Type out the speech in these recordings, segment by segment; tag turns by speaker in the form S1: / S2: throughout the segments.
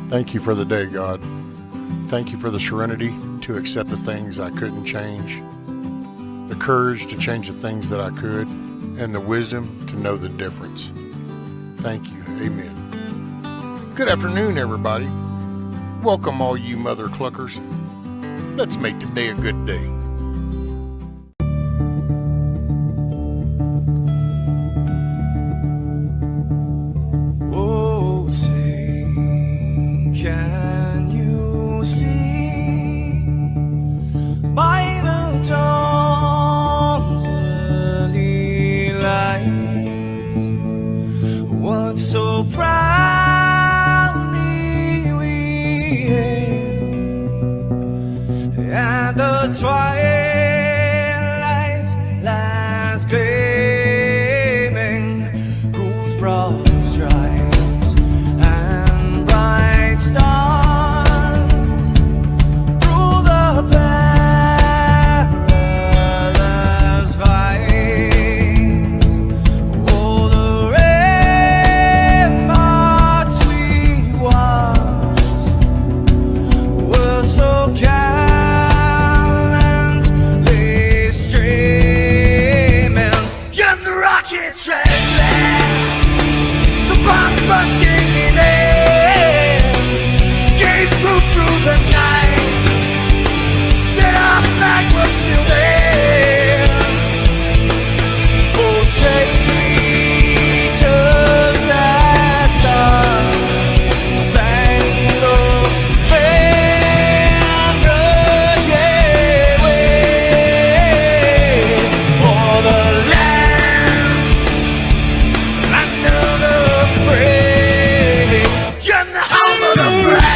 S1: Thank you for the day, God. Thank you for the serenity to accept the things I couldn't change, the courage to change the things that I could, and the wisdom to know the difference. Thank you. Amen. Good afternoon, everybody. Welcome, all you mother cluckers. Let's make today a good day.
S2: Oh, say, can you see by the dawn's early light what so proudly we hailed at the twilight's last gleaming, whose broad stripes and bright stars through the perilous fights, oh, the ramparts we watched were so gallantly streaming, and the rocket trembled, the bombs bursting in air gave proof through the night that our flag was still there. Oh, say, does that star-spangled banner yet wave o'er the land under the fray, and the home of the brave?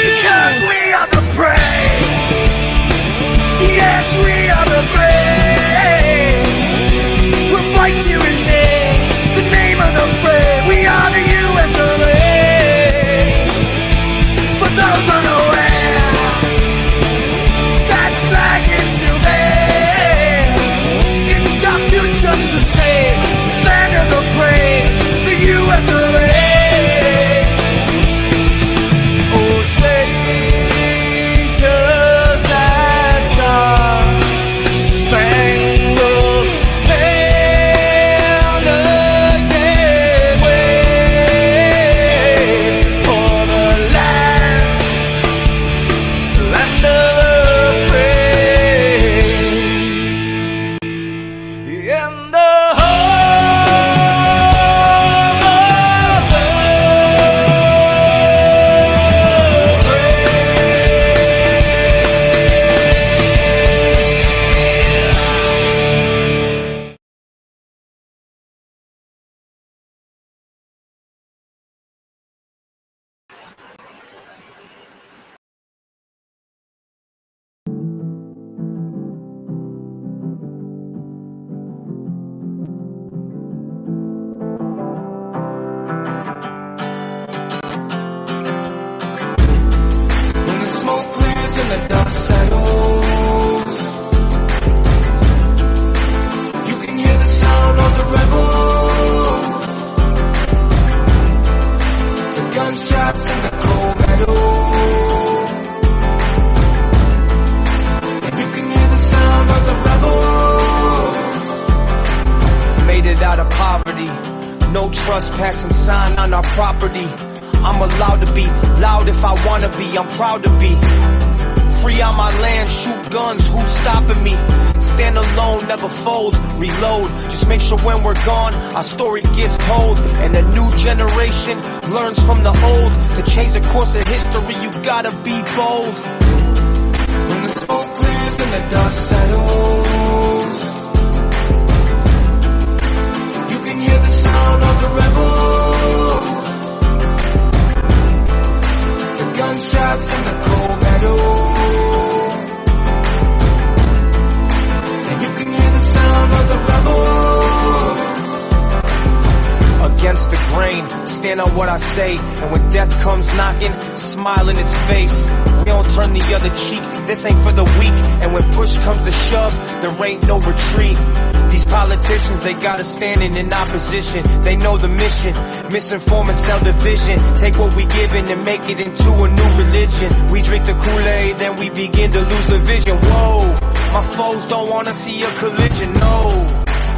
S2: Because we are the brave. Yes, we are the brave. We'll fight you in the name of the brave. We are the US of A. For those unaware, that flag is still there. In some future to say, this land of the brave, the US of A. Oh, say, does that star-spangled banner yet wave o'er the land of the free, in the home of the when the smoke clears and the dust settles, you can hear the sound of the rebels, the gunshots and the cold metal, and you can hear the sound of the rebels. Made it out of poverty, no trespassing sign on our property. I'm allowed to be loud if I wanna be, I'm proud to be.
S3: free on my land, shoot guns, who's stopping me? Stand alone, never fold, reload. Just make sure when we're gone, our story gets told. And the new generation learns from the old. To change the course of history, you gotta be bold. When the smoke clears and the dust settles, you can hear the sound of the rebels. The gunshots and the cold metal. And you can hear the sound of the rebels. Against the grain, stand on what I say. And when death comes knocking, smile in its face. We don't turn the other cheek, this ain't for the weak. And when push comes to shove, there ain't no retreat. These politicians, they got us standing in opposition. They know the mission, misinform and sell division. Take what we given and make it into a new religion. We drink the Kool-Aid, then we begin to lose the vision. Whoa, my foes don't wanna see a collision, no.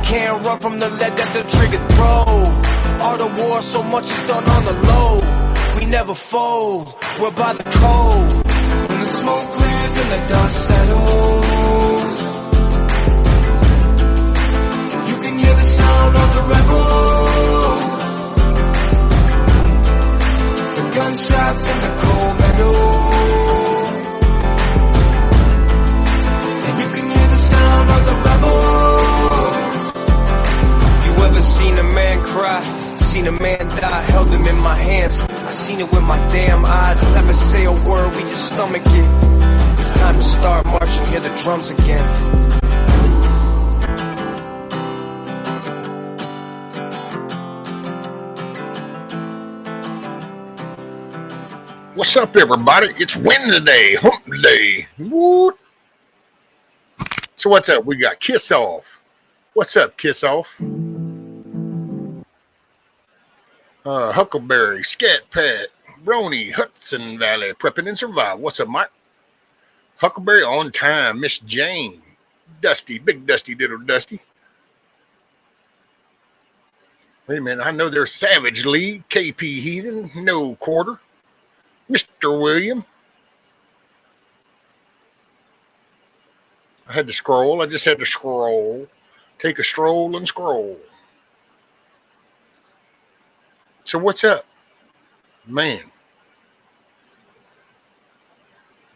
S3: Can't run from the lead that the trigger throw. All the war, so much is done on the low. We never fold, we're by the code. When the smoke clears and the dust settles, you can hear the sound of the rebels. The gunshots and the cold metal. And you can hear the sound of the rebels. You ever seen a man cry? Seen a man die, held him in my hands. I seen it with my damn eyes. Never say a word, we just stomach it. It's time to start marching, hear the drums again.
S1: What's up, everybody? It's Wednesday, Hump Day. Woo. So what's up? We got Kiss Off. What's up, Kiss Off? Huckleberry, Scat Pat, Brony, Hudson Valley, Prepping and Survive. What's up, Mike? Huckleberry on time, Miss Jane, Dusty, Big Dusty, Little Dusty. Wait a minute, I know there's Savage League, KP Heathen, No Quarter, Mr. William. I had to scroll. I just had to scroll. Take a stroll and scroll. So what's up? Man.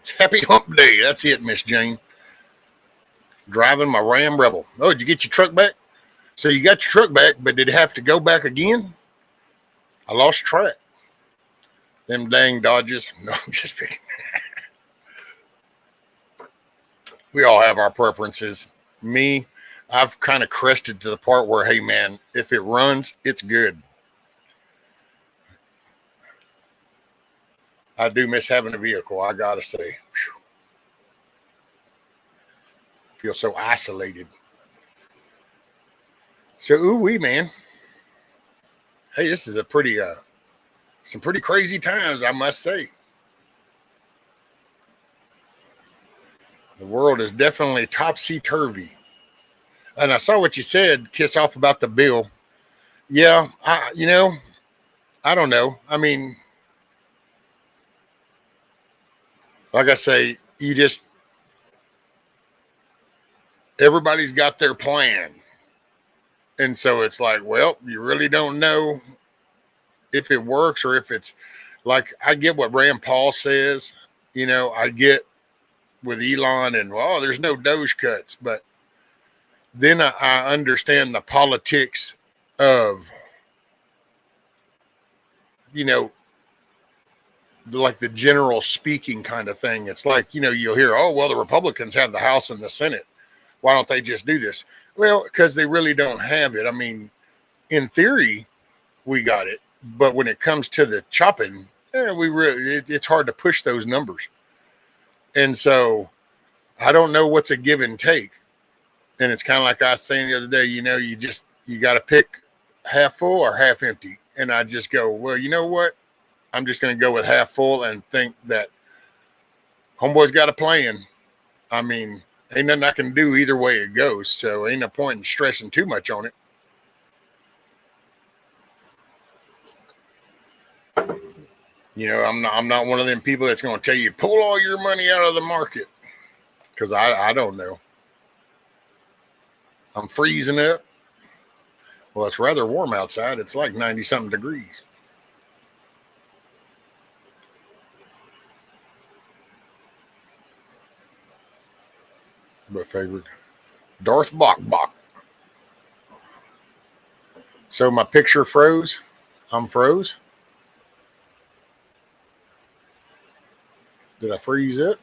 S1: It's Happy Hump Day. That's it, Miss Jane. Driving my Ram Rebel. Oh, did you get your truck back? So you got your truck back, but did it have to go back again? I lost track. Them dang Dodges. No, I'm just picking. We all have our preferences. Me, I've kind of crested to the part where, hey, man, if it runs, it's good. I do miss having a vehicle, I gotta say. Whew. Feel so isolated. So, ooh-wee, man. Hey, this is a pretty, some pretty crazy times, I must say. The world is definitely topsy-turvy. And I saw what you said, Kiss Off, about the bill. Yeah, I don't know. I mean, like I say, everybody's got their plan. And so it's like, well, you really don't know if it works or if it's like, I get what Rand Paul says, I get with Elon and, well, there's no Doge cuts, but then I understand the politics of, like the general speaking kind of thing. It's like, you'll hear, oh, well, the Republicans have the House and the Senate. Why don't they just do this? Well, because they really don't have it. I mean, in theory, we got it. But when it comes to the chopping, it's hard to push those numbers. And so I don't know what's a give and take. And it's kind of like I was saying the other day, you got to pick half full or half empty. And I just go, well, you know what? I'm just going to go with half full and think that homeboy's got a plan. I mean, ain't nothing I can do either way it goes. So ain't no point in stressing too much on it. I'm not one of them people that's going to tell you pull all your money out of the market, because I don't know. I'm freezing up. Well, it's rather warm outside. It's like 90 something degrees. But favored Darth Bach. So my picture froze. I'm froze. Did I freeze it?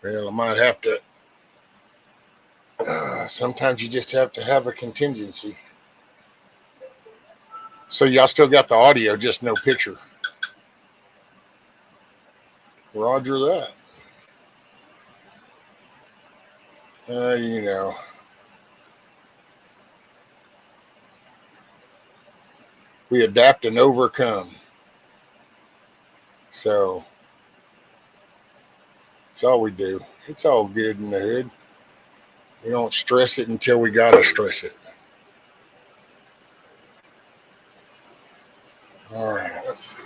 S1: Well, I might have to. Sometimes you just have to have a contingency. So y'all still got the audio, just no picture. Roger that. You know. We adapt and overcome. So it's all we do. It's all good in the hood. We don't stress it until we gotta stress it. All right, let's see.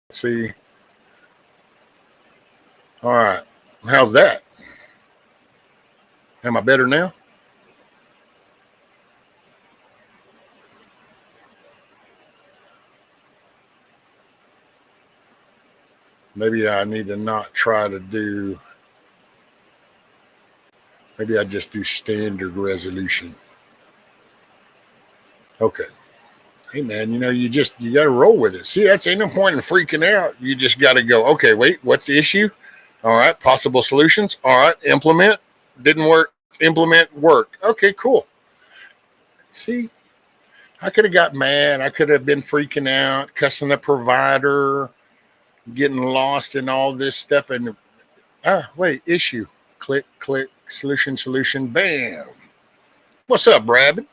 S1: Let's see. All right. How's that? Am I better now? Maybe I need to not try to do. Maybe I just do standard resolution. Okay. Hey man, you got to roll with it. See, that's ain't no point in freaking out. You just got to go. Okay, wait, what's the issue? All right, possible solutions. All right, implement. Didn't work. Implement worked. Okay, cool. See, I could have got mad. I could have been freaking out, cussing the provider, getting lost in all this stuff. And wait, issue. Click, click, solution, bam. What's up, Rabbit?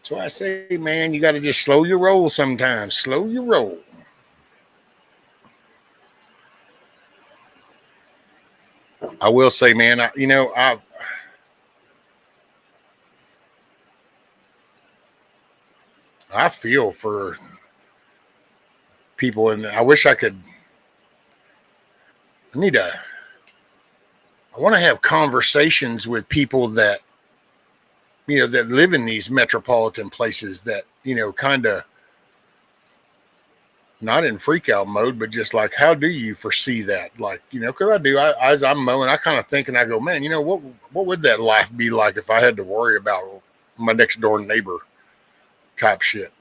S1: So I say, man, you got to just slow your roll sometimes. Slow your roll. I will say, man, I feel for people, and I wish I could. I need to. I want to have conversations with people that that live in these metropolitan places that kind of not in freak out mode, but just like, how do you foresee that? Like, because I do. As I'm mowing, I kind of think and I go, man, what would that life be like if I had to worry about my next door neighbor type shit,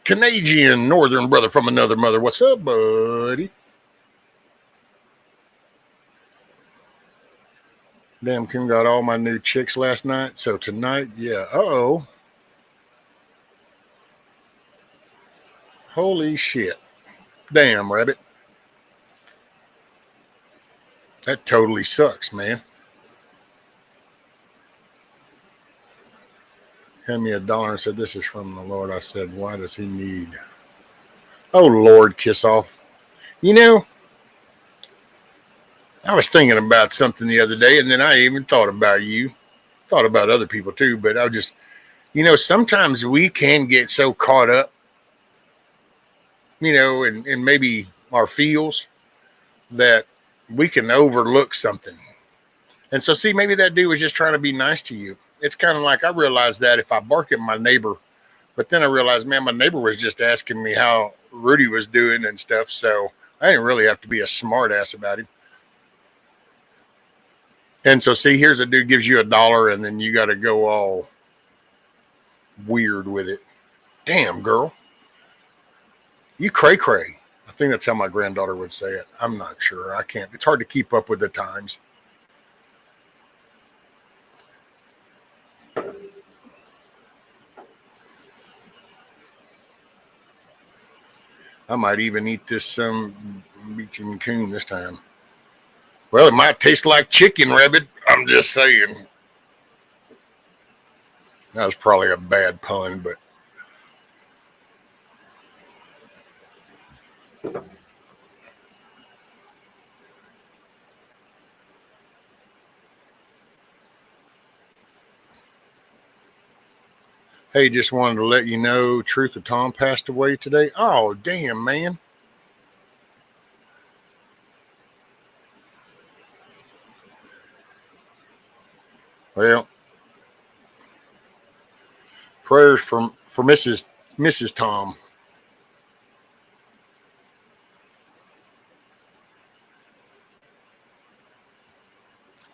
S1: Canadian northern brother from another mother. What's up, buddy? Damn, Kim got all my new chicks last night. So tonight, yeah. Uh-oh. Holy shit. Damn, Rabbit. That totally sucks, man. Hand me $1 and said, this is from the Lord. I said, why does he need? Oh, Lord, kiss off. I was thinking about something the other day, and then I even thought about you. Thought about other people too, but I just, sometimes we can get so caught up, in maybe our feels that we can overlook something. And so, see, maybe that dude was just trying to be nice to you. It's kind of like I realized that if I bark at my neighbor, but then I realized, man, my neighbor was just asking me how Rudy was doing and stuff. So I didn't really have to be a smart ass about him. And so, see, here's a dude gives you $1 and then you got to go all weird with it. Damn, girl. You cray cray. I think that's how my granddaughter would say it. I'm not sure. I can't. It's hard to keep up with the times. I might even eat this some Beat you in coon this time. Well, it might taste like chicken, rabbit. I'm just saying. That was probably a bad pun, but. Hey, just wanted to let you know Truth of Tom passed away today. Oh, damn, man. Well, prayers for Mrs. Tom.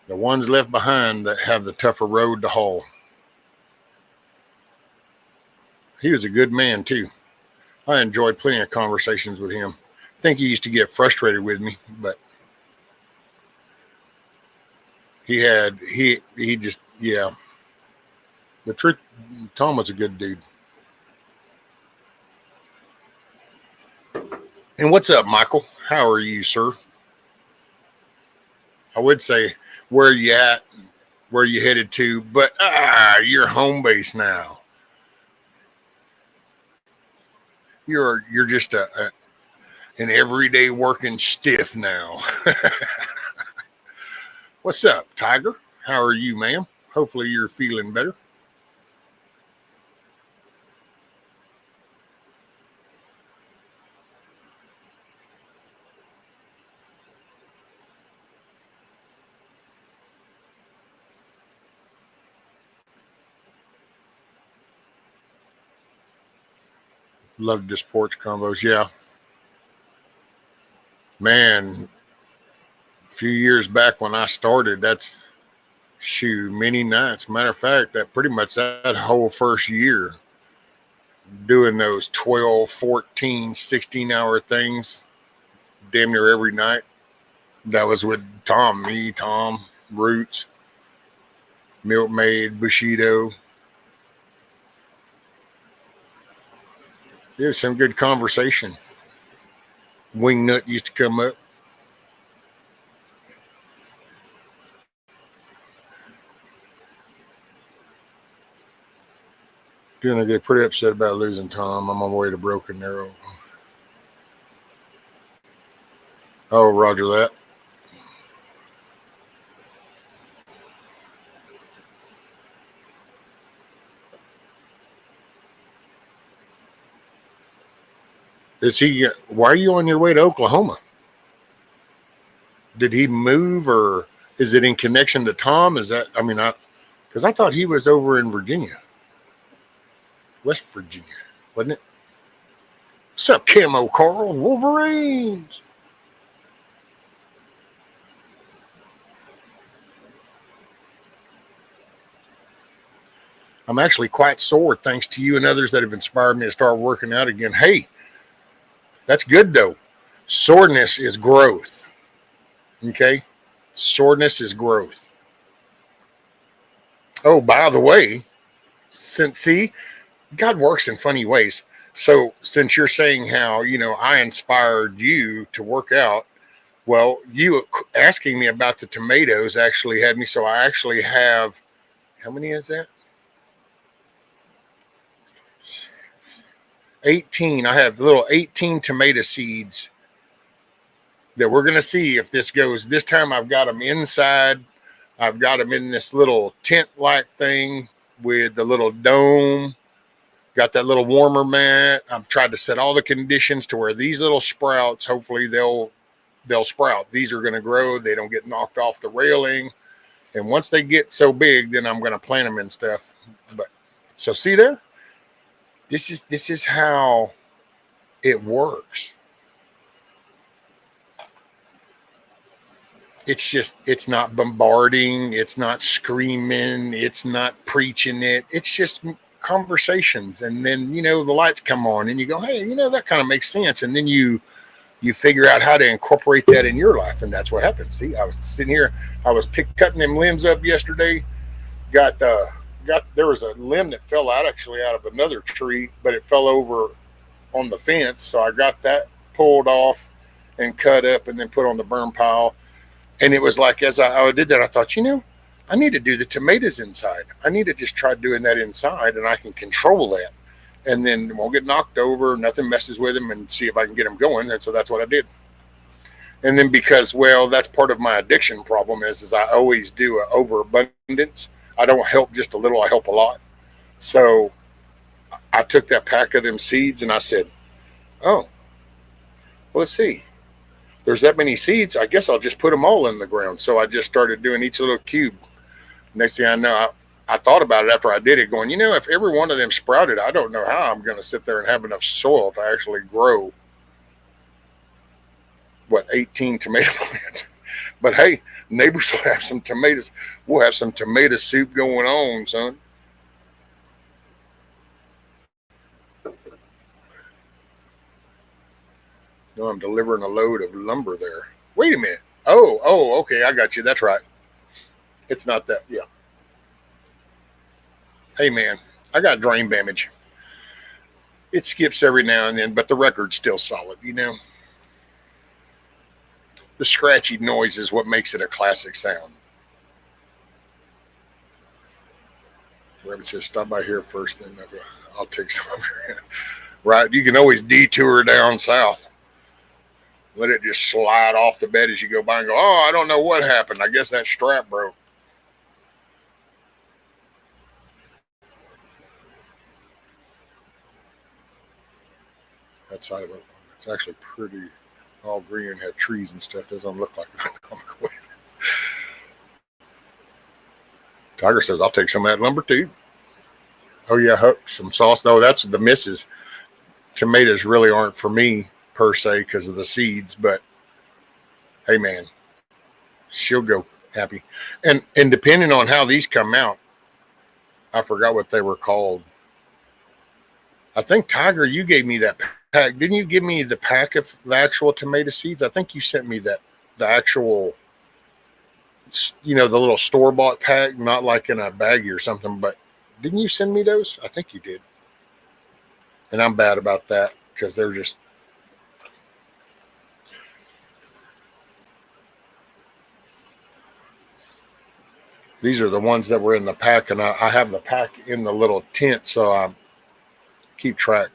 S1: The ones left behind that have the tougher road to haul. He was a good man, too. I enjoyed plenty of conversations with him. I think he used to get frustrated with me, but he just, yeah. The truth, Tom was a good dude. And what's up, Michael? How are you, sir? I would say, where are you at? Where are you headed to? But you're home base now. You're just an everyday working stiff now. What's up, Tiger? How are you, ma'am? Hopefully you're feeling better. Loved this porch combos. Yeah. Man, a few years back when I started, that's many nights. Matter of fact, that pretty much that whole first year doing those 12, 14, 16-hour things damn near every night. That was with Tom, me, Tom, Roots, Milkmaid, Bushido. There's some good conversation. Wingnut used to come up. Doing I get pretty upset about losing Tom. I'm on my way to Broken Arrow. Oh, roger that. Is he? Why are you on your way to Oklahoma? Did he move, or is it in connection to Tom? Is that? I mean, because I thought he was over in Virginia, West Virginia, wasn't it? What's up, Camo Carl? Wolverines. I'm actually quite sore thanks to you and others that have inspired me to start working out again. Hey, that's good though. Soreness is growth. Okay? Soreness is growth. Oh, by the way, see, God works in funny ways. So since you're saying how, I inspired you to work out, well, you asking me about the tomatoes actually had me. So I actually have, how many is that? 18. I have little 18 tomato seeds that we're going to see if this goes. This time I've got them inside. I've got them in this little tent-like thing with the little dome. Got that little warmer mat. I've tried to set all the conditions to where these little sprouts, hopefully they'll sprout. These are going to grow. They don't get knocked off the railing. And once they get so big, then I'm going to plant them in stuff. But so see there? This is how it works. It's not bombarding. It's not screaming. It's not preaching it. It's just conversations. And then, the lights come on and you go, hey, that kind of makes sense. And then you figure out how to incorporate that in your life. And that's what happens. See, I was sitting here, I was cutting them limbs up yesterday. There was a limb that fell out of another tree, but it fell over on the fence. So I got that pulled off and cut up and then put on the burn pile. And it was like, as I did that, I thought, I need to do the tomatoes inside. I need to just try doing that inside, and I can control that. And then won't get knocked over, nothing messes with them, and see if I can get them going. And so that's what I did. And then because, well, that's part of my addiction problem is I always do an overabundance. I don't help just a little, I help a lot. So I took that pack of them seeds and I said, oh, well, let's see. There's that many seeds. I guess I'll just put them all in the ground. So I just started doing each little cube. Next thing I know, I thought about it after I did it going, if every one of them sprouted, I don't know how I'm going to sit there and have enough soil to actually grow 18 tomato plants. But hey, neighbors will have some tomatoes. We'll have some tomato soup going on, son. No, I'm delivering a load of lumber there. Wait a minute. Oh, okay, I got you. That's right. It's not that, yeah. Hey man, I got drain damage. It skips every now and then, but the record's still solid, The scratchy noise is what makes it a classic sound. Rabbit says, stop by here first, then I'll take some of your hand. Right, you can always detour down south. Let it just slide off the bed as you go by and go, oh, I don't know what happened. I guess that strap broke. That side of it, it's actually pretty all green and have trees and stuff. Doesn't look like it. Tiger says, I'll take some of that lumber too. Oh yeah, some sauce. No, that's the misses. Tomatoes really aren't for me per se because of the seeds, but hey man, she'll go happy. And depending on how these come out, I forgot what they were called. I think Tiger, you gave me that pack. Didn't you give me the pack of the actual tomato seeds? I think you sent me the actual, the little store-bought pack, not like in a baggie or something, but didn't you send me those? I think you did. And I'm bad about that because they're just, these are the ones that were in the pack, and I have the pack in the little tent, so I keep track.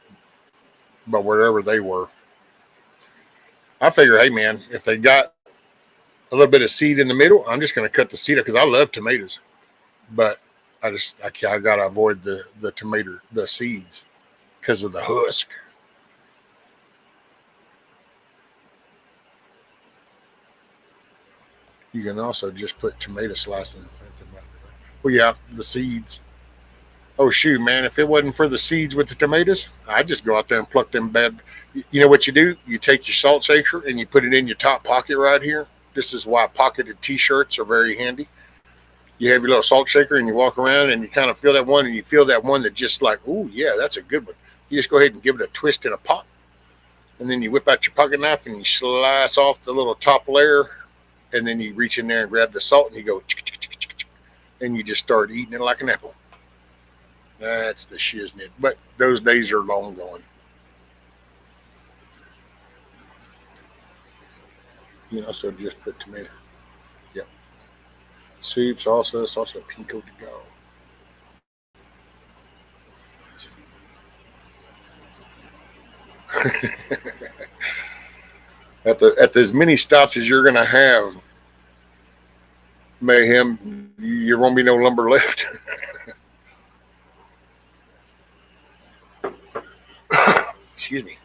S1: But wherever they were, I figure, hey man, if they got a little bit of seed in the middle, I'm just going to cut the seed up because I love tomatoes, but I got to avoid the seeds because of the husk. You can also just put tomato slicing. Well, yeah, the seeds. Oh, shoot, man, if it wasn't for the seeds with the tomatoes, I'd just go out there and pluck them bad. You know what you do? You take your salt shaker and you put it in your top pocket right here. This is why pocketed T-shirts are very handy. You have your little salt shaker and you walk around and you kind of feel that one, and you feel that one that just like, oh, yeah, that's a good one. You just go ahead and give it a twist in a pot. And then you whip out your pocket knife and you slice off the little top layer. And then you reach in there and grab the salt and you go, and you just start eating it like an apple. That's the shiznit. But those days are long gone. So just put tomato. Yep. Soup, salsa, pico de go. At as many stops as you're going to have, Mayhem, there won't be no lumber left. Excuse me.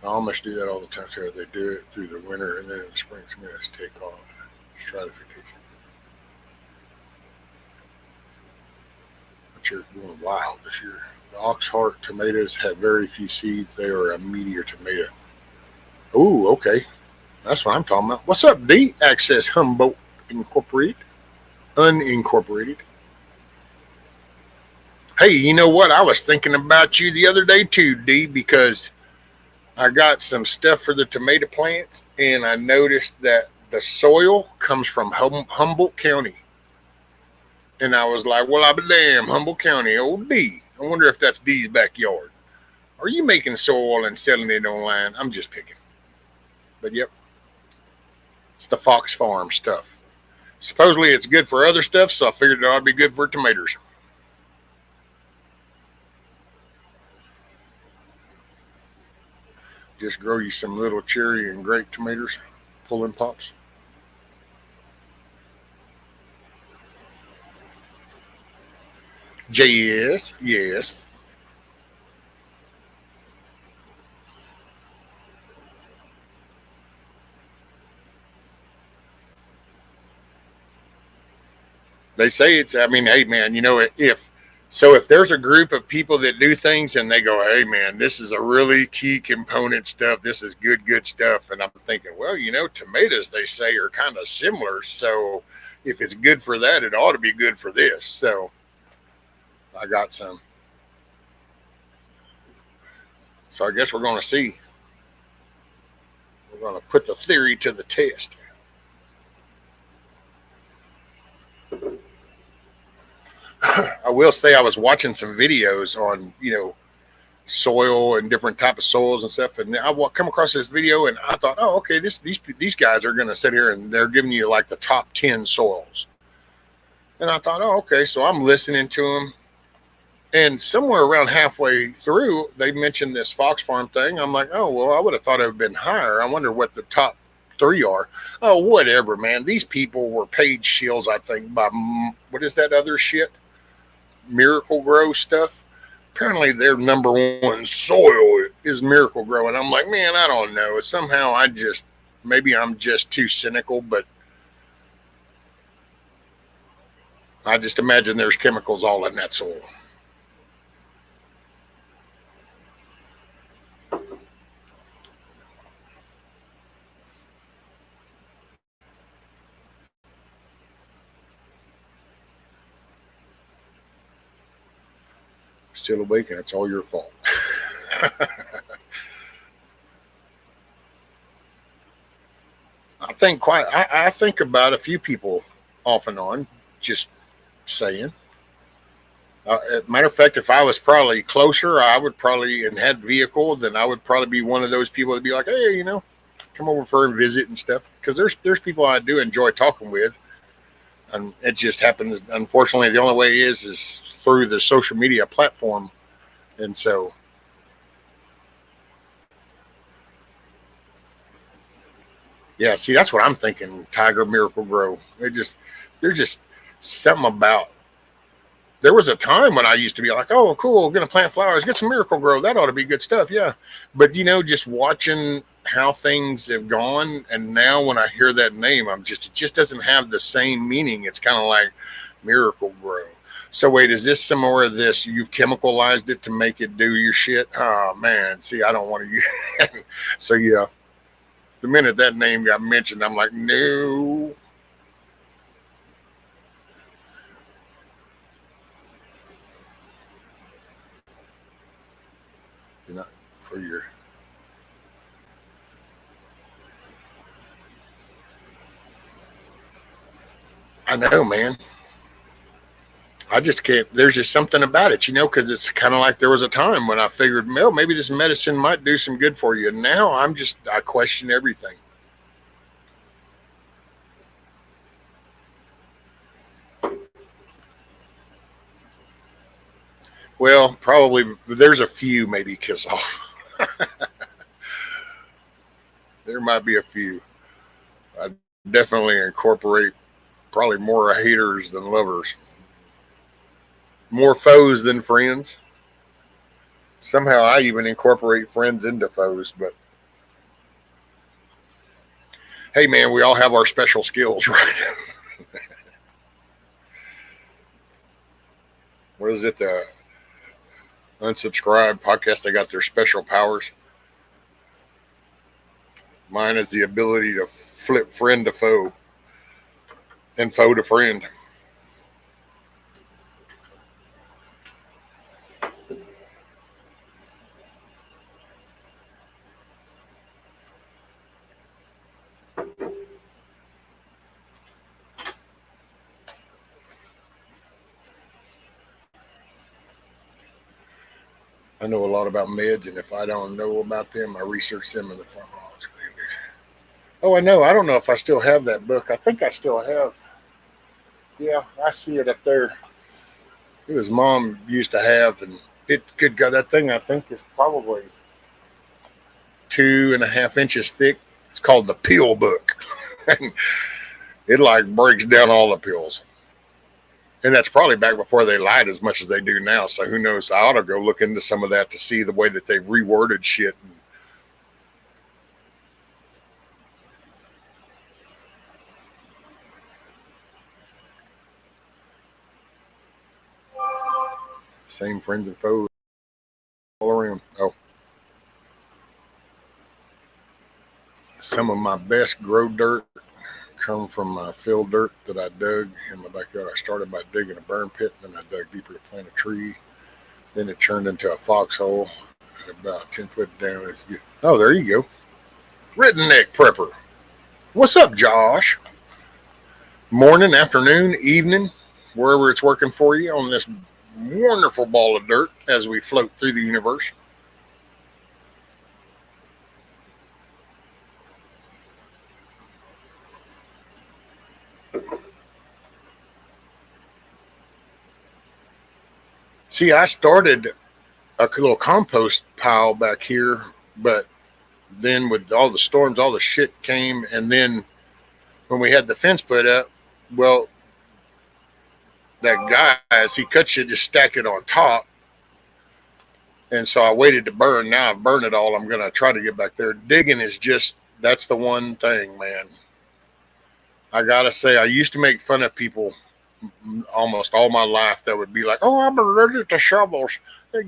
S1: I almost do that all the time. So they do it through the winter, and then in the spring, tomatoes take off. Stratification. But you're going wild this year. The Oxheart tomatoes have very few seeds. They are a meteor tomato. Ooh, okay. That's what I'm talking about. What's up, D? Access Humboldt Incorporated. Unincorporated. Hey, you know what? I was thinking about you the other day too, D, because I got some stuff for the tomato plants, and I noticed that the soil comes from Humboldt County. And I was like, well, I'll be damn, Humboldt County, old D. I wonder if that's D's backyard. Are you making soy oil and selling it online? I'm just picking. But yep, it's the Fox Farm stuff. Supposedly it's good for other stuff, so I figured it ought to be good for tomatoes. Just grow you some little cherry and grape tomatoes, pulling pops. Yes, yes. They say it's, I mean, hey man, if there's a group of people that do things and they go, hey man, this is a really key component stuff, this is good stuff, and I'm thinking, well, tomatoes they say are kind of similar, so if it's good for that, it ought to be good for this. So I got some. So I guess we're going to see. We're going to put the theory to the test. I will say I was watching some videos on, soil and different type of soils and stuff, and I come across this video and I thought, oh, okay, these guys are going to sit here and they're giving you like the top 10 soils, and I thought, oh, okay, so I'm listening to them, and somewhere around halfway through they mentioned this Fox Farm thing. I'm like, oh well, I would have thought it would have been higher. I wonder what the top three are. Oh, whatever, man. These people were paid shills, I think, by what is that other shit? Miracle Grow stuff. Apparently their number one soil is Miracle Grow, and I'm like, man, I don't know. Somehow maybe I'm just too cynical, but I just imagine there's chemicals all in that soil. Still awake, and it's all your fault. I think about a few people off and on, just saying. Matter of fact, if I was probably closer, I would probably and had vehicle, then I would probably be one of those people that'd be like, hey, come over for a visit and stuff. Because there's people I do enjoy talking with, and it just happens. Unfortunately, the only way is through the social media platform, and so yeah. See, that's what I'm thinking. Tiger Miracle Grow. There's just something about. There was a time when I used to be like, oh, cool, gonna plant flowers, get some Miracle Grow. That ought to be good stuff, yeah. But just watching how things have gone, and now when I hear that name, it just doesn't have the same meaning. It's kind of like Miracle Grow. So wait, is this some more of this? You've chemicalized it to make it do your shit? Oh man, see, I don't want to use. So yeah, the minute that name got mentioned, I'm like, no. You're not for your. I know, man. I just can't. There's just something about it, because it's kind of like there was a time when I figured, well, maybe this medicine might do some good for you. And now I question everything. Well, probably there's a few maybe kiss off. There might be a few. I definitely incorporate probably more haters than lovers, more foes than friends. Somehow I even incorporate friends into foes, but hey, man, we all have our special skills, right? What is it? The unsubscribe podcast, they got their special powers. Mine is the ability to flip friend to foe and foe to friend. I know a lot about meds, and if I don't know about them, I research them in the pharmacology. Oh, I know. I don't know if I still have that book. I think I still have. Yeah, I see it up there. It was mom used to have, and it good God, that thing I think is probably 2.5 inches thick. It's called the pill book. And it like breaks down all the pills. And that's probably back before they lied as much as they do now. So who knows? I ought to go look into some of that to see the way that they've reworded shit. Same friends and foes all around. Oh, some of my best grow dirt come from field dirt that I dug in my backyard. I started by digging a burn pit, then I dug deeper to plant a tree. Then it turned into a foxhole at about 10 foot down. It's good. Oh, there you go. Redneck prepper. What's up, Josh? Morning, afternoon, evening, wherever it's working for you on this wonderful ball of dirt as we float through the universe. See, I started a little compost pile back here, but then with all the storms, all the shit came, and then when we had the fence put up, well, that guy, as he cut shit, just stacked it on top. And so I waited to burn. Now I've burned it all. I'm going to try to get back there. Digging is just, that's the one thing, man. I got to say, I used to make fun of people almost all my life that would be like, oh, I'm allergic to shovels.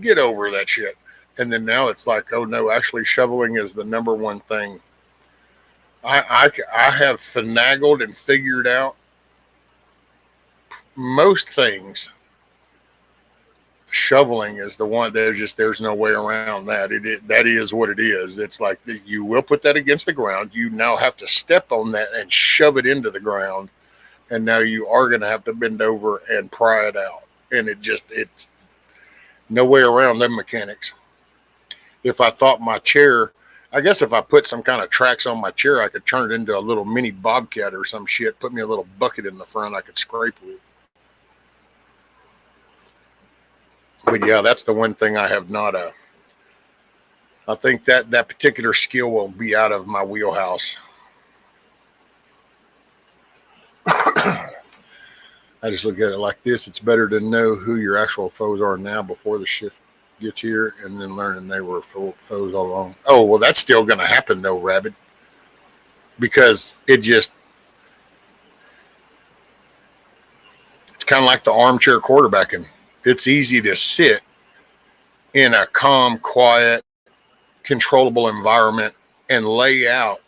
S1: Get over that shit. And then now it's like, oh, no, actually shoveling is the number one thing. I have finagled and figured out most things. Shoveling is the one. There's no way around that. That is what it is. It's like you will put that against the ground. You now have to step on that and shove it into the ground, and now you are going to have to bend over and pry it out. And it's no way around them mechanics. If I thought my chair, I guess if I put some kind of tracks on my chair, I could turn it into a little mini bobcat or some shit. Put me a little bucket in the front I could scrape with. But yeah, that's the one thing I have not. I think that particular skill will be out of my wheelhouse. I just look at it like this. It's better to know who your actual foes are now before the shift gets here, and then learning they were foes all along. Oh, well, that's still going to happen though, Rabbit, because it's kind of like the armchair quarterbacking. It's easy to sit in a calm, quiet, controllable environment and lay out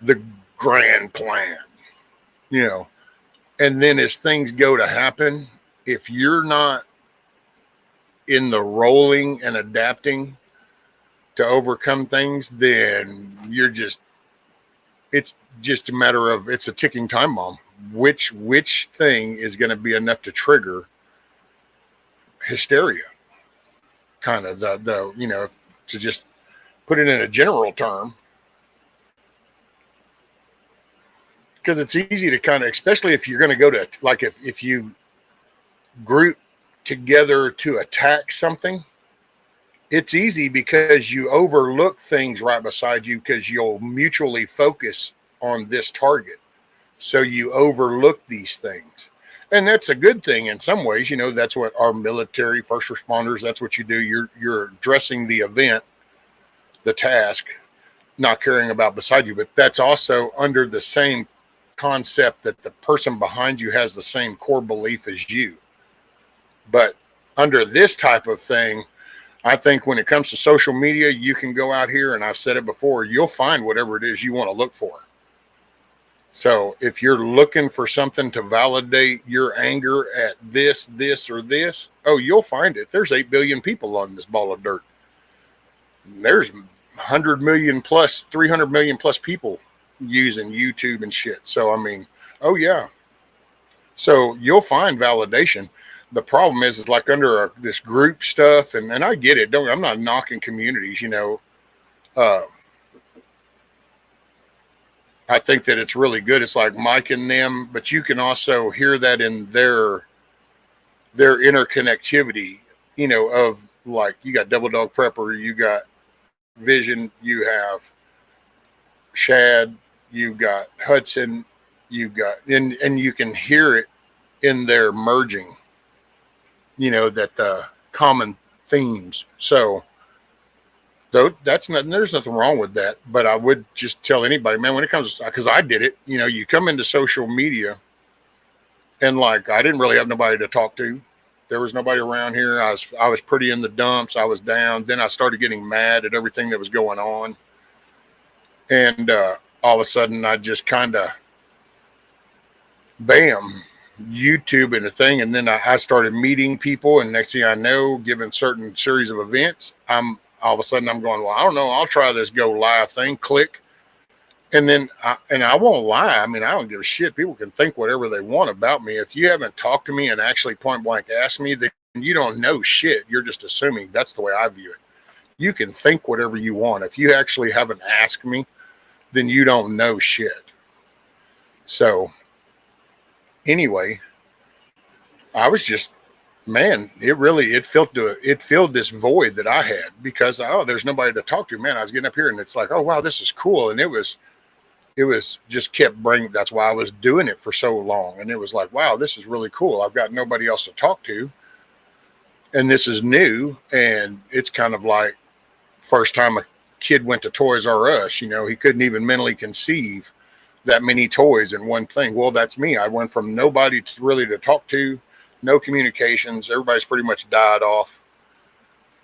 S1: the grand plan, and then as things go to happen, if you're not in the rolling and adapting to overcome things, then it's just a matter of, it's a ticking time bomb. Which thing is going to be enough to trigger hysteria? Kind of the to just put it in a general term, because it's easy to kind of, especially if you're going to go to, like, if you group together to attack something, it's easy because you overlook things right beside you because you'll mutually focus on this target. So you overlook these things. And that's a good thing in some ways. That's what our military, first responders, that's what you do. You're addressing the event, the task, not caring about beside you. But that's also under the same concept that the person behind you has the same core belief as you. But under this type of thing, I think when it comes to social media, you can go out here, and I've said it before, you'll find whatever it is you want to look for. So if you're looking for something to validate your anger at this, or this, oh, you'll find it. There's 8 billion people on this ball of dirt. There's 100 million plus, 300 million plus people using YouTube and shit. So, I mean, oh yeah. So you'll find validation. the problem is like under this group stuff, and I get it. I'm not knocking communities, Uh, I think that it's really good. It's like Mike and them, but you can also hear that in their interconnectivity, of like you got Devil Dog Prepper, you got Vision, you have Shad, you got Hudson, you got and you can hear it in their merging, that the common themes. So though that's not, there's nothing wrong with that, but I would just tell anybody, man, when it comes to, because I did it, you come into social media and like I didn't really have nobody to talk to. There was nobody around here. I was pretty in the dumps. I was down. Then I started getting mad at everything that was going on. And all of a sudden I just kind of bam, YouTube and a thing. And then I started meeting people, and next thing I know, given certain series of events, I'm all of a sudden I'm going, well, I don't know, I'll try this go live thing, click. And then I won't lie. I mean, I don't give a shit. People can think whatever they want about me. If you haven't talked to me and actually point blank asked me, then you don't know shit. You're just assuming. That's the way I view it. You can think whatever you want. If you actually haven't asked me, then you don't know shit. So anyway, I was just, man, it filled this void that I had because, there's nobody to talk to, man. I was getting up here and it's like, oh, wow, this is cool. And it was just kept bringing, that's why I was doing it for so long. And it was like, wow, this is really cool. I've got nobody else to talk to. And this is new. And it's kind of like first time a kid went to Toys R Us, he couldn't even mentally conceive that many toys in one thing. Well, that's me. I went from nobody to talk to, no communications. Everybody's pretty much died off.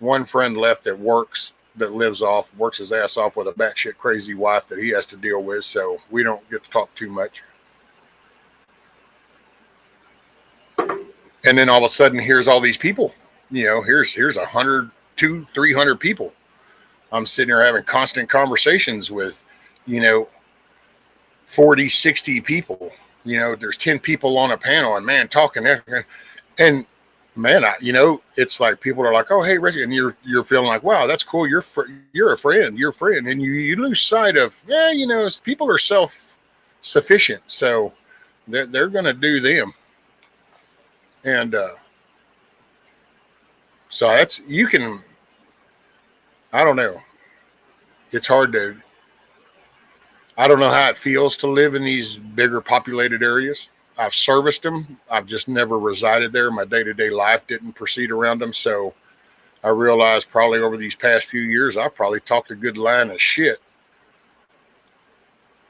S1: One friend left that works his ass off with a batshit crazy wife that he has to deal with. So we don't get to talk too much. And then all of a sudden, here's all these people, here's 100, 200, 300 people. I'm sitting here having constant conversations with, 40, 60 people, there's 10 people on a panel and man, talking. And man, it's like people are like, oh, hey, Reggie, and you're feeling like, wow, that's cool. You're a friend, and you lose sight of, people are self-sufficient, so they're going to do them, and so that's I don't know. It's hard to. I don't know how it feels to live in these bigger populated areas. I've serviced them. I've just never resided there. My day-to-day life didn't proceed around them. So I realized probably over these past few years, I've probably talked a good line of shit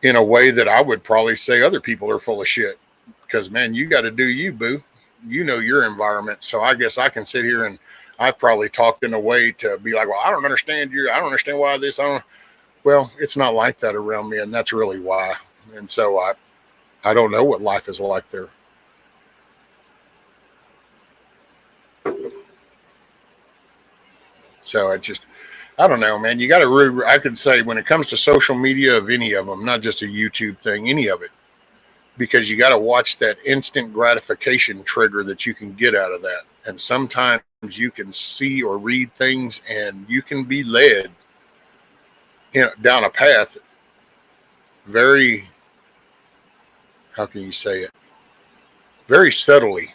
S1: in a way that I would probably say other people are full of shit. Because, man, you got to do you, boo. You know your environment. So I guess I can sit here and I've probably talked in a way to be like, well, I don't understand you. I don't understand why this. Well, it's not like that around me. And that's really why. And so I don't know what life is like there. So I don't know, man. You got to, I could say when it comes to social media of any of them, not just a YouTube thing, any of it, because you got to watch that instant gratification trigger that you can get out of that. And sometimes you can see or read things and you can be led down a path very, how can you say it? Very subtly.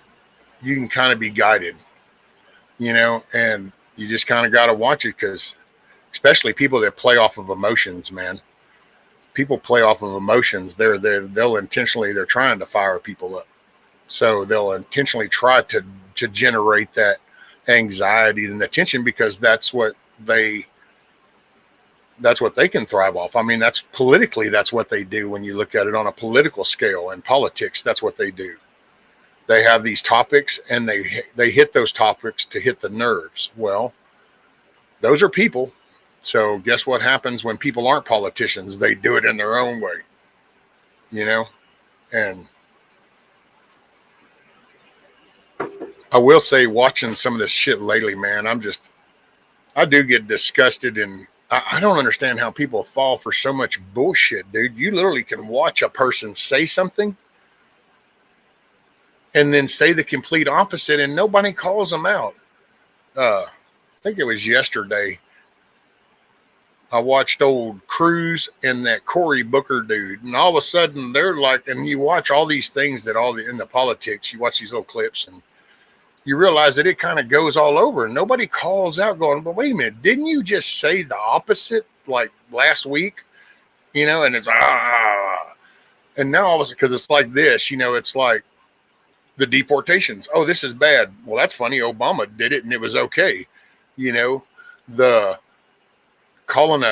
S1: You can kind of be guided, and you just kind of got to watch it because especially people that play off of emotions, man. People play off of emotions. They're trying to fire people up. So they'll intentionally try to generate that anxiety and the tension because that's what they can thrive off. I mean, that's what they do when you look at it on a political scale and politics. That's what they do. They have these topics and they hit those topics to hit the nerves. Well, those are people. So guess what happens when people aren't politicians? They do it in their own way, and I will say watching some of this shit lately, man, I do get disgusted and I don't understand how people fall for so much bullshit, dude. You literally can watch a person say something and then say the complete opposite, and nobody calls them out. I think it was yesterday. I watched old Cruz and that Cory Booker dude, and all of a sudden they're like, and you watch all these things that in the politics, you watch these little clips, and you realize that it kind of goes all over, and nobody calls out going, but wait a minute, didn't you just say the opposite like last week? And it's and now all of a sudden, because it's like this, it's like the deportations. Oh, this is bad. Well, that's funny. Obama did it and it was okay. The calling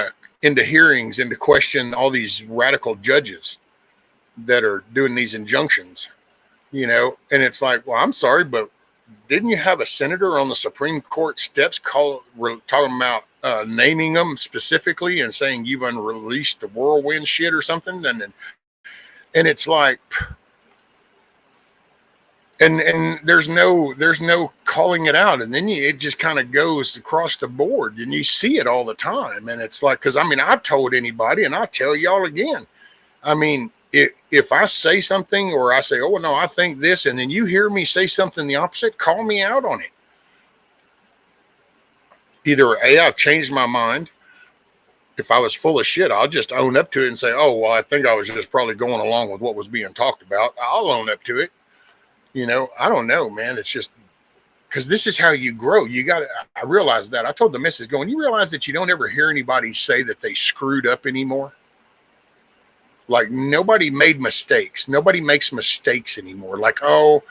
S1: into hearings and to question all these radical judges that are doing these injunctions, and it's like, well, I'm sorry, but didn't you have a senator on the Supreme Court steps talking about naming them specifically and saying you've unreleased the whirlwind shit or something? And it's like, and there's no calling it out, and then it just kind of goes across the board, and you see it all the time. And it's like, because I've told anybody, and I'll tell y'all again. If I say something, or I say, oh no, I think this, and then you hear me say something the opposite, call me out on it. Either I've changed my mind. If I was full of shit, I'll just own up to it and say, oh well, I think I was just probably going along with what was being talked about. I'll own up to it. I don't know, man. It's just because this is how you grow. I realized that. I told the missus, going, you realize that you don't ever hear anybody say that they screwed up anymore? Like, nobody made mistakes. Nobody makes mistakes anymore. Like, oh,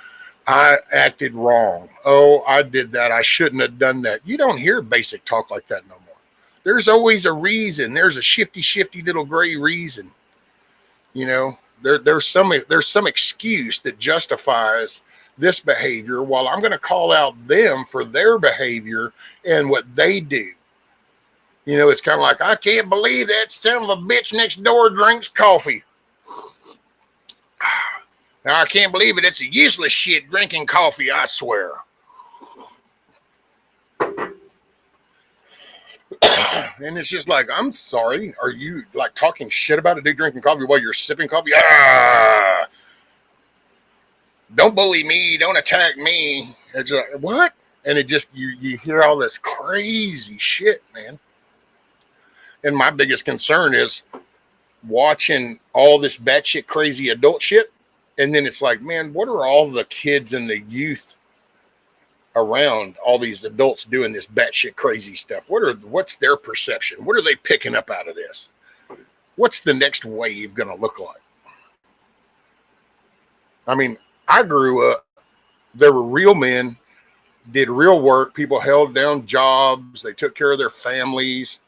S1: I acted wrong. Oh, I did that. I shouldn't have done that. You don't hear basic talk like that no more. There's always a reason. There's a shifty little gray reason. There's some excuse that justifies this behavior, while I'm going to call out them for their behavior and what they do. It's kind of like, I can't believe that son of a bitch next door drinks coffee. Now, I can't believe it. It's a useless shit drinking coffee, I swear. And it's just like, I'm sorry. Are you like talking shit about a dude drinking coffee while you're sipping coffee? Don't bully me. Don't attack me. It's like, what? And it just, you hear all this crazy shit, man. And my biggest concern is watching all this batshit crazy adult shit. And then it's like, man, what are all the kids and the youth around all these adults doing this batshit crazy stuff? What's their perception? What are they picking up out of this? What's the next wave going to look like? I grew up, there were real men, did real work. People held down jobs. They took care of their families.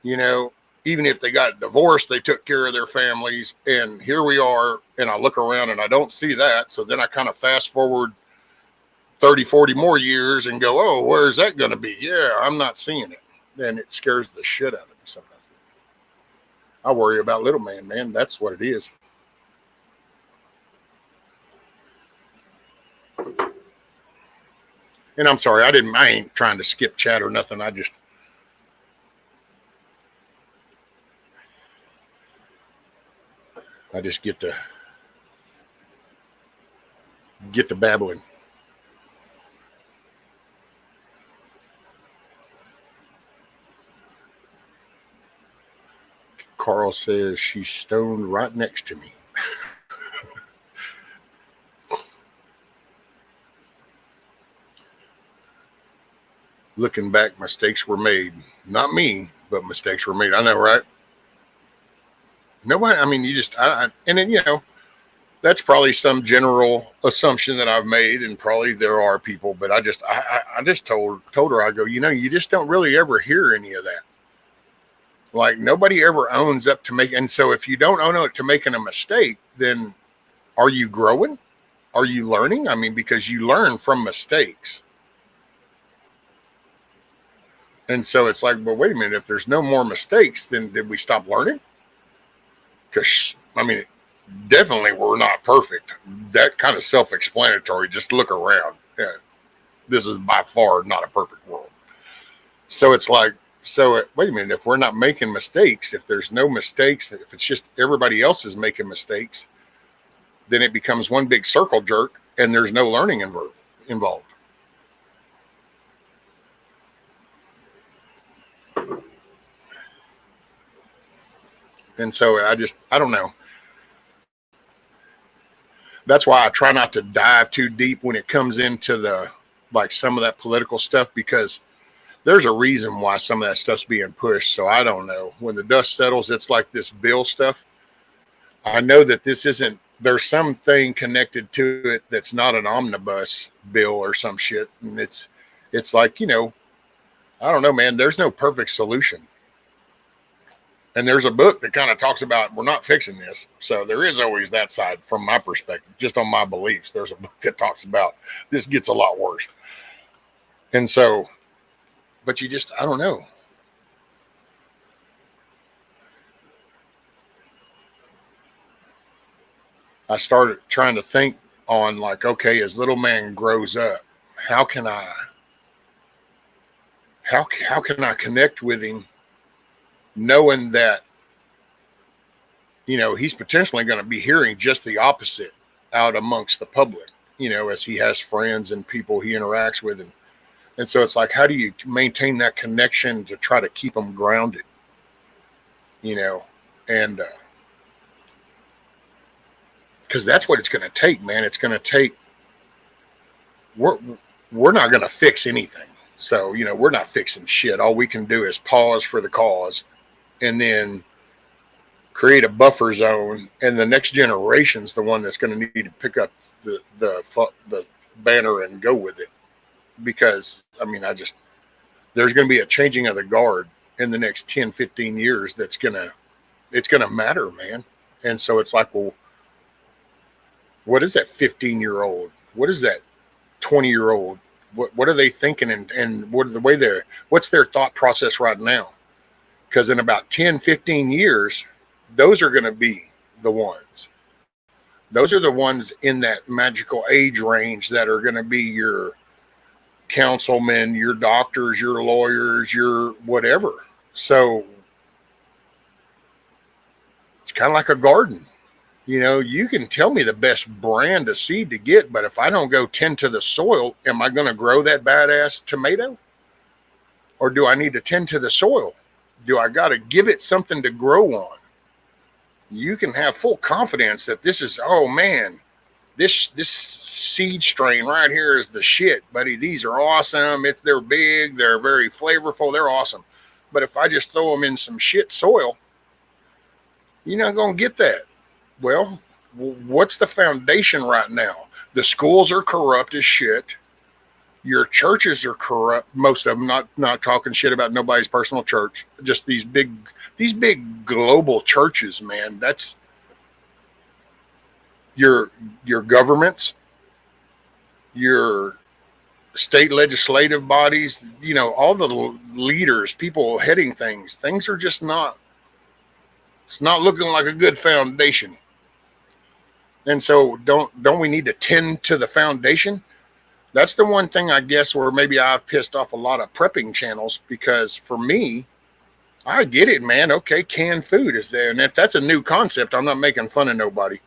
S1: Even if they got divorced, they took care of their families. And here we are, and I look around and I don't see that. So then I kind of fast forward 30, 40 more years and go, oh, where's that going to be? Yeah, I'm not seeing it. And it scares the shit out of me sometimes. I worry about little man. That's what it is. And I'm sorry, I ain't trying to skip chat or nothing. I just get to babbling. Carl says she's stoned right next to me. Looking back, mistakes were made. Not me, but mistakes were made. I know, right? Nobody, and then, that's probably some general assumption that I've made, and probably there are people, but I just told her, I go, you just don't really ever hear any of that. Like, nobody ever owns up to and so if you don't own up to making a mistake, then are you growing? Are you learning? Because you learn from mistakes. And so it's like, well, wait a minute, if there's no more mistakes, then did we stop learning? Because, definitely we're not perfect. That kind of self-explanatory. Just look around. Yeah, this is by far not a perfect world. So it's like, wait a minute, if we're not making mistakes, if there's no mistakes, if it's just everybody else is making mistakes, then it becomes one big circle jerk, and there's no learning involved. And so I don't know. That's why I try not to dive too deep when it comes into like some of that political stuff, because there's a reason why some of that stuff's being pushed. So I don't know. When the dust settles, it's like this bill stuff. I know that this isn't, there's something connected to it that's not an omnibus bill or some shit. And it's like, I don't know, man, there's no perfect solution. And there's a book that kind of talks about, we're not fixing this. So there is always that side from my perspective, just on my beliefs. There's a book that talks about this gets a lot worse. And so, but I don't know. I started trying to think on like, okay, as little man grows up, how can I connect with him, knowing that, he's potentially going to be hearing just the opposite out amongst the public, as he has friends and people he interacts with. And so it's like, how do you maintain that connection to try to keep them grounded, and because that's what it's going to take, man. It's going to take, we're not going to fix anything. So, we're not fixing shit. All we can do is pause for the cause and then create a buffer zone. And the next generation's the one that's going to need to pick up the banner and go with it. Because, there's going to be a changing of the guard in the next 10, 15 years it's going to matter, man. And so it's like, well, what is that 15-year-old? What is that 20-year-old? What are they thinking, and what's their thought process right now? Because in about 10, 15 years, those are going to be the ones. Those are the ones in that magical age range that are going to be your councilmen, your doctors, your lawyers, your whatever. So it's kind of like a garden. You can tell me the best brand of seed to get, but if I don't go tend to the soil, am I going to grow that badass tomato? Or do I need to tend to the soil? Do I got to give it something to grow on? You can have full confidence that this is, oh man, this seed strain right here is the shit, buddy. These are awesome. They're big, they're very flavorful, they're awesome. But if I just throw them in some shit soil, you're not going to get that. Well, what's the foundation right now? The schools are corrupt as shit. Your churches are corrupt. Most of them, not talking shit about nobody's personal church. Just these big global churches, man. That's your governments, your state legislative bodies, all the leaders, people heading things. Things are just not. It's not looking like a good foundation. And so don't we need to tend to the foundation? That's the one thing, I guess, where maybe I've pissed off a lot of prepping channels, because for me, I get it, man. Okay, canned food is there. And if that's a new concept, I'm not making fun of nobody.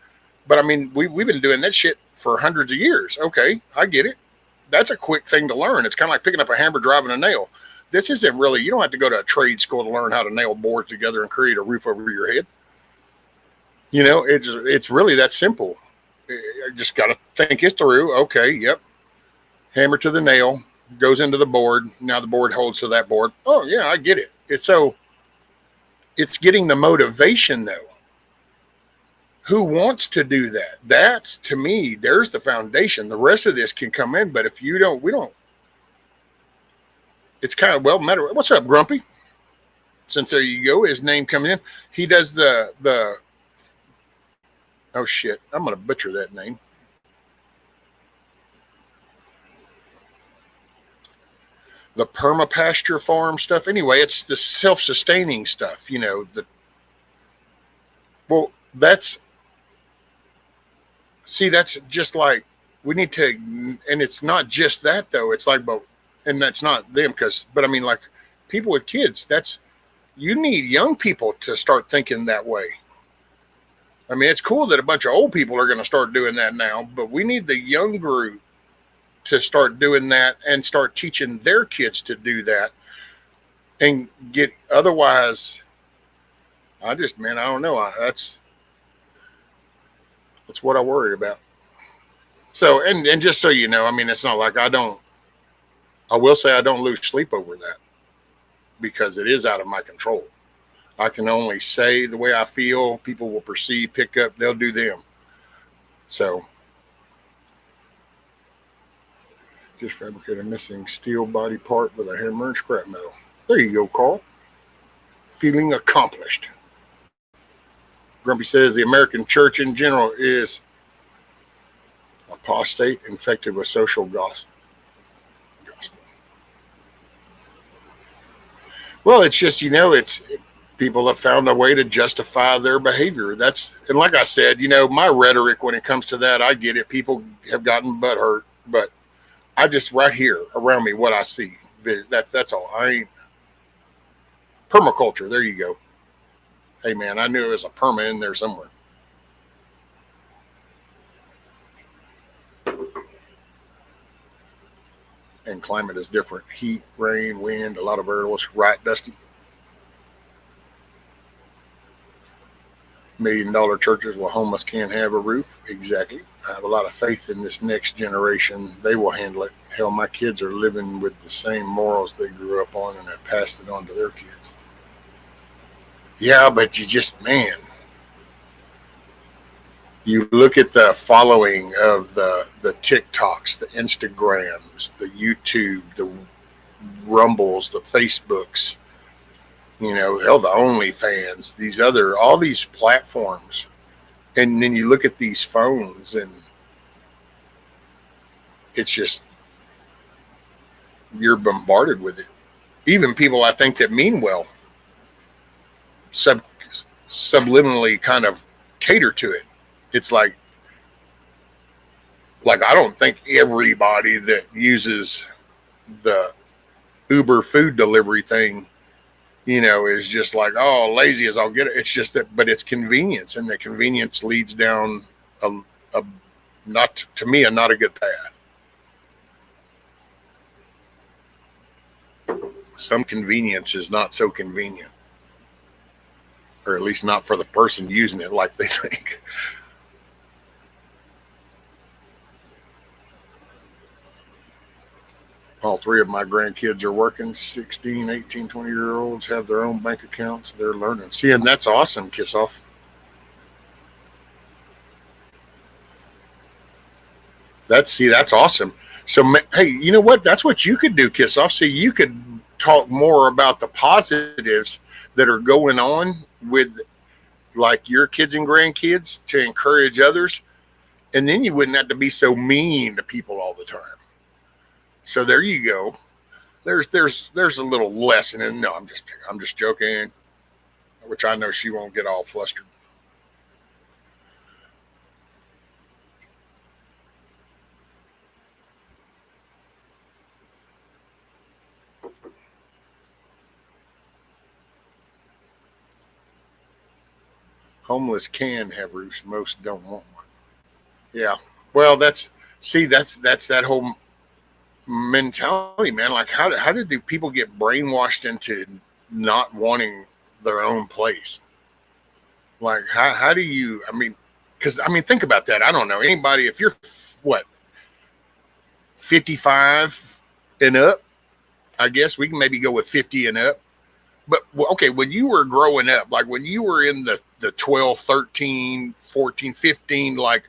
S1: But we've been doing that shit for hundreds of years. Okay, I get it. That's a quick thing to learn. It's kind of like picking up a hammer, driving a nail. This isn't really, you don't have to go to a trade school to learn how to nail boards together and create a roof over your head. It's really that simple. I just got to think it through. Okay, yep. Hammer to the nail, goes into the board. Now the board holds to that board. Oh, yeah, I get it. It's getting the motivation, though. Who wants to do that? That's, to me, there's the foundation. The rest of this can come in, but if we don't. It's kind of, matter. What's up, Grumpy? Since there you go, his name coming in. He does the oh shit, I'm going to butcher that name. The permapasture farm stuff. Anyway, it's the self-sustaining stuff, that's just like, we need to, and it's not just that though. It's like, and that's not them, but like people with kids, you need young people to start thinking that way. I mean, it's cool that a bunch of old people are going to start doing that now, but we need the young group to start doing that and start teaching their kids to do that and get, otherwise, man, I don't know. That's what I worry about. So, and just so you know, I mean, it's not like I will say I don't lose sleep over that because it is out of my control. I can only say the way I feel. People will perceive, pick up, they'll do them. So, just fabricate a missing steel body part with a hammer and scrap metal. There you go, Carl. Feeling accomplished. Grumpy says the American church in general is apostate, infected with social gospel. Well, it's just, it's people have found a way to justify their behavior. And like I said, my rhetoric when it comes to that, I get it. People have gotten butthurt, but I just right here around me what I see. That's all. I ain't permaculture. There you go. Hey man, I knew it was a perma in there somewhere. And climate is different. Heat, rain, wind, a lot of variables. Right, Dusty? $1 million churches where homeless can't have a roof. Exactly. I have a lot of faith in this next generation. They will handle it. Hell, my kids are living with the same morals they grew up on and have passed it on to their kids. Yeah, but you look at the following of the TikToks, the Instagrams, the YouTube, the Rumbles, the Facebooks, hell, the OnlyFans, all these platforms. And then you look at these phones and it's just, you're bombarded with it. Even people I think that mean well subliminally kind of cater to it. It's like I don't think everybody that uses the Uber food delivery thing, is just like, oh, lazy as I'll get it. It's just that, but it's convenience, and the convenience leads down not a good path. Some convenience is not so convenient, or at least not for the person using it like they think. All three of my grandkids are working. 16, 18, 20-year-olds have their own bank accounts. They're learning. See, and that's awesome, Kiss Off. That's awesome. So, hey, you know what? That's what you could do, Kiss Off. See, you could talk more about the positives that are going on with like your kids and grandkids to encourage others. And then you wouldn't have to be so mean to people all the time. So there you go. There's a little lesson. And no, I'm just joking, which I know she won't get all flustered. Homeless can have roofs. Most don't want one. Yeah. Well, that's that whole mentality, man. Like how did the people get brainwashed into not wanting their own place? Like how do you, because think about that. I don't know anybody, if you're what, 55 and up, I guess we can maybe go with 50 and up. But okay, when you were growing up, like when you were in the 12, 13, 14, 15, like,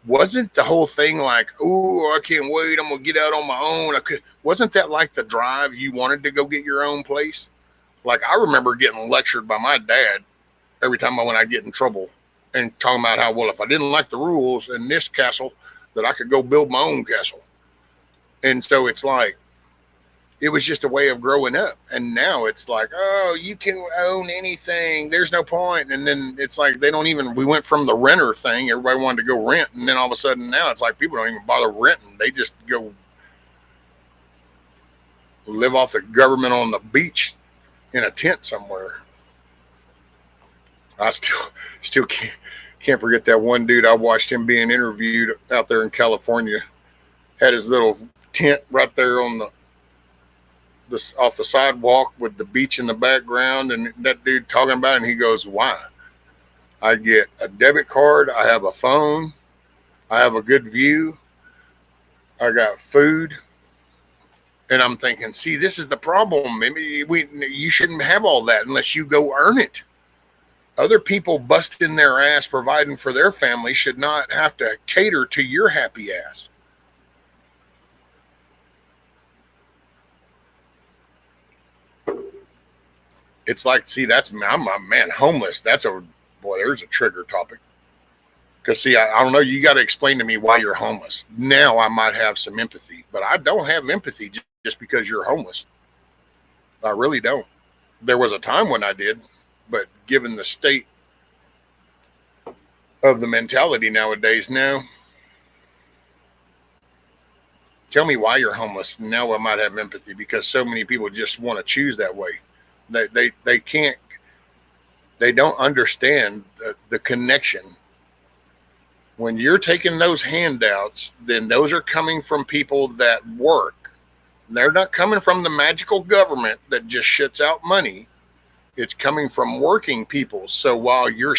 S1: wasn't the whole thing like, oh, I can't wait, I'm gonna get out on my own? Wasn't that like the drive? You wanted to go get your own place? Like I remember getting lectured by my dad every time I get in trouble and talking about how, well, if I didn't like the rules in this castle, that I could go build my own castle. And so it's like, it was just a way of growing up. And now it's like, oh, you can own anything. There's no point. And then it's like, we went from the renter thing. Everybody wanted to go rent. And then all of a sudden now it's like people don't even bother renting. They just go live off the government on the beach in a tent somewhere. I still Can't forget that one dude. I watched him being interviewed out there in California. Had his little tent right there on the off the sidewalk with the beach in the background, and that dude talking about it, and he goes, "Why? I get a debit card, I have a phone, I have a good view, I got food." And I'm thinking, see, this is the problem. Maybe you shouldn't have all that unless you go earn it. Other people busting their ass providing for their family should not have to cater to your happy ass. It's like, see, I'm a man, homeless. There's a trigger topic. Because, see, I don't know, you got to explain to me why you're homeless. Now I might have some empathy, but I don't have empathy just because you're homeless. I really don't. There was a time when I did, but given the state of the mentality nowadays, no. Tell me why you're homeless. Now I might have empathy because so many people just want to choose that way. They can't, they don't understand the connection. When you're taking those handouts, then those are coming from people that work. They're not coming from the magical government that just shits out money. It's coming from working people. So while you're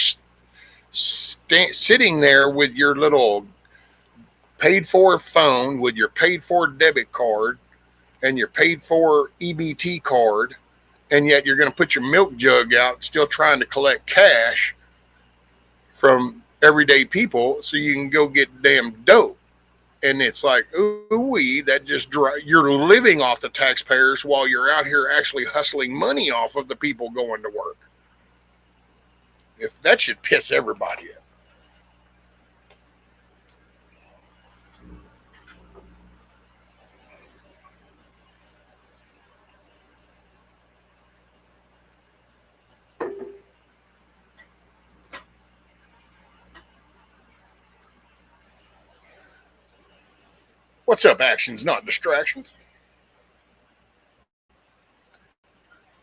S1: sitting there with your little paid for phone, with your paid for debit card and your paid for EBT card, and yet you're going to put your milk jug out still trying to collect cash from everyday people so you can go get damn dope. And it's like, ooh, that just you're living off the taxpayers while you're out here actually hustling money off of the people going to work. If that should piss everybody off. What's up, actions, not distractions?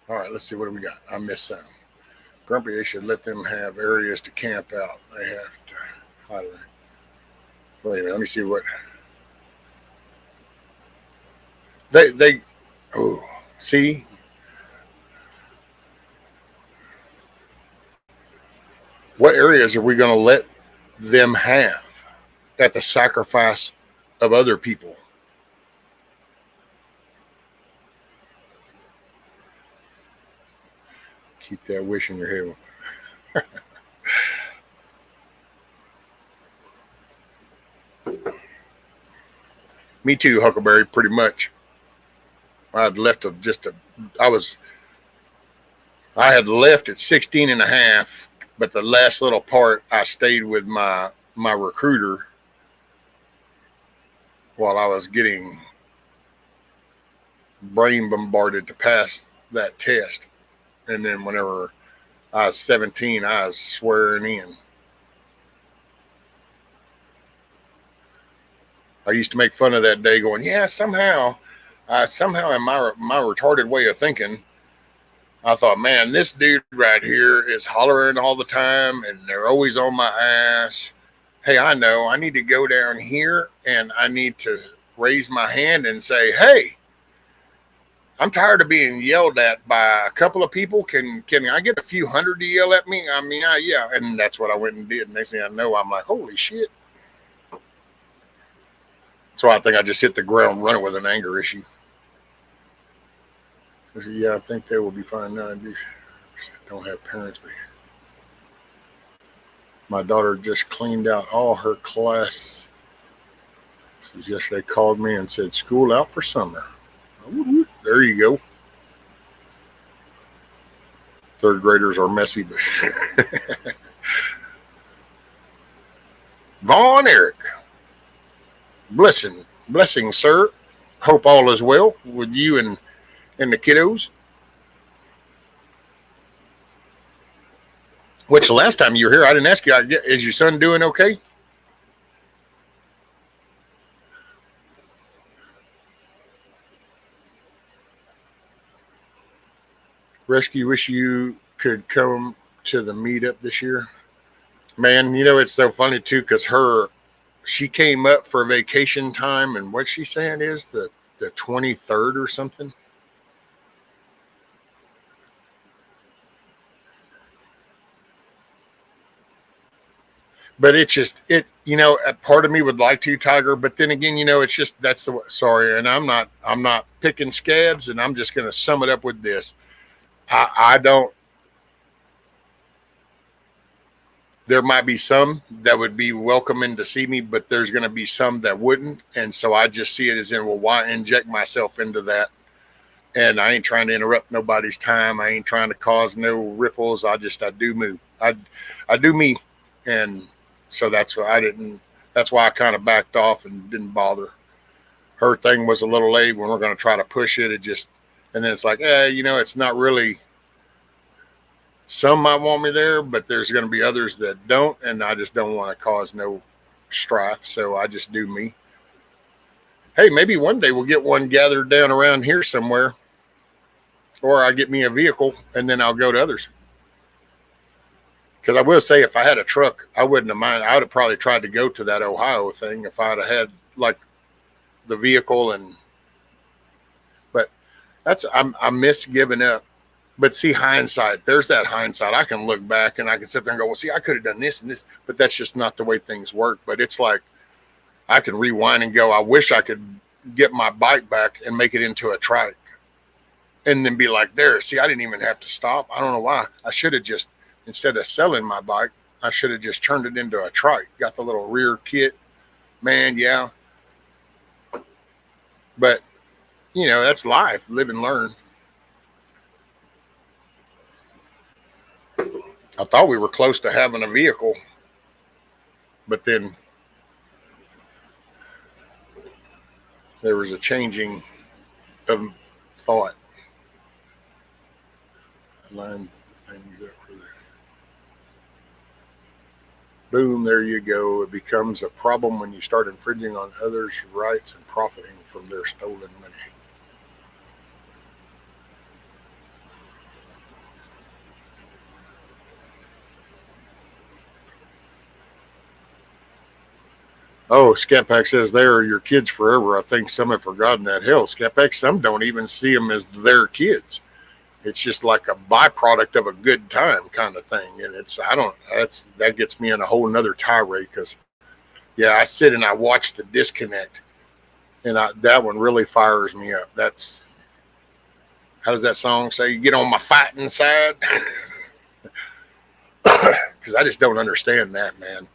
S1: All right, let's see, what do we got? I missed some. Grumpy, they should let them have areas to camp out. They have to highly. Wait a minute, let me see what they oh, see, what areas are we going to let them have at the sacrifice of other people? Keep that wish in your head. Me too, Huckleberry, pretty much. I'd left I had left at 16 and a half, but the last little part I stayed with my recruiter while I was getting brain bombarded to pass that test. And then whenever I was 17, I was swearing in. I used to make fun of that day going, yeah, somehow in my retarded way of thinking, I thought, man, this dude right here is hollering all the time and they're always on my ass. Hey, I know I need to go down here and I need to raise my hand and say, hey, I'm tired of being yelled at by a couple of people. Can I get a few hundred to yell at me? I mean, yeah. And that's what I went and did. Next thing I know, I'm like, holy shit. So I think I just hit the ground running with an anger issue. I said, yeah, I think they will be fine now. I don't have parents. But my daughter just cleaned out all her class. So yesterday called me and said, school out for summer. There you go. Third graders are messy, but Vaughn Eric. Blessing, sir. Hope all is well with you and the kiddos. Which the last time you were here, I didn't ask you, is your son doing okay? Rescue, wish you could come to the meetup this year. Man, you know, it's so funny too, because she came up for vacation time, and what she's saying is the 23rd or something. But it's just you know, a part of me would like to, Tiger, but then again, you know, it's just that's the sorry, and I'm not picking scabs, and I'm just going to sum it up with this. I don't. There might be some that would be welcoming to see me, but there's going to be some that wouldn't, and so I just see it as in, well, why inject myself into that? And I ain't trying to interrupt nobody's time. I ain't trying to cause no ripples. I do move. I do me, and so that's why I didn't. That's why I kind of backed off and didn't bother. Her thing was a little late when we're going to try to push it. It just, and then it's like, you know, it's not really. Some might want me there, but there's going to be others that don't, and I just don't want to cause no strife. So I just do me. Hey, maybe one day we'll get one gathered down around here somewhere, or I get me a vehicle and then I'll go to others. Because I will say, if I had a truck, I wouldn't have mind. I would have probably tried to go to that Ohio thing if I'd have had like the vehicle, and but I miss giving up. But see, hindsight, there's that hindsight. I can look back and I can sit there and go, well, see, I could have done this and this, but that's just not the way things work. But it's like I can rewind and go, I wish I could get my bike back and make it into a trike, and then be like, there, see, I didn't even have to stop. I don't know why. I should have just, instead of selling my bike, I should have just turned it into a trike. Got the little rear kit, man. Yeah. But, you know, that's life. Live and learn. I thought we were close to having a vehicle, but then there was a changing of thought. Line things up for there. Boom, there you go. It becomes a problem when you start infringing on others' rights and profiting from their stolen money. Oh, Scatpack says they are your kids forever. I think some have forgotten that. Hell, Scatpack, some don't even see them as their kids. It's just like a byproduct of a good time kind of thing. And that gets me in a whole nother tirade because, yeah, I sit and I watch the disconnect, and that one really fires me up. How does that song say? You get on my fighting side? Because I just don't understand that, man.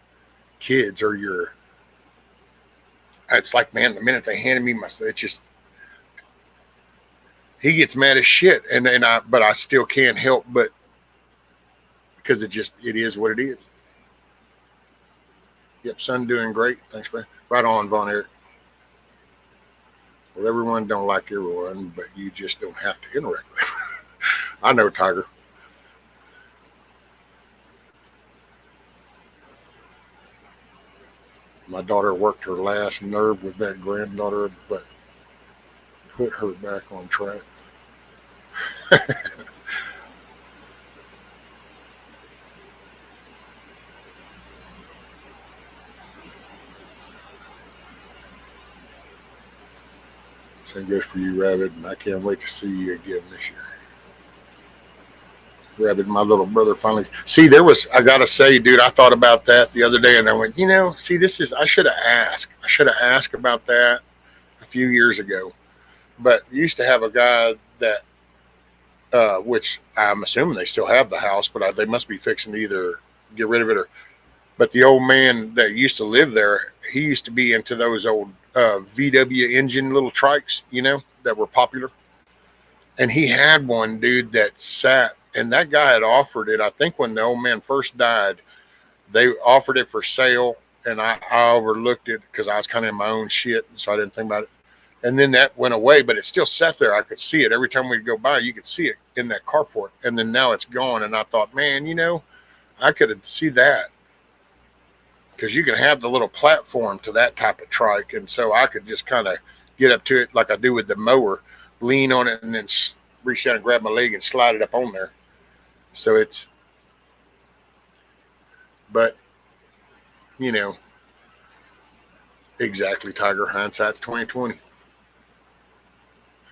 S1: Kids are it's like, man, the minute they handed me it's just, he gets mad as shit, but I still can't help but, because it is what it is. Yep, son, doing great. Thanks, friend. Right on, Von Eric. Well, everyone don't like everyone, but you just don't have to interact with them. I know, Tiger. My daughter worked her last nerve with that granddaughter, but put her back on track. Same goes for you, Rabbit, and I can't wait to see you again this year. Rabbit, my little brother finally. See, I got to say, dude, I thought about that the other day, and I went, see, I should have asked. I should have asked about that a few years ago. But used to have a guy that, which I'm assuming they still have the house, but they must be fixing to either get rid of it or. But the old man that used to live there, he used to be into those old VW engine little trikes, that were popular. And he had one, dude, that sat, and that guy had offered it. I think when the old man first died, they offered it for sale, and I overlooked it because I was kind of in my own shit, so I didn't think about it. And then that went away, but it still sat there. I could see it every time we'd go by. You could see it in that carport, and then now it's gone. And I thought, man, I could see that, because you can have the little platform to that type of trike, and so I could just kind of get up to it like I do with the mower, lean on it, and then reach down and grab my leg and slide it up on there. So but You know, exactly, Tiger. Hindsight's 2020.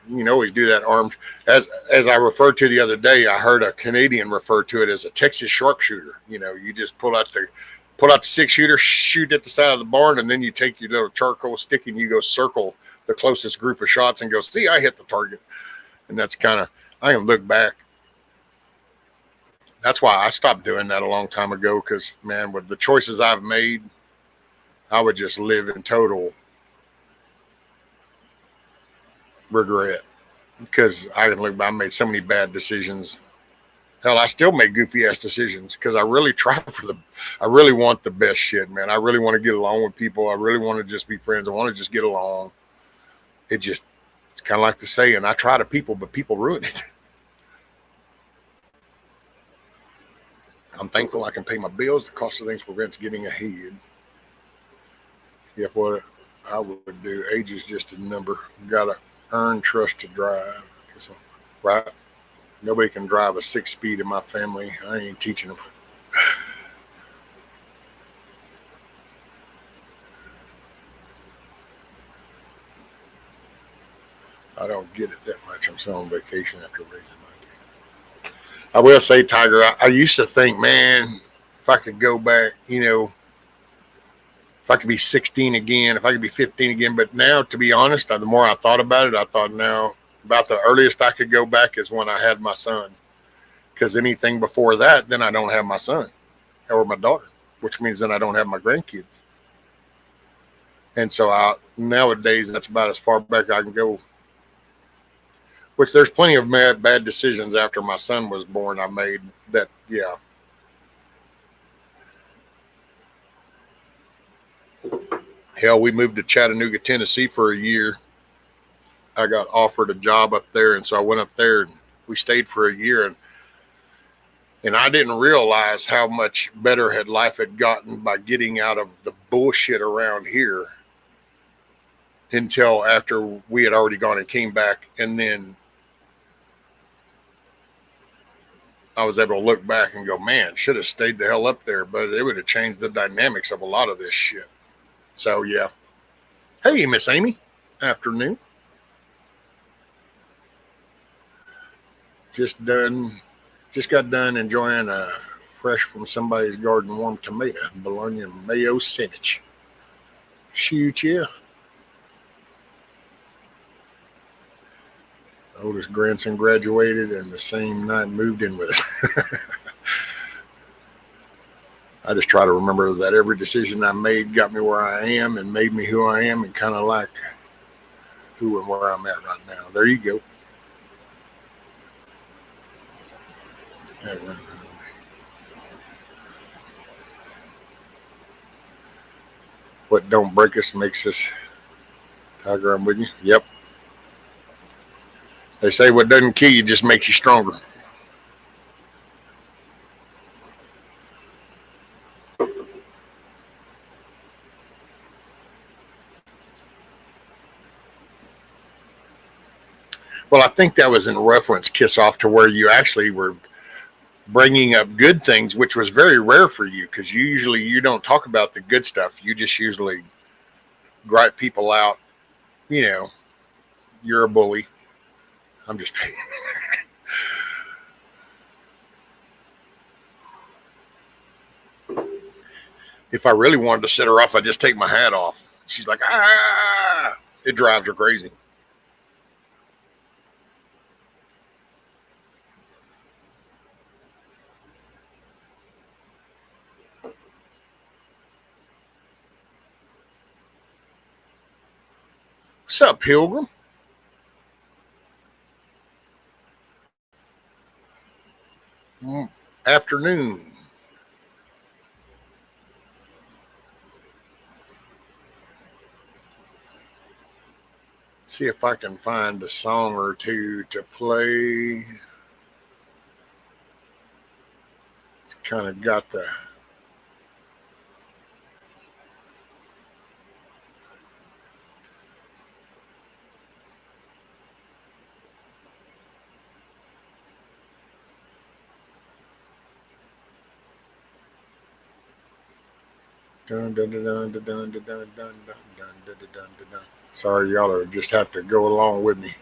S1: You can always do that armed. As I referred to the other day, I heard a Canadian refer to it as a Texas sharpshooter. You know, you just pull out the 6 shooter, shoot at the side of the barn, and then you take your little charcoal stick and you go circle the closest group of shots and go, see, I hit the target. And that's kind of, I can look back. That's why I stopped doing that a long time ago, because, man, with the choices I've made, I would just live in total regret, because I can look back, I made so many bad decisions. Hell, I still make goofy ass decisions because I really try I really want the best shit, man. I really want to get along with people. I really want to just be friends. I want to just get along. It's kind of like the saying, I try to people, but people ruin it. I'm thankful I can pay my bills. The cost of things prevents getting ahead. Yep, what I would do. Age is just a number. Gotta earn trust to drive. So, right? Nobody can drive a 6-speed in my family. I ain't teaching them. I don't get it that much. I'm still on vacation after raising my kid. I will say, Tiger, I used to think, man, if I could go back, you know, if I could be 16 again, if I could be 15 again. But now, to be honest, the more I thought about it, I thought now about the earliest I could go back is when I had my son. Because anything before that, then I don't have my son or my daughter, which means then I don't have my grandkids. And so nowadays, that's about as far back I can go. Which there's plenty of bad decisions after my son was born I made that, yeah. Hell, we moved to Chattanooga, Tennessee for a year. I got offered a job up there, and so I went up there and we stayed for a year. And I didn't realize how much better life had gotten by getting out of the bullshit around here until after we had already gone and came back. And then I was able to look back and go, man, should have stayed the hell up there, but it would have changed the dynamics of a lot of this shit. So, yeah. Hey, Miss Amy. Afternoon. Just got done enjoying a fresh from somebody's garden warm tomato, bologna mayo sandwich. Shoot, yeah. Oldest grandson graduated and the same night moved in with us. I just try to remember that every decision I made got me where I am and made me who I am, and kind of like who and where I'm at right now. There you go. What don't break us makes us. Tiger, I'm with you. Yep. They say what doesn't kill you just makes you stronger. Well, I think that was in reference, Kiss Off, to where you actually were bringing up good things, which was very rare for you, because you don't talk about the good stuff. You just usually gripe people out. You know, you're a bully. I'm just. If I really wanted to set her off, I'd just take my hat off. She's like, ah. It drives her crazy. What's up, Pilgrim? Afternoon. See if I can find a song or two to play. It's kind of got the. Dun, dun, dun, dun, dun, dun, dun, dun, dun, dun, dun, dun, dun, dun. Sorry, y'all are just have to go along with me.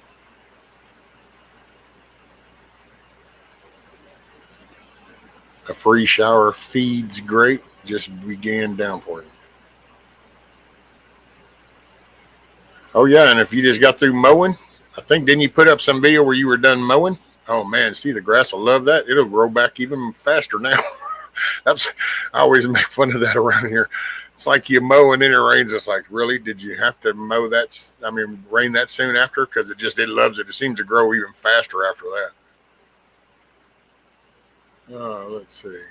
S1: A free shower feeds great. Just began downpouring. Oh yeah, and if you just got through mowing, I think didn't you put up some video where you were done mowing? Oh man, see the grass will love that. It'll grow back even faster now. That's I always make fun of that around here. It's like you mow and then it rains. It's like, really? Did you have to mow that? I mean, rain that soon after? Because it loves it. It seems to grow even faster after that. Oh, let's see.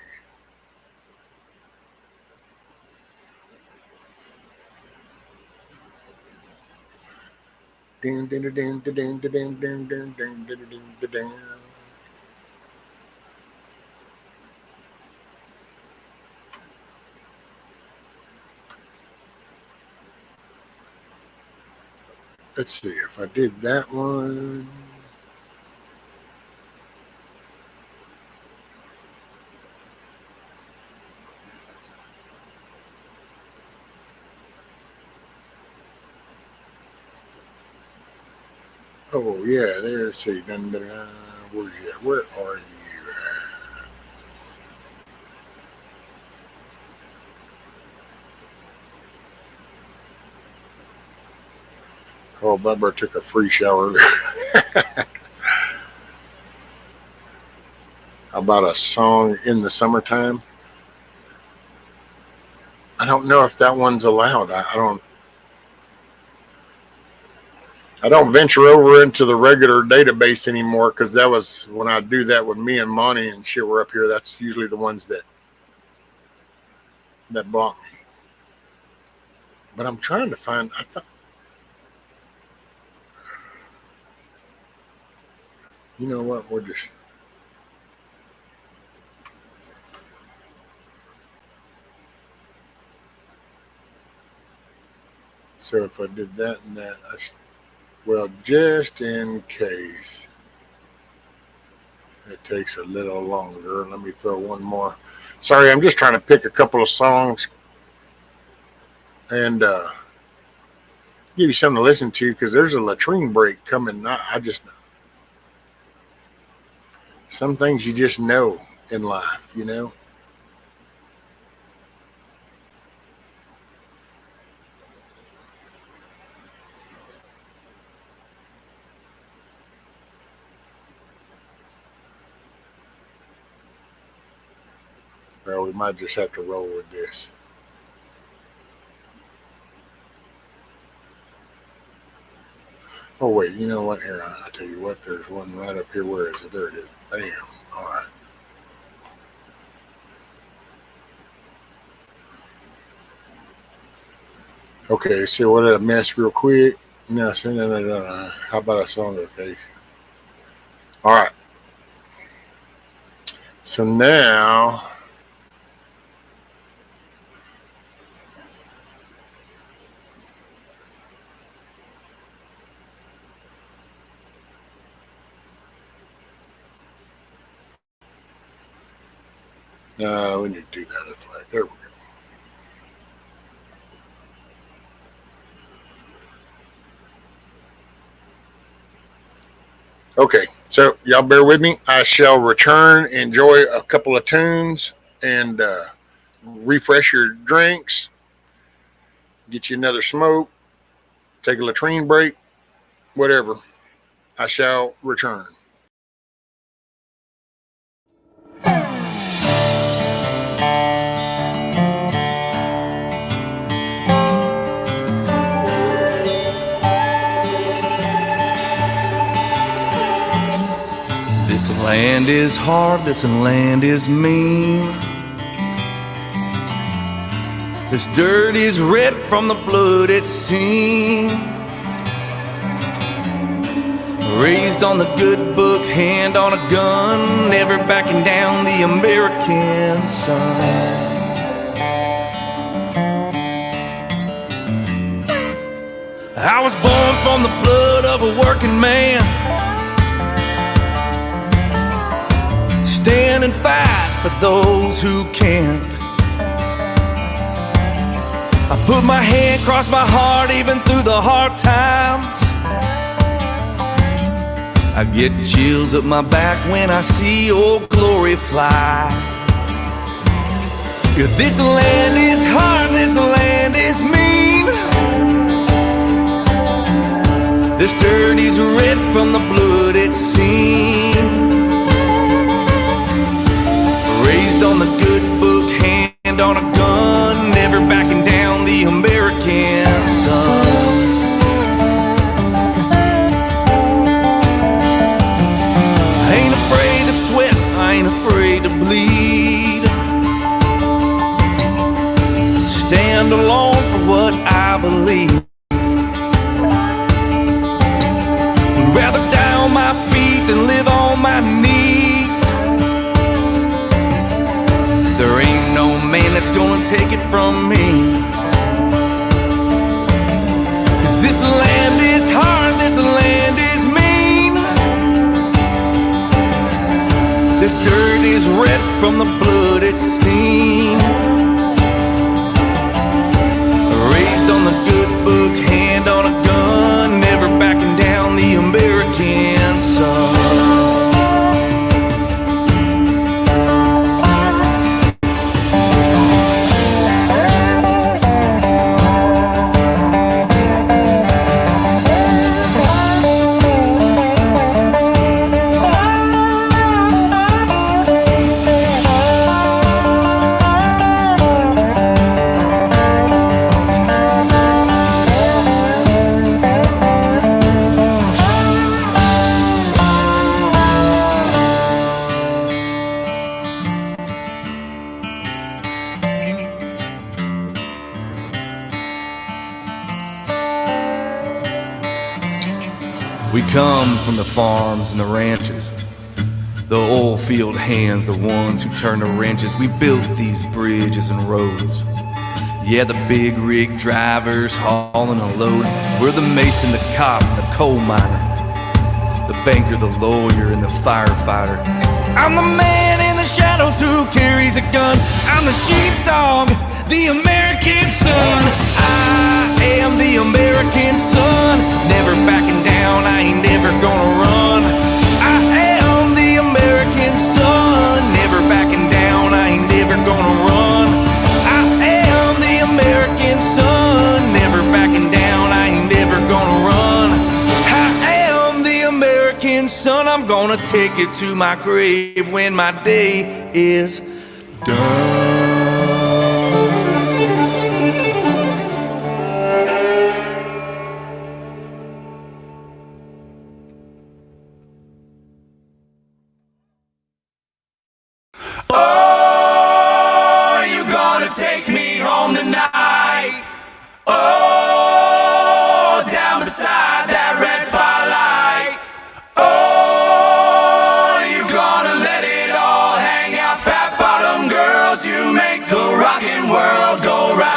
S1: Ding, ding, ding, ding, ding, ding, ding, ding, ding, ding, ding, ding. Let's see if I did that one. Oh yeah, there's see. Dun, dun, dun. Where's you at? Where are you at? Oh, Bubba took a free shower. How about a song in the summertime? I don't know if that one's allowed. I don't venture over into the regular database anymore because that was when I do that with me and Monty and shit. We're up here. That's usually the ones that block me. But I'm trying to find. I thought, you know what? We're just. So if I did that and that, well, just in case it takes a little longer, let me throw one more. Sorry, I'm just trying to pick a couple of songs and give you something to listen to because there's a latrine break coming. I just some things you just know in life, you know. Well, we might just have to roll with this. Oh wait, you know what? Here, I tell you what. There's one right up here. Where is it? There it is. Bam. All right. Okay. So what did I mess real quick? No. How about a song? Okay. All right. So now. No, we need to do the other flag. There we go. Okay, so y'all bear with me. I shall return, enjoy a couple of tunes, and refresh your drinks, get you another smoke, take a latrine break, whatever. I shall return.
S2: This land is hard, this land is mean. This dirt is red from the blood it's seen. Raised on the good book, hand on a gun, never backing down the American sun. I was born from the blood of a working man. Stand and fight for those who can't. I put my hand across my heart even through the hard times. I get chills up my back when I see Old Glory fly. Yeah, this land is hard, this land is mean. This dirt is red from the blood it's seen. Raised on the good book, hand on a gun, never backing down the American son. I ain't afraid to sweat, I ain't afraid to bleed. Stand alone for what I believe. Rather down my feet than live on my knees. There ain't no man that's gonna take it from me. 'Cause this land is hard, this land is mean. This dirt is red from the blood it's seen. Raised on the good book, hand on a gun, never backing down the American son. We come from the farms and the ranches, the oil field hands, the ones who turn the wrenches. We built these bridges and roads. Yeah, the big rig drivers hauling a load. We're the mason, the cop, the coal miner, the banker, the lawyer, and the firefighter. I'm the man in the shadows who carries a gun. I'm the sheepdog, the American son. I am the American son, never backing down, I ain't never gonna run. I am the American son, never backing down, I ain't never gonna run. I am the American son, never backing down, I ain't never gonna run. I am the American son, I'm gonna take it to my grave when my day is done.
S4: Take me home tonight. Oh, down beside that red firelight. Oh, you gonna let it all hang out, fat bottom girls. You make the rockin' world go round.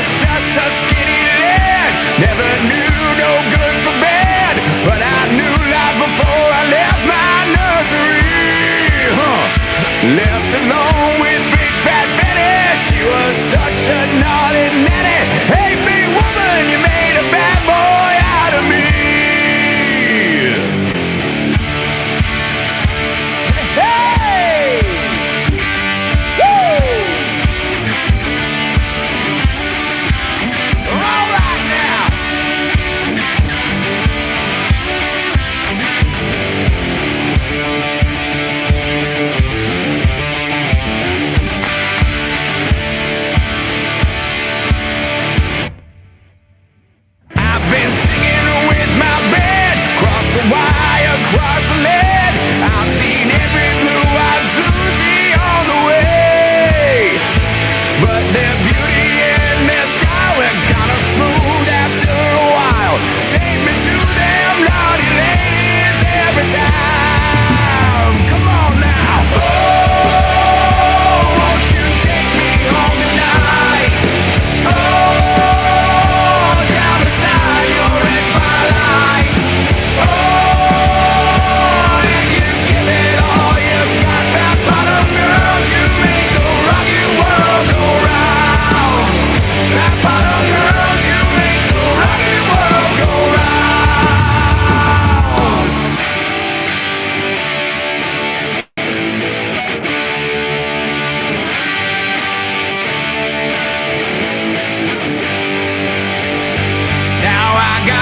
S4: Just a skinny lad, never knew no good from bad, but I knew life before I left my nursery. Left alone with big fat Fanny, she was such a naughty nanny. Hey, big woman, you made a bad boy out of me. Hey! Woo! All right now.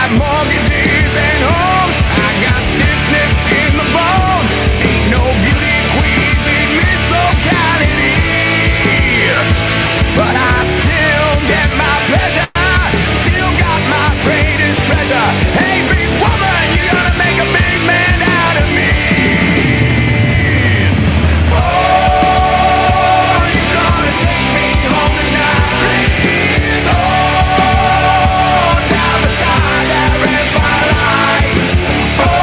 S4: got mortgages and homes. I got stiffness in the bones. Ain't no beauty queens in this locality, but I still get my pleasure. Still got my greatest treasure. Hey, big woman, you gonna make a big man out of me. Oh, you gonna take me home tonight, please. Oh, down beside that red firelight. Oh,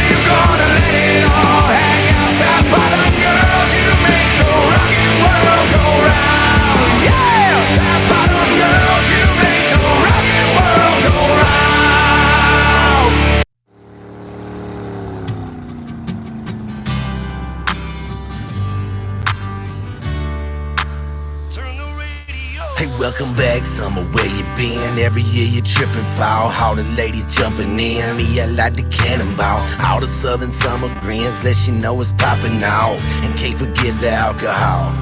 S4: you gonna let it all hang out. Fat bottom girls, you make the rockin' world go round. Yeah, fat bottom girls, you make the rockin' world go round.
S2: Hey, welcome back, summer, where you been? Every year you trip and fall, all the ladies jumping in. Me, I like the cannonball, all the southern summer grins, let you know it's popping off. And can't forget the alcohol.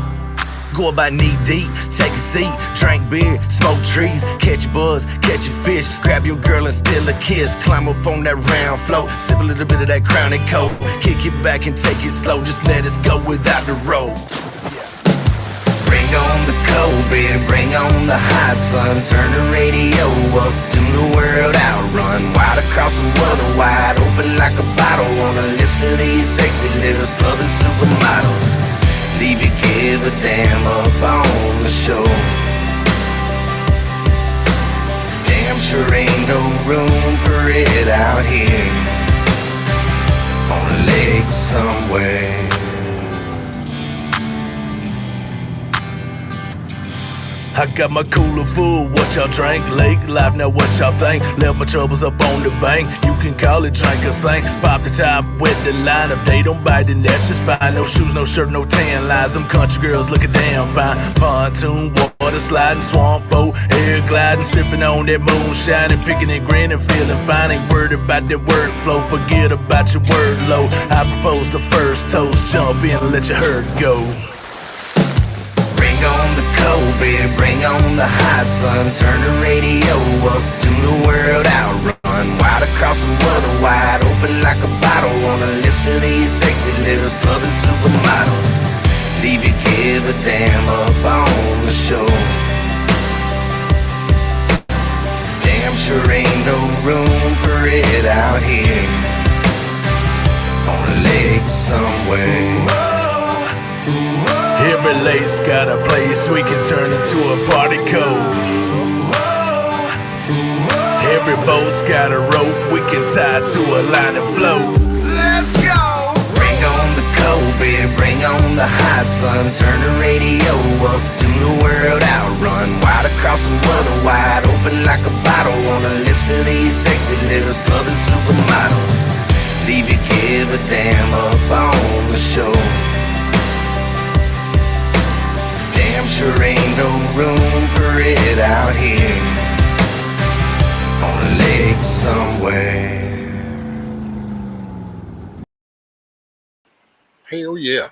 S2: Go about knee deep, take a seat, drink beer, smoke trees, catch a buzz, catch a fish, grab your girl and steal a kiss, climb up on that round float, sip a little bit of that Crown and Coke, kick it back and take it slow, just let us go without the road. Bring on the cold beer, bring on the hot sun, turn the radio up, tune the world out, run wide across the world, wide open like a bottle on the lips of these sexy little southern supermodels. Leave you give a damn up on the show. Damn sure ain't no room for it out here on a lake somewhere. I got my cooler full, what y'all drink? Lake life, now what y'all think? Left my troubles up on the bank. You can call it drink or sing. Pop the top with the line. If they don't bite, then that's just fine. No shoes, no shirt, no tan lines. Them country girls looking damn fine. Pontoon, water sliding, swamp boat, air gliding, sipping on that moonshine and picking and grinning, feeling fine. Ain't worried about that workflow. Forget about your word low. I propose the first toast. Jump in and let your herd go. Bring on the cold beer, bring on the hot sun, turn the radio up, tune the world out, run wide across the world, wide open like a bottle on the lips of these sexy little southern supermodels. Leave you give a damn up on the show. Damn sure ain't no room for it out here on a lake somewhere. Every lace got a place we can turn into a party cove. Every boat's got a rope we can tie to a line and float. Let's go! Bring on the cold beer, bring on the hot sun, turn the radio up, tune the world out, run wide across the world, wide open like a bottle on the lips of these sexy little southern supermodels. Leave you give a damn up on the show. Damn sure ain't no room for it out here on a lake somewhere.
S1: Hell yeah.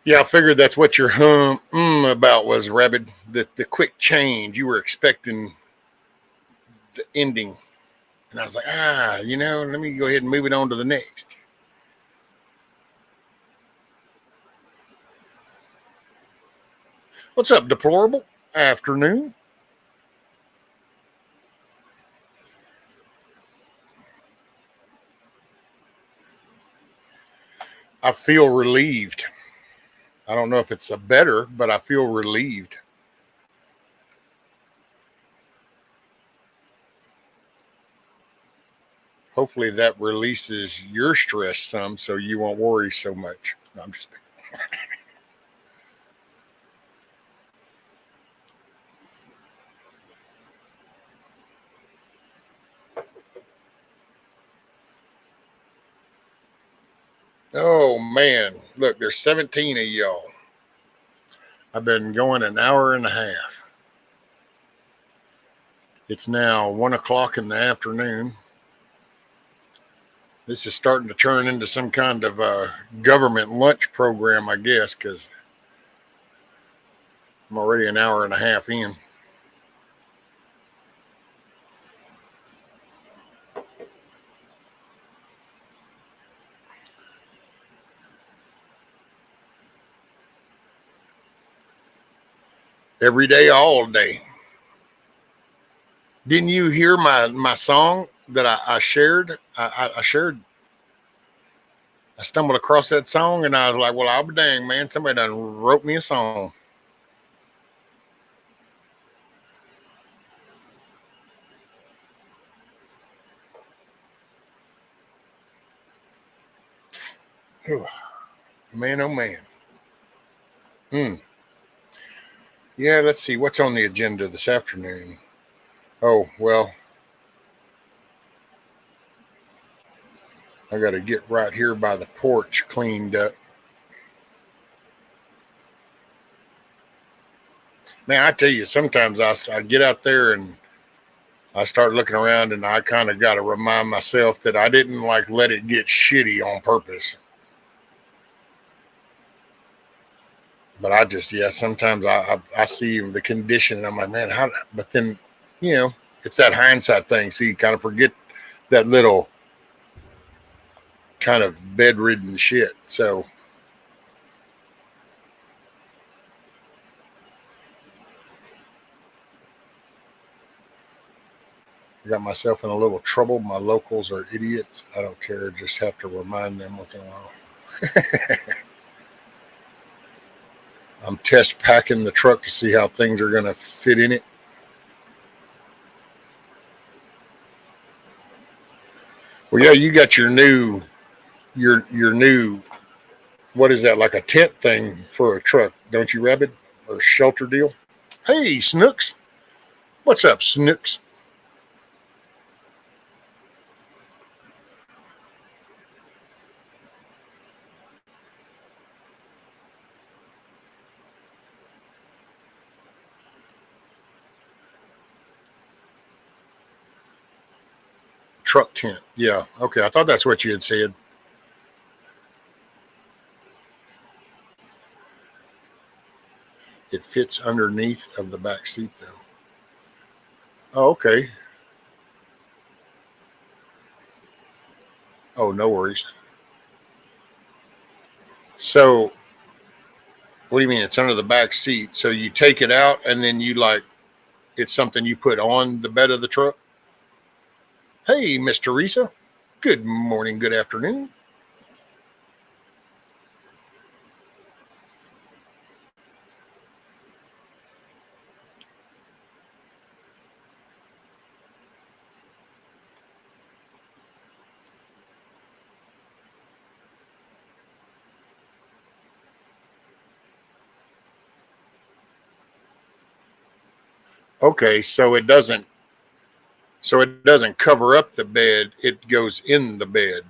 S1: Yeah, I figured that's what your about was, Rabbit. The quick change. You were expecting the ending. And I was like, let me go ahead and move it on to the next. What's up, Deplorable? Afternoon. I feel relieved. I don't know if it's a better, but I feel relieved. Hopefully that releases your stress some so you won't worry so much. No, I'm just Oh, man. Look, there's 17 of y'all. I've been going an hour and a half. It's now 1 o'clock in the afternoon. This is starting to turn into some kind of a government lunch program, I guess, because I'm already an hour and a half in. every day, all day. Didn't you hear my song that I shared? I shared. I stumbled across that song and I was like, well, I'll be dang, man. Somebody done wrote me a song. Man, oh man. Yeah, let's see. What's on the agenda this afternoon? Oh, well, I got to get right here by the porch cleaned up. Man, I tell you, sometimes I get out there and I start looking around and I kind of got to remind myself that I didn't like let it get shitty on purpose. But I just, yeah, sometimes I see the condition and I'm like, man, how, but then, it's that hindsight thing. See, you kind of forget that little kind of bedridden shit. So I got myself in a little trouble. My locals are idiots. I don't care. Just have to remind them once in a while. I'm test packing the truck to see how things are going to fit in it. Well, yeah, you got your new, what is that, like a tent thing for a truck, don't you, Rabbit? Or shelter deal? Hey, Snooks. What's up, Snooks? Truck tent. Yeah. Okay. I thought that's what you had said. It fits underneath of the back seat, though. Oh, okay. Oh, no worries. So, what do you mean? It's under the back seat. So you take it out and then it's something you put on the bed of the truck? Hey, Miss Teresa. Good morning, good afternoon. Okay, so it doesn't cover up the bed, it goes in the bed.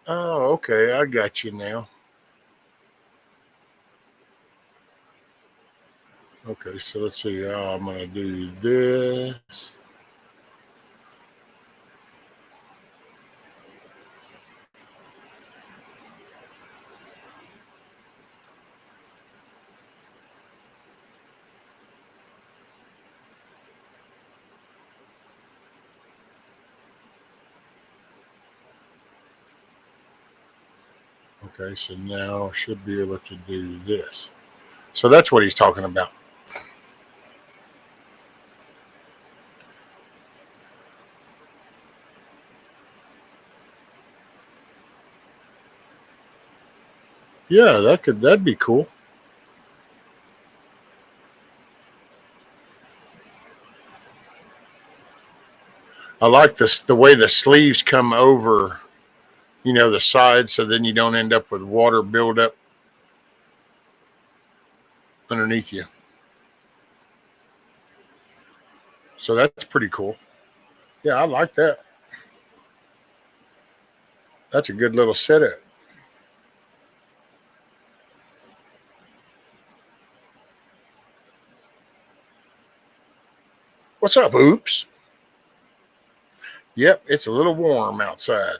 S1: Oh, okay, I got you now. Okay, so let's see how I'm going to do this. Okay, so now I should be able to do this. So that's what he's talking about. Yeah, that'd be cool. I like this the way the sleeves come over, the side, so then you don't end up with water buildup underneath you. So that's pretty cool. Yeah, I like that. That's a good little setup. What's up, Oops? Yep, it's a little warm outside.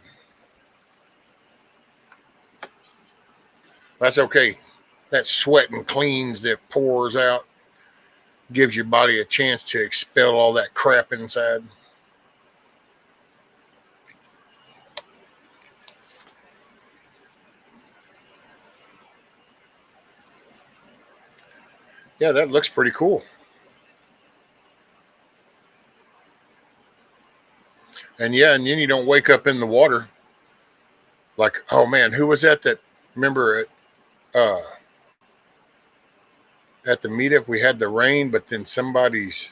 S1: That's okay. That sweat and cleans that pours out gives your body a chance to expel all that crap inside. Yeah, that looks pretty cool. And yeah, and then you don't wake up in the water like, oh man, who was that remember uh at the meetup we had the rain, but then somebody's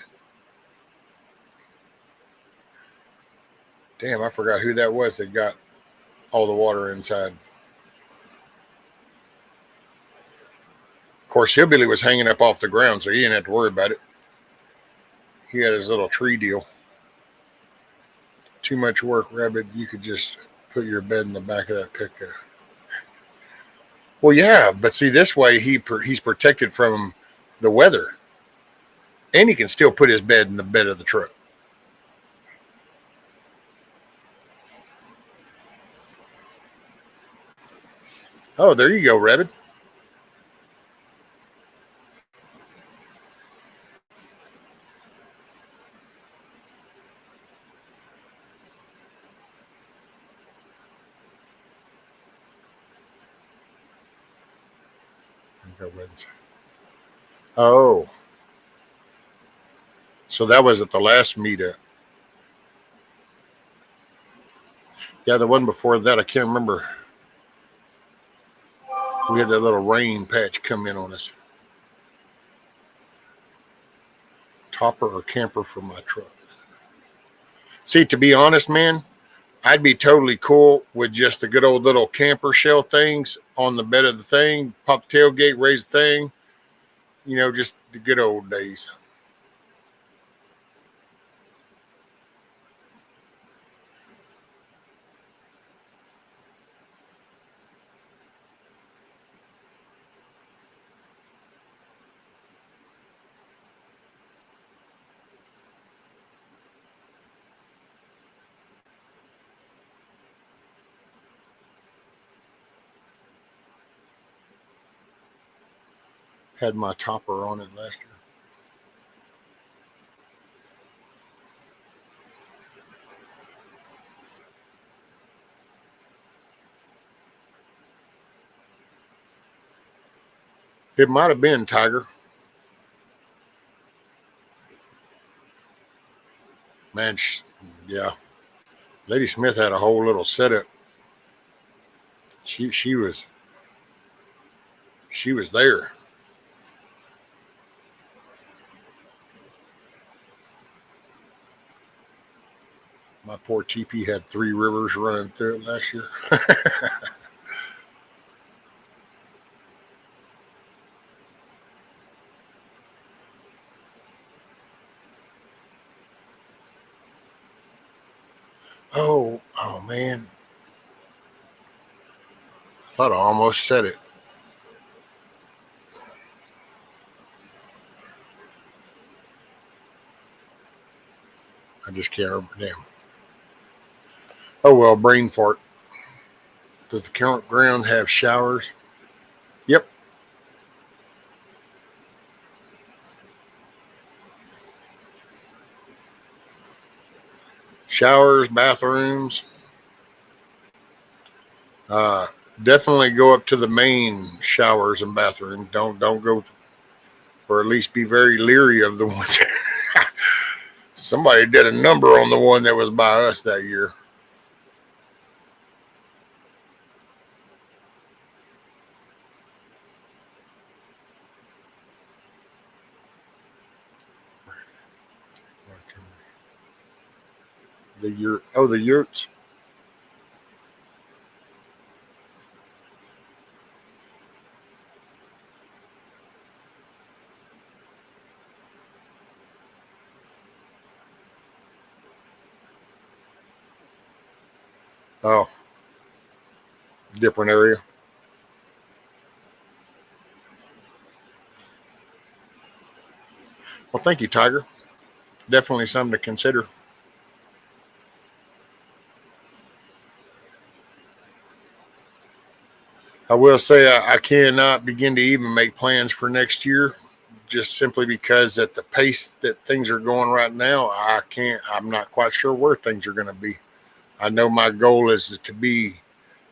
S1: damn, I forgot who that was that got all the water inside. Of course, Hillbilly was hanging up off the ground, so he didn't have to worry about it. He had his little tree deal. Too much work, Rabbit. You could just put your bed in the back of that pickup. Well, yeah, but see, this way he's protected from the weather, and he can still put his bed in the bed of the truck. Oh, there you go, Rabbit. Oh, so that was at the last meetup. Yeah, the one before that, I can't remember. We had that little rain patch come in on us. Topper or camper for my truck. See, to be honest, man, I'd be totally cool with just the good old little camper shell things on the bed of the thing, pop the tailgate, raise the thing, just the good old days. Had my topper on it last year. It might have been Tiger. Man, yeah. Lady Smith had a whole little setup. She was there. My poor TP had three rivers running through it last year. Oh man. I thought I almost said it. I just can't remember. Damn. Oh well, brain fart. Does the campground have showers? Yep. Showers, bathrooms. Uh, Definitely go up to the main showers and bathroom. Don't go, or at least be very leery of the ones. Somebody did a number on the one that was by us that year. The yurts. Oh, different area. Well, thank you, Tiger. Definitely something to consider. I will say I cannot begin to even make plans for next year, just simply because at the pace that things are going right now, I can't. I'm not quite sure where things are going to be. I know my goal is to be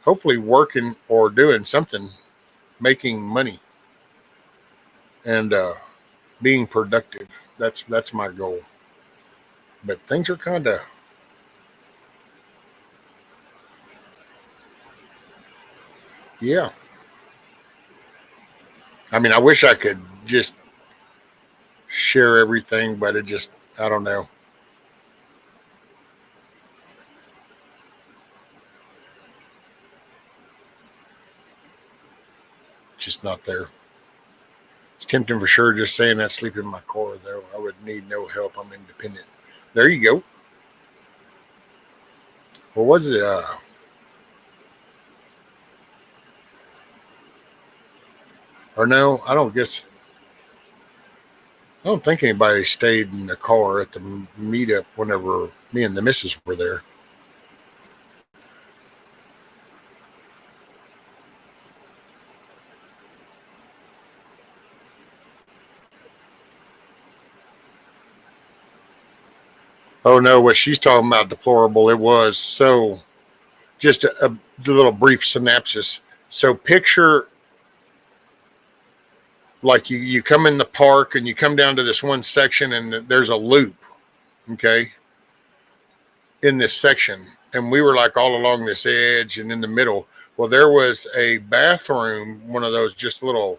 S1: hopefully working or doing something, making money, and being productive. That's my goal. But things are kind of, yeah. I mean, I wish I could just share everything, but it just, I don't know. Just not there. It's tempting for sure just saying that sleep in my car, though. I would need no help. I'm independent. There you go. What was it? Or no, I don't guess. I don't think anybody stayed in the car at the meetup whenever me and the missus were there. Oh no, what she's talking about deplorable. It was so just a little brief synopsis. So picture like you come in the park and you come down to this one section and there's a loop, okay, in this section. And we were like all along this edge and in the middle. Well, there was a bathroom, one of those just little,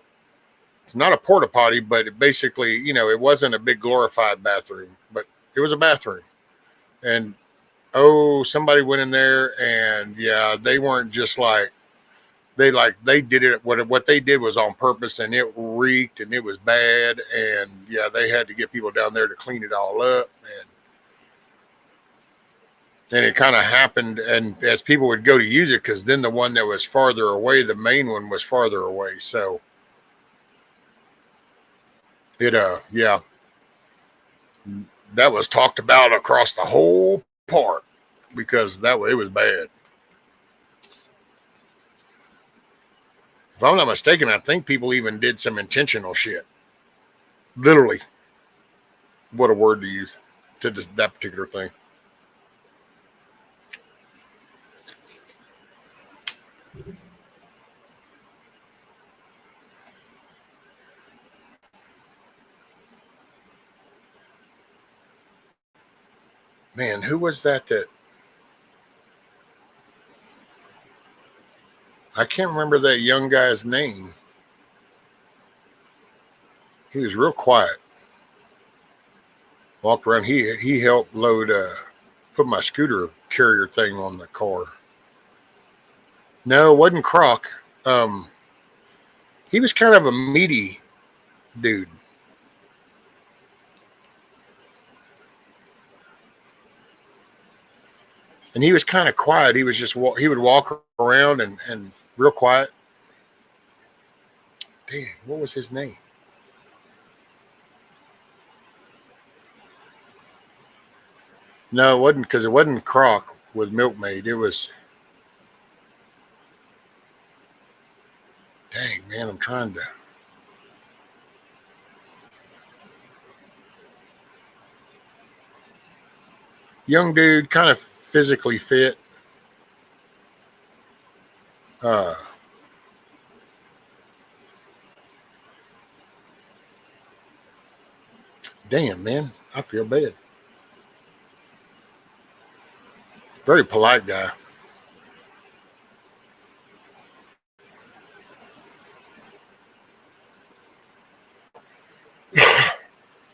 S1: it's not a porta potty, but it basically, it wasn't a big glorified bathroom, but it was a bathroom. And oh, somebody went in there and yeah, they weren't just they did it. What they did was on purpose, and it reeked and it was bad. And yeah, they had to get people down there to clean it all up. And it kind of happened. And as people would go to use it, because then the one that was farther away, the main one was farther away. So yeah, that was talked about across the whole park because that way it was bad. If I'm not mistaken, I think people even did some intentional shit. Literally, what a word to use to that particular thing. Man, who was that? I can't remember that young guy's name. He was real quiet. Walked around. He helped load put my scooter carrier thing on the car. No, it wasn't Croc. Um, he was kind of a meaty dude. And he was kind of quiet. He was just he would walk around and real quiet. Dang, what was his name? No, it wasn't because it wasn't Croc with Milkmaid. It was dang man. I'm trying to young dude, kind of physically fit. Uh, damn man, I feel bad. Very polite guy.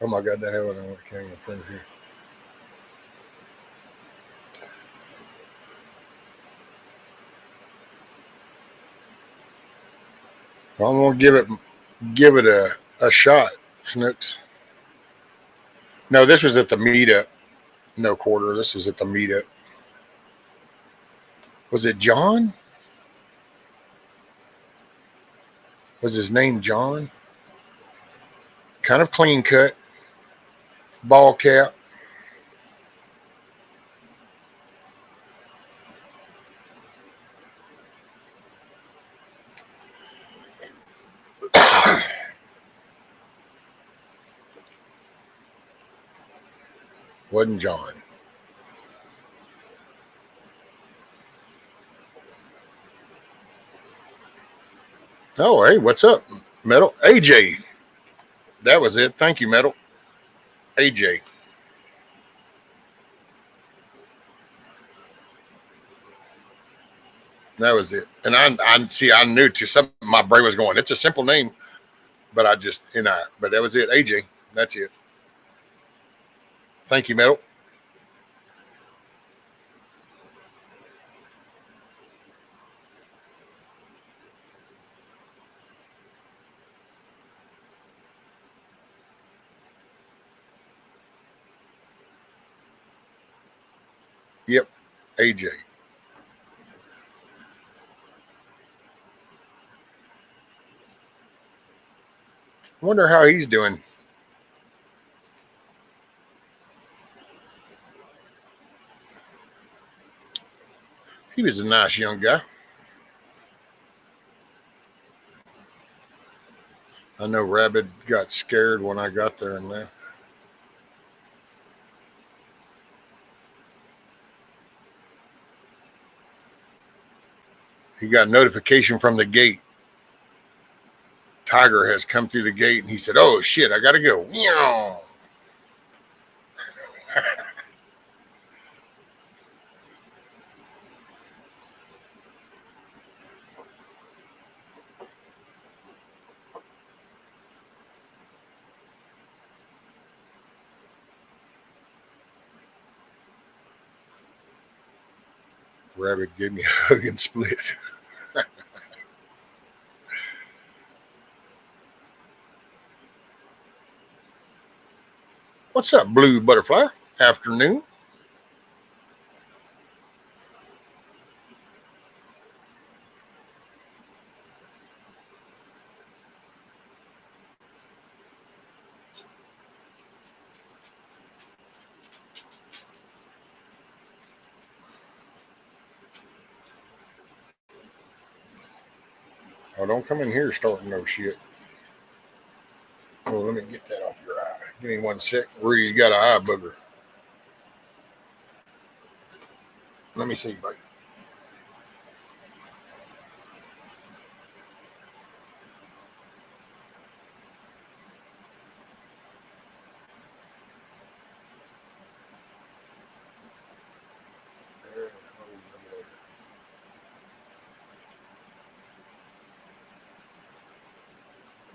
S1: Oh my god, that hell I don't want to carry my friend here. Well, I'm gonna give it a shot, Snooks. No, this was at the meetup. No quarter. This was at the meetup. Was it John? Was his name John? Kind of clean cut, ball cap. Wasn't John. Oh, hey, what's up, Metal? AJ. That was it. Thank you, Metal. AJ. That was it. And I see, I knew to some, my brain was going, it's a simple name, but but that was it. AJ. That's it. Thank you, Metal. Yep. AJ. Wonder how he's doing. He was a nice young guy. I know Rabbit got scared when I got there and there. He got notification from the gate. Tiger has come through the gate, and he said, "Oh shit, I gotta go." Rabbit gave me a hug and split. What's up, Blue Butterfly? Afternoon. Oh, don't come in here starting no shit. Oh, let me get that off your eye. Give me 1 sec. Rudy's got an eye booger. Let me see, buddy.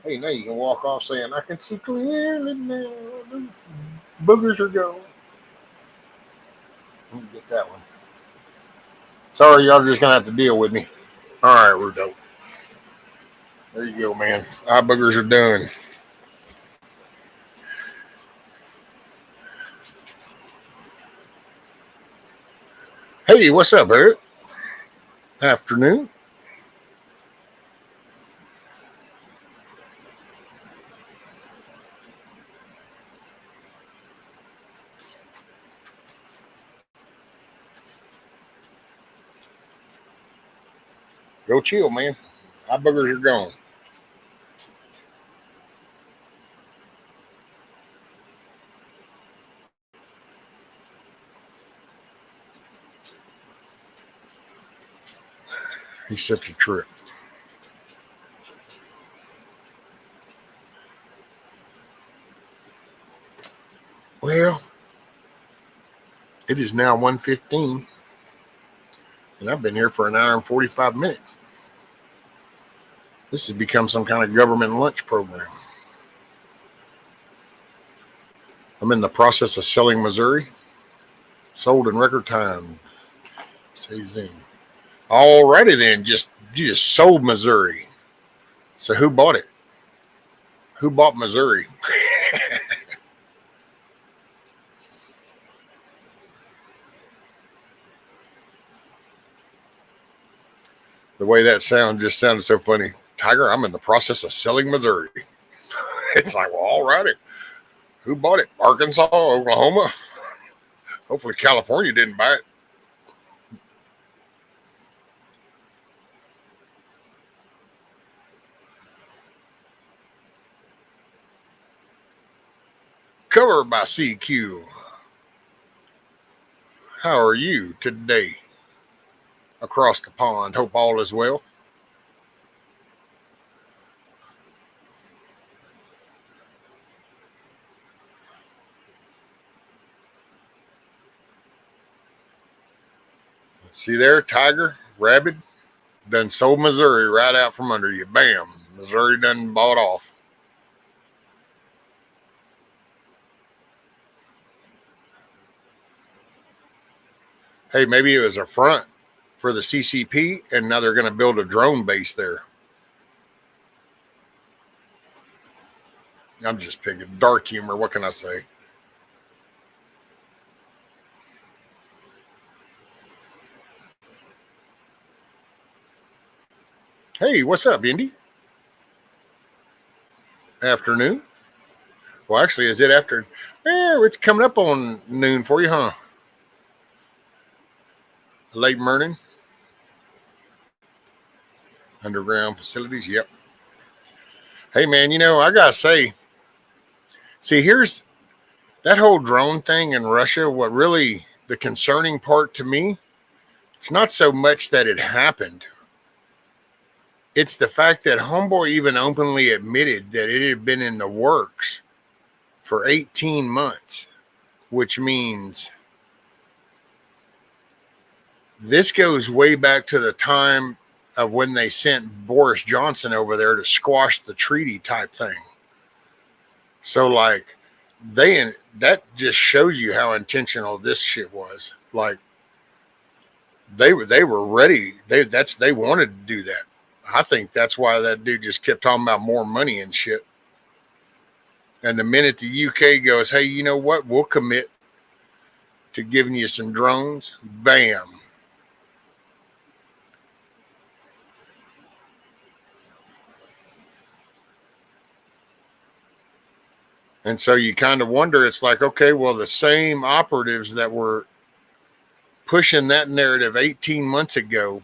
S1: Hey, now you can walk off saying, "I can see clearly now. The boogers are gone." Let me get that one. Sorry, y'all just gonna have to deal with me. All right, we're done. There you go, man. Eye boogers are done. Hey, what's up, Eric? Afternoon. Go chill, man. Eye boogers are gone. He's such a trip. Well, it is now 1:15, and I've been here for an hour and 45 minutes. This has become some kind of government lunch program. I'm in the process of selling Missouri. Sold in record time. Say zing. Alrighty then, you just sold Missouri. So who bought it? Who bought Missouri? The way that sound just sounded so funny. Tiger, I'm in the process of selling Missouri. It's like, well, all righty. Who bought it? Arkansas, Oklahoma? Hopefully California didn't buy it. Covered by CQ. How are you today? Across the pond. Hope all is well. See there, Tiger, Rabbit, done sold Missouri right out from under you. Bam. Missouri done bought off. Hey, maybe it was a front for the CCP, and now they're going to build a drone base there. I'm just picking dark humor. What can I say? Hey, what's up, Indy? Afternoon? Well, actually, is it after? It's coming up on noon for you, huh? Late morning. Underground facilities. Yep. Hey, man, I got to say, see, here's that whole drone thing in Russia. What really the concerning part to me, it's not so much that it happened. It's the fact that Homeboy even openly admitted that it had been in the works for 18 months, which means this goes way back to the time of when they sent Boris Johnson over there to squash the treaty type thing. So, like, that just shows you how intentional this shit was. Like, they were ready. They wanted to do that. I think that's why that dude just kept talking about more money and shit. And the minute the UK goes, hey, you know what? We'll commit to giving you some drones. Bam. And so you kind of wonder, it's like, okay, well, the same operatives that were pushing that narrative 18 months ago,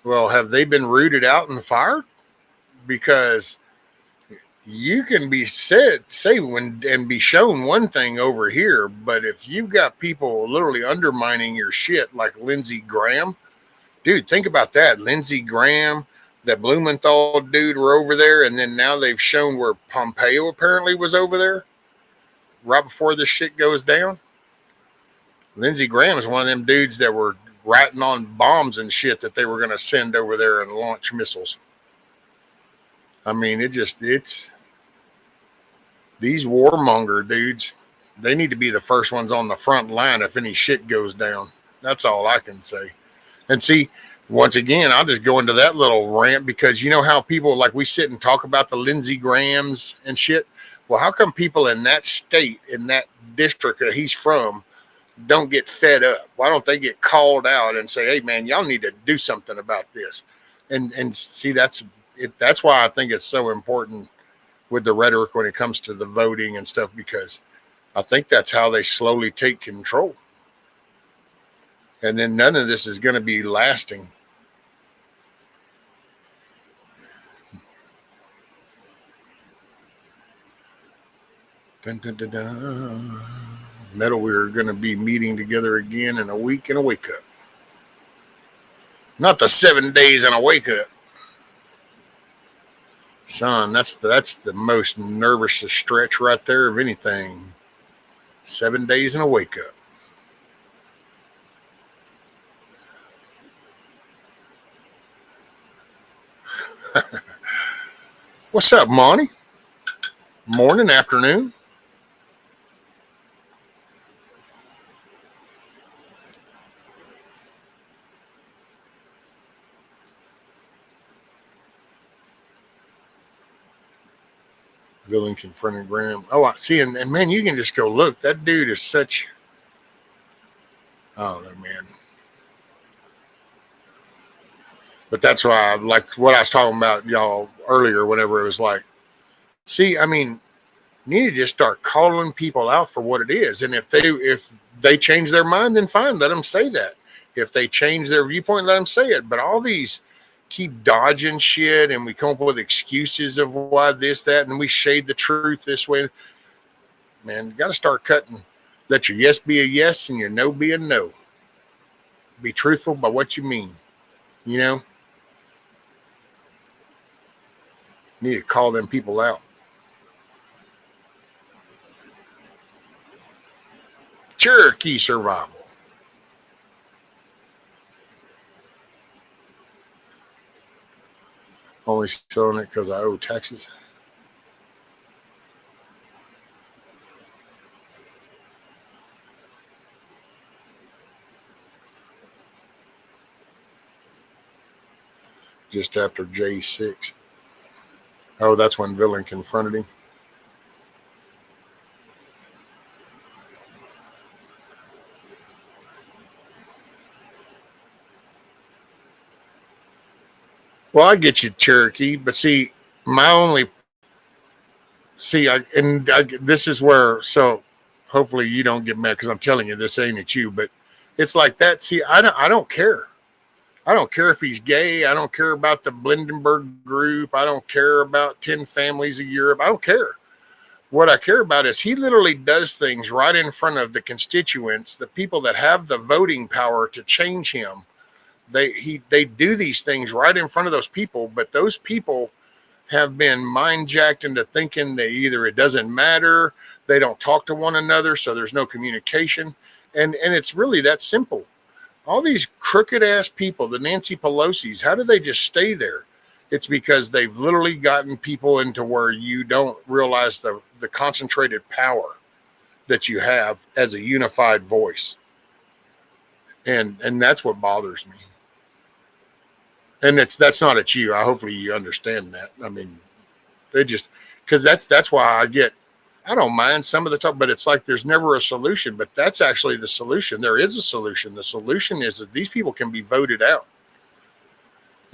S1: well, have they been rooted out and fired? Because you can be and be shown one thing over here, but if you've got people literally undermining your shit like Lindsey Graham, dude, think about that. Lindsey Graham, that Blumenthal dude were over there, and then now they've shown where Pompeo apparently was over there right before this shit goes down. Lindsey Graham is one of them dudes that were writing on bombs and shit that they were going to send over there and launch missiles. I mean, it's these warmonger dudes, they need to be the first ones on the front line if any shit goes down. That's all I can say. And see, once again, I'll just go into that little rant because you know how people, like, we sit and talk about the Lindsey Grahams and shit. Well, how come people in that state, in that district that he's from, don't get fed up? Why don't they get called out and say, hey, man, y'all need to do something about this? And see, that's why I think it's so important with the rhetoric when it comes to the voting and stuff, because I think that's how they slowly take control. And then none of this is going to be lasting. Dun, dun, dun, dun. Metal, we're going to be meeting together again in a week and a wake up. Not the 7 days and a wake up. Son, that's the most nervous stretch right there of anything. 7 days and a wake up. What's up, Monty? Morning, afternoon. Villain confronting Graham. Oh, I see. And man, you can just go look. That dude is such. I don't know, man. But that's why, like what I was talking about y'all earlier, whenever it was like, see, I mean, you need to just start calling people out for what it is. And if they change their mind, then fine, let them say that. If they change their viewpoint, let them say it. But all these keep dodging shit, and we come up with excuses of why this, that, and we shade the truth this way. Man, you got to start cutting. Let your yes be a yes and your no be a no. Be truthful by what you mean. You know, you need to call them people out. Cherokee survival. Only selling it because I owe taxes. Just after J6. Oh, that's when Villain confronted him. Well, I get you, Cherokee, but see, my only this is where, so hopefully you don't get mad because I'm telling you this ain't at you, but it's like that. See, I don't care. I don't care if he's gay. I don't care about the Blindenberg group. I don't care about 10 families of Europe. I don't care. What I care about is he literally does things right in front of the constituents, the people that have the voting power to change him. They do these things right in front of those people, but those people have been mind jacked into thinking that either it doesn't matter, they don't talk to one another, so there's no communication. And it's really that simple. All these crooked ass people, the Nancy Pelosi's, how do they just stay there? It's because they've literally gotten people into where you don't realize the concentrated power that you have as a unified voice. And that's what bothers me. And that's not at you. Hopefully you understand that. I mean, they just, because that's why I don't mind some of the talk, but it's like there's never a solution. But that's actually the solution. There is a solution. The solution is that these people can be voted out.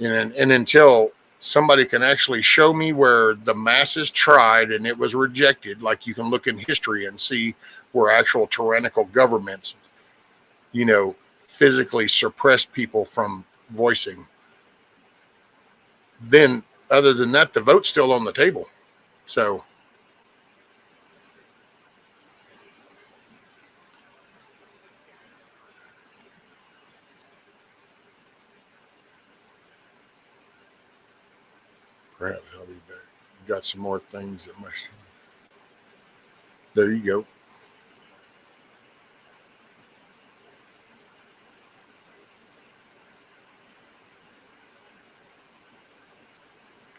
S1: And until somebody can actually show me where the masses tried and it was rejected, like you can look in history and see where actual tyrannical governments, physically suppressed people from voicing. Then, other than that, the vote's still on the table. So, perhaps I'll be back. Got some more things that must. There you go.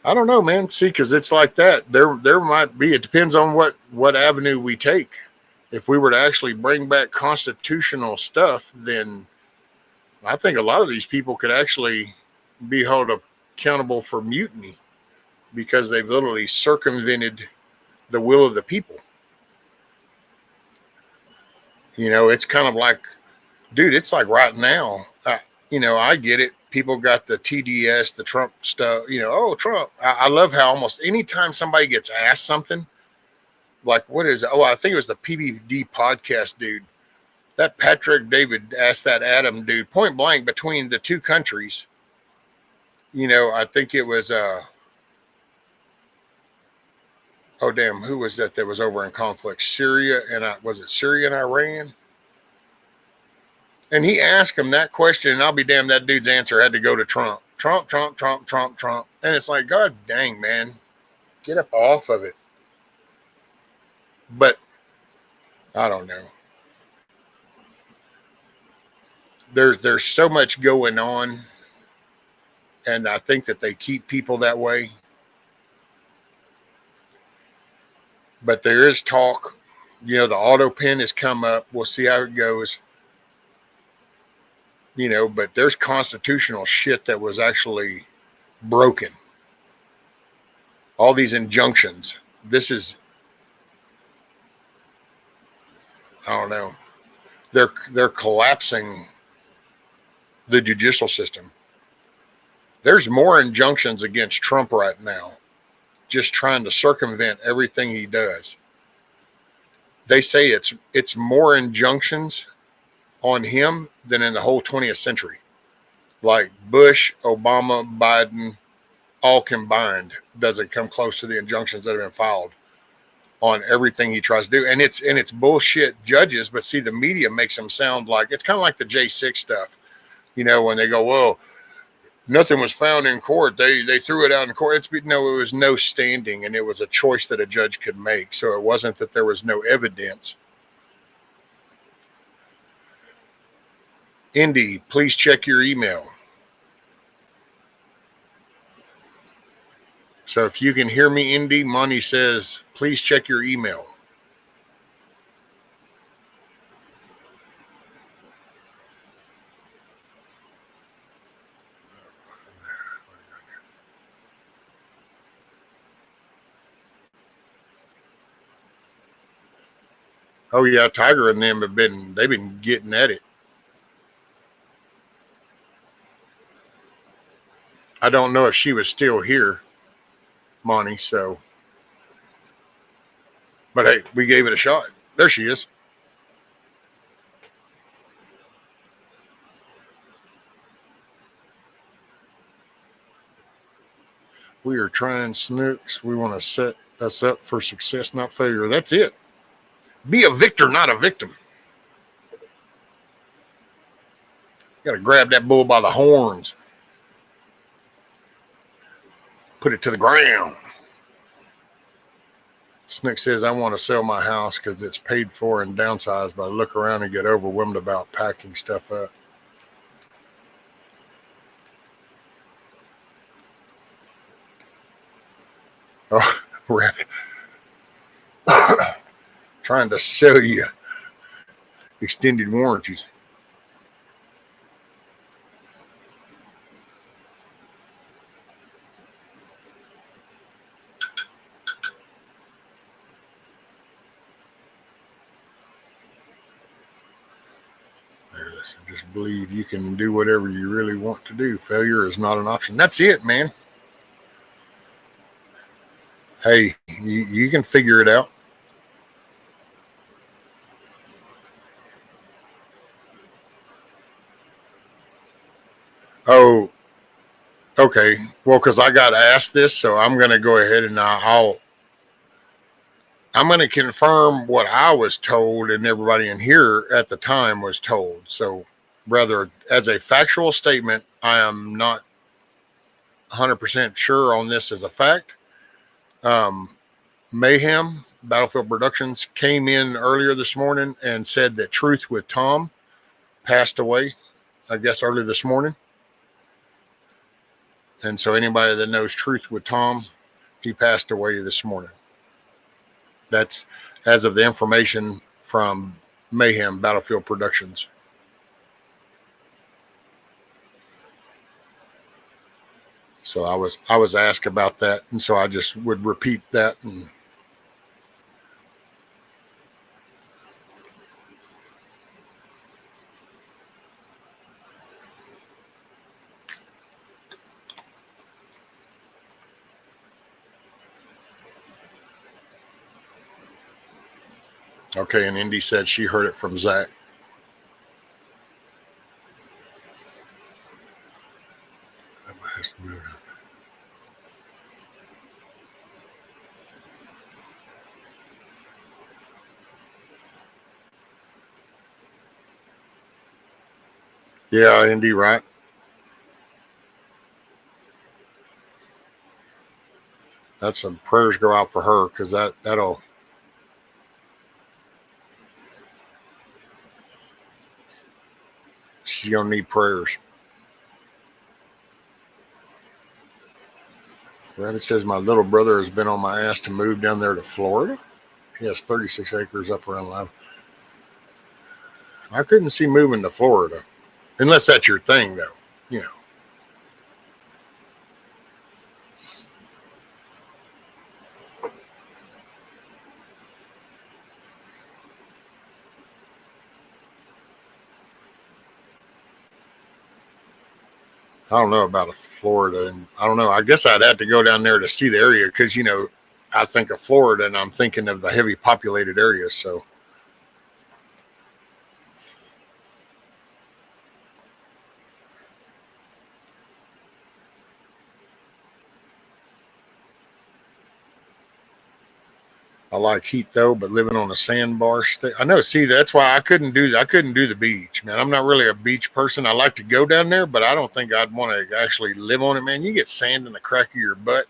S1: I don't know, man. See, because it's like that. There might be. It depends on what avenue we take. If we were to actually bring back constitutional stuff, then I think a lot of these people could actually be held accountable for mutiny because they've literally circumvented the will of the people. It's kind of like, dude, it's like right now. I get it. People got the TDS, the Trump stuff, oh, Trump. I love how almost anytime somebody gets asked something, like, what is it? Oh, I think it was the PBD podcast dude. That Patrick David asked that Adam dude point blank between the two countries. I think it was, oh, damn, who was that was over in conflict? Syria was it Syria and Iran? And he asked him that question, and I'll be damned, that dude's answer had to go to Trump. Trump, Trump, Trump, Trump, Trump. And it's like, God dang, man, get up off of it. But I don't know. There's so much going on, and I think that they keep people that way. But there is talk. The auto pen has come up. We'll see how it goes. But there's constitutional shit that was actually broken. All these injunctions. This is, I don't know. They're collapsing the judicial system. There's more injunctions against Trump right now, just trying to circumvent everything he does. They say it's more injunctions on him than in the whole 20th century. Like Bush, Obama, Biden, all combined doesn't come close to the injunctions that have been filed on everything he tries to do. And it's bullshit judges, but see, the media makes them sound like it's kind of like the J6 stuff. You know, when they go, well, nothing was found in court. They threw it out in court. It was no standing, and it was a choice that a judge could make. So it wasn't that there was no evidence. Indy, please check your email. So if you can hear me, Indy, Monty says, please check your email. Oh yeah, Tiger and them they've been getting at it. I don't know if she was still here, Monty, so. But hey, we gave it a shot. There she is. We are trying snooks. We want to set us up for success, not failure. That's it. Be a victor, not a victim. You got to grab that bull by the horns. Put it to the ground. Snook says, I want to sell my house because it's paid for and downsized, but I look around and get overwhelmed about packing stuff up. Oh, rabbit. Trying to sell you extended warranties. I just believe you can do whatever you really want to do. Failure is not an option. That's it, man. Hey, you can figure it out. Oh, okay. Well, because I got asked this, so I'm going to go ahead and I'm going to confirm what I was told and everybody in here at the time was told. So, rather, as a factual statement, I am not 100% sure on this as a fact. Mayhem, Battlefield Productions, came in earlier this morning and said that Truth with Tom passed away, I guess, early this morning. And so anybody that knows Truth with Tom, he passed away this morning. That's as of the information from Mayhem Battlefield Productions. So I was asked about that, and so I just would repeat that. And okay, and Indy said she heard it from Zach. Yeah, Indy, right? That's some prayers go out for her because that'll. She's gonna need prayers. Rabbit says my little brother has been on my ass to move down there to Florida. He has 36 acres up around Alamo. I couldn't see moving to Florida, unless that's your thing, though. You know. I don't know about Florida, and I don't know. I guess I'd have to go down there to see the area because I think of Florida and I'm thinking of the heavy populated areas. So I like heat though, but living on a sandbar state, I know. See, that's why I couldn't do the beach, man. I'm not really a beach person. I like to go down there, but I don't think I'd want to actually live on it, man. You get sand in the crack of your butt.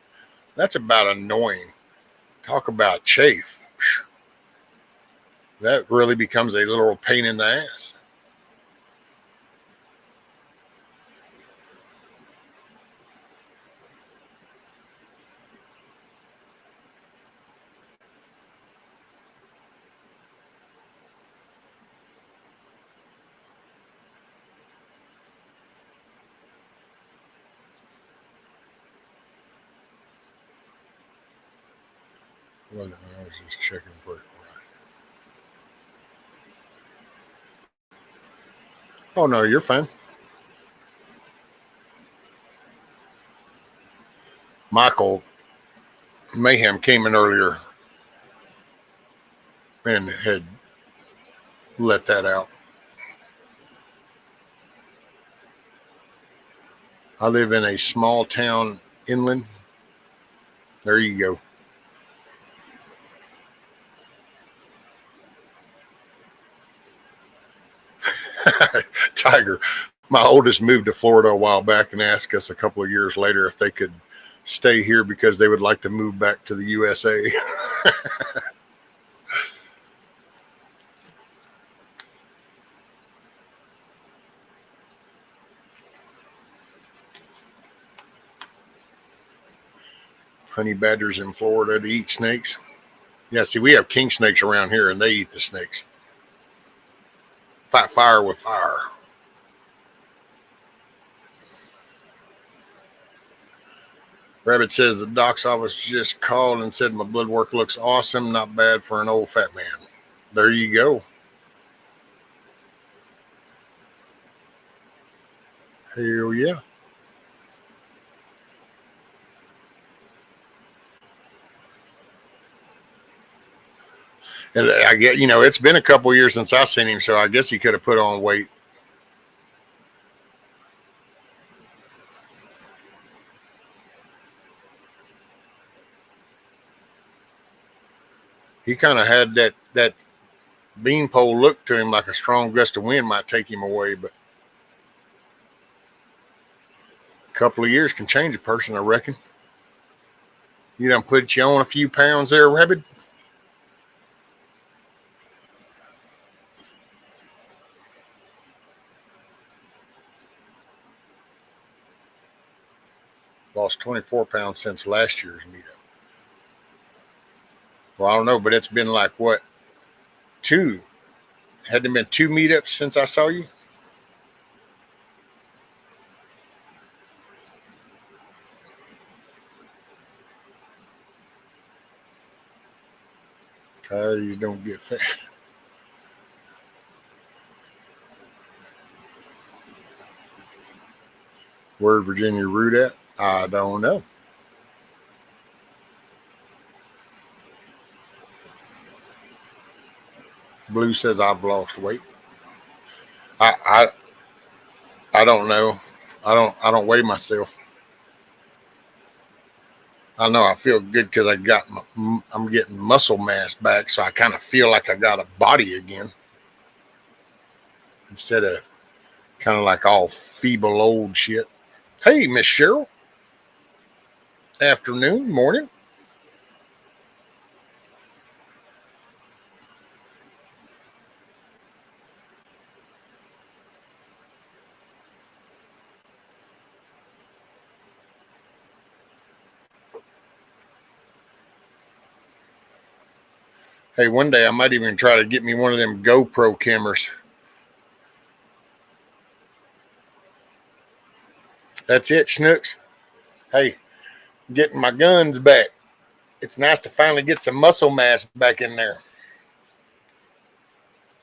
S1: That's about annoying. Talk about chafe. That really becomes a little pain in the ass. I was just checking for it. Oh no, you're fine. Michael Mayhem came in earlier and had let that out. I live in a small town inland. There you go. Tiger. My oldest moved to Florida a while back and asked us a couple of years later if they could stay here because they would like to move back to the USA. Honey badgers in Florida to eat snakes. Yeah, see, we have king snakes around here and they eat the snakes. Fight fire with fire. Rabbit says the doc's office just called and said my blood work looks awesome. Not bad for an old fat man. There you go. Hell yeah. And I get, it's been a couple years since I seen him, so I guess he could have put on weight. He kind of had that beanpole look to him, like a strong gust of wind might take him away, but a couple of years can change a person, I reckon. You done put you on a few pounds there, Rabbit? Lost 24 pounds since last year's meetup. Well, I don't know, but it's been like what? Two? Hadn't been two meetups since I saw you? You don't get fat. Where Virginia Root at? I don't know. Blue says I've lost weight. I don't know. I don't weigh myself. I know I feel good because I'm getting muscle mass back, so I kind of feel like I got a body again instead of kind of like all feeble old shit. Hey, Miss Cheryl. Afternoon, morning. Hey, one day I might even try to get me one of them GoPro cameras. That's it, Snooks. Hey, getting my guns back. It's nice to finally get some muscle mass back in there.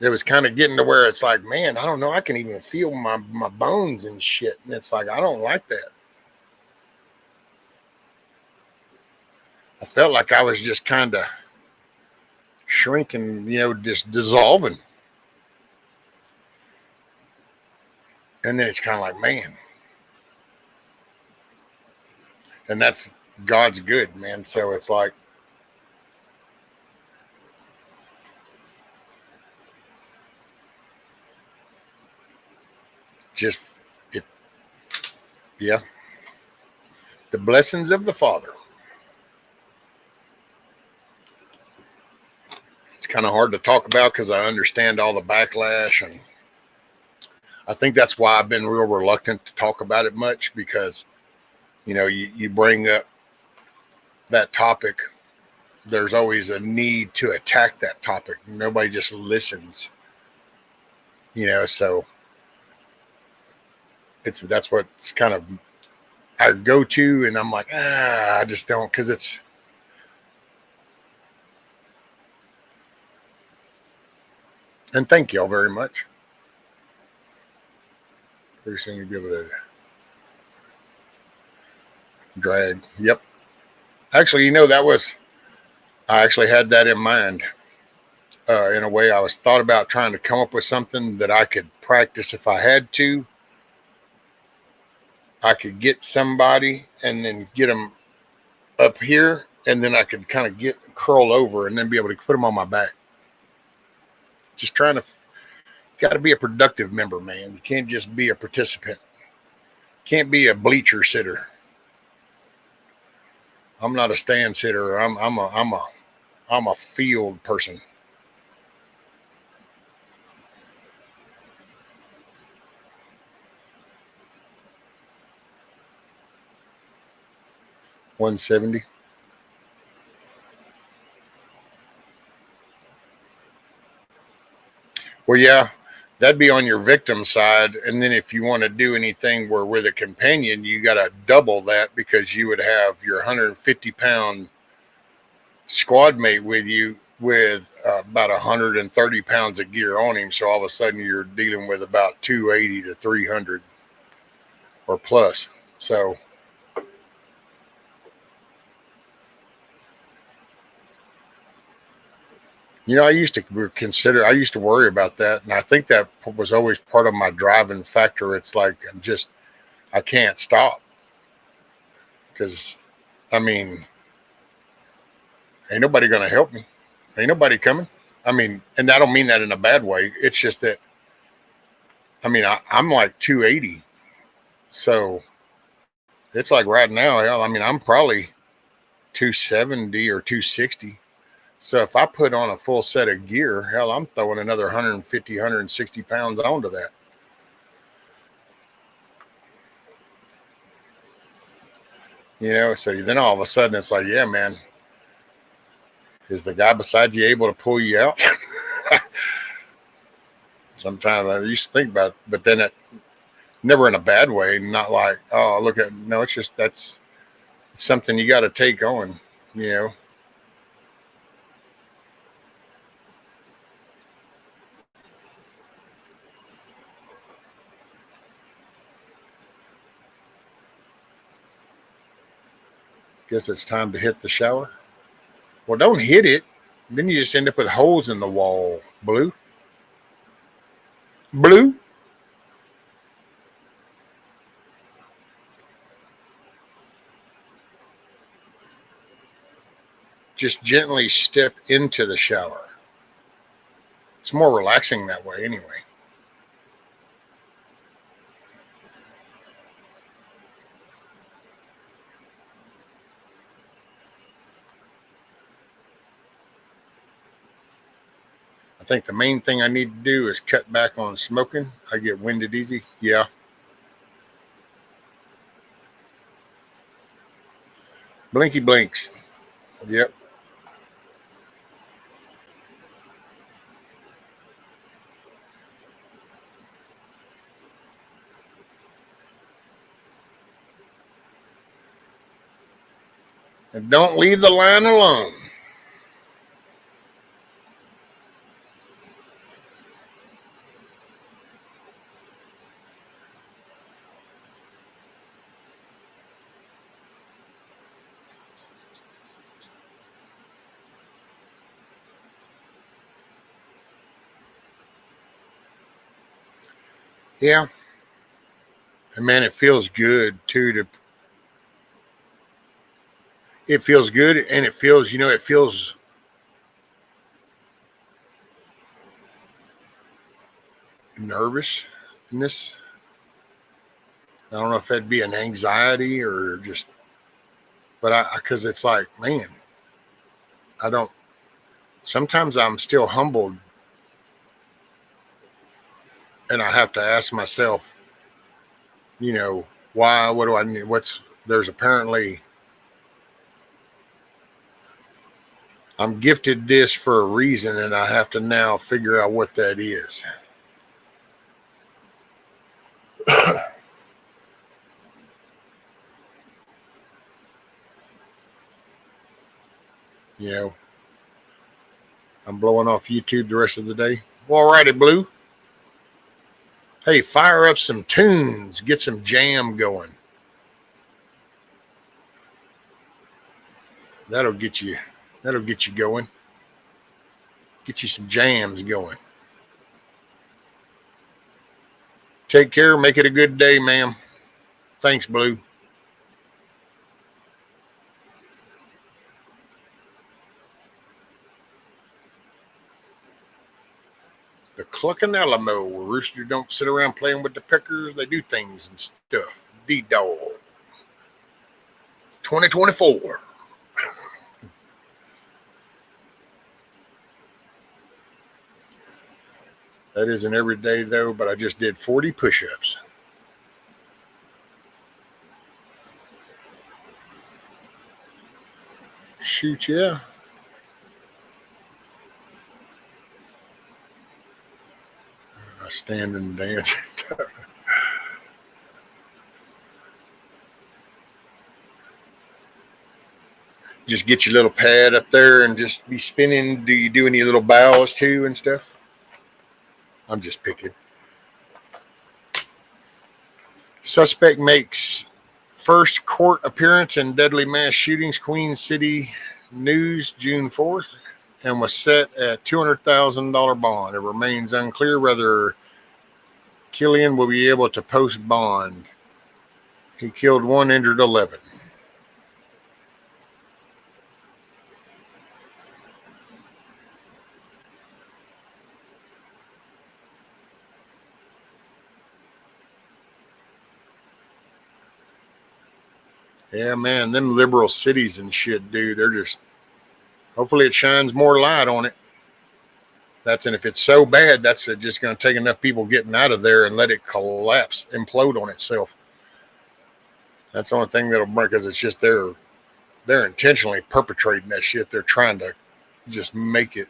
S1: it was kind of getting to where it's like, man, I don't know. I can even feel my bones and shit. And it's like, I don't like that. I felt like I was just kind of shrinking, just dissolving. And then it's kind of like, man. And that's God's good, man. So it's like, just, it, yeah, the blessings of the Father. It's kind of hard to talk about because I understand all the backlash, and I think that's why I've been real reluctant to talk about it much, because you bring up that topic, there's always a need to attack that topic. Nobody just listens, so that's what's kind of I go to, and I'm like, I just don't, because it's, and thank y'all very much. Pretty soon you'll be able to drag. Yep. Actually, I actually had that in mind. In a way, I was thought about trying to come up with something that I could practice if I had to. I could get somebody and then get them up here, and then I could kind of curl over and then be able to put them on my back. Just trying to, got to be a productive member, man. You can't just be a participant. Can't be a bleacher sitter. I'm not a stand sitter. I'm a field person. $170. Well, yeah, that'd be on your victim side. And then if you want to do anything where with a companion, you got to double that, because you would have your 150-pound squad mate with you with about 130 pounds of gear on him. So all of a sudden you're dealing with about 280 to 300 or plus. So I used to worry about that. And I think that was always part of my driving factor. It's like, I can't stop. Because, ain't nobody going to help me. Ain't nobody coming. And I don't mean that in a bad way. It's just that, I'm like 280. So it's like right now, I'm probably 270 or 260. So if I put on a full set of gear, hell, I'm throwing another 150, 160 pounds onto that. So then all of a sudden it's like, yeah, man, is the guy beside you able to pull you out? Sometimes I used to think about it, but then it never in a bad way, not like, oh, no, it's just, it's something you got to take on, Guess it's time to hit the shower. Well, don't hit it. Then you just end up with holes in the wall. Blue. Just gently step into the shower. It's more relaxing that way anyway. I think the main thing I need to do is cut back on smoking. I get winded easy. Yeah. Blinky blinks. Yep. And don't leave the line alone. Yeah. And man, it feels good too it feels good, and it feels, it feels nervousness. I don't know if that'd be an anxiety or just, but because it's like, man, I don't, sometimes I'm still humbled and I have to ask myself, why, what do I need? There's apparently, I'm gifted this for a reason and I have to now figure out what that is. You know, I'm blowing off YouTube the rest of the day. Well, alrighty, Blue. Hey, fire up some tunes, get some jam going. That'll get you. That'll get you going. Get you some jams going. Take care. Make it a good day, ma'am. Thanks, Blue. The Cluckin Alamo, where roosters don't sit around playing with the peckers, they do things and stuff. D-Dog. 2024. That isn't every day, though, but I just did 40 push-ups. Shoot, yeah. I stand and dance. Just get your little pad up there and just be spinning. Do you do any little bows, too, and stuff? I'm just picking. Suspect makes first court appearance in deadly mass shootings, Queen City News, June 4th, and was set at $200,000 bond. It remains unclear whether Killian will be able to post bond. He killed 1, injured 11. Yeah, man, them liberal cities and shit, dude, they're just, hopefully it shines more light on it. And if it's so bad, that's just going to take enough people getting out of there and let it collapse, implode on itself. That's the only thing that'll break, because it's just they're intentionally perpetrating that shit. They're trying to just make it.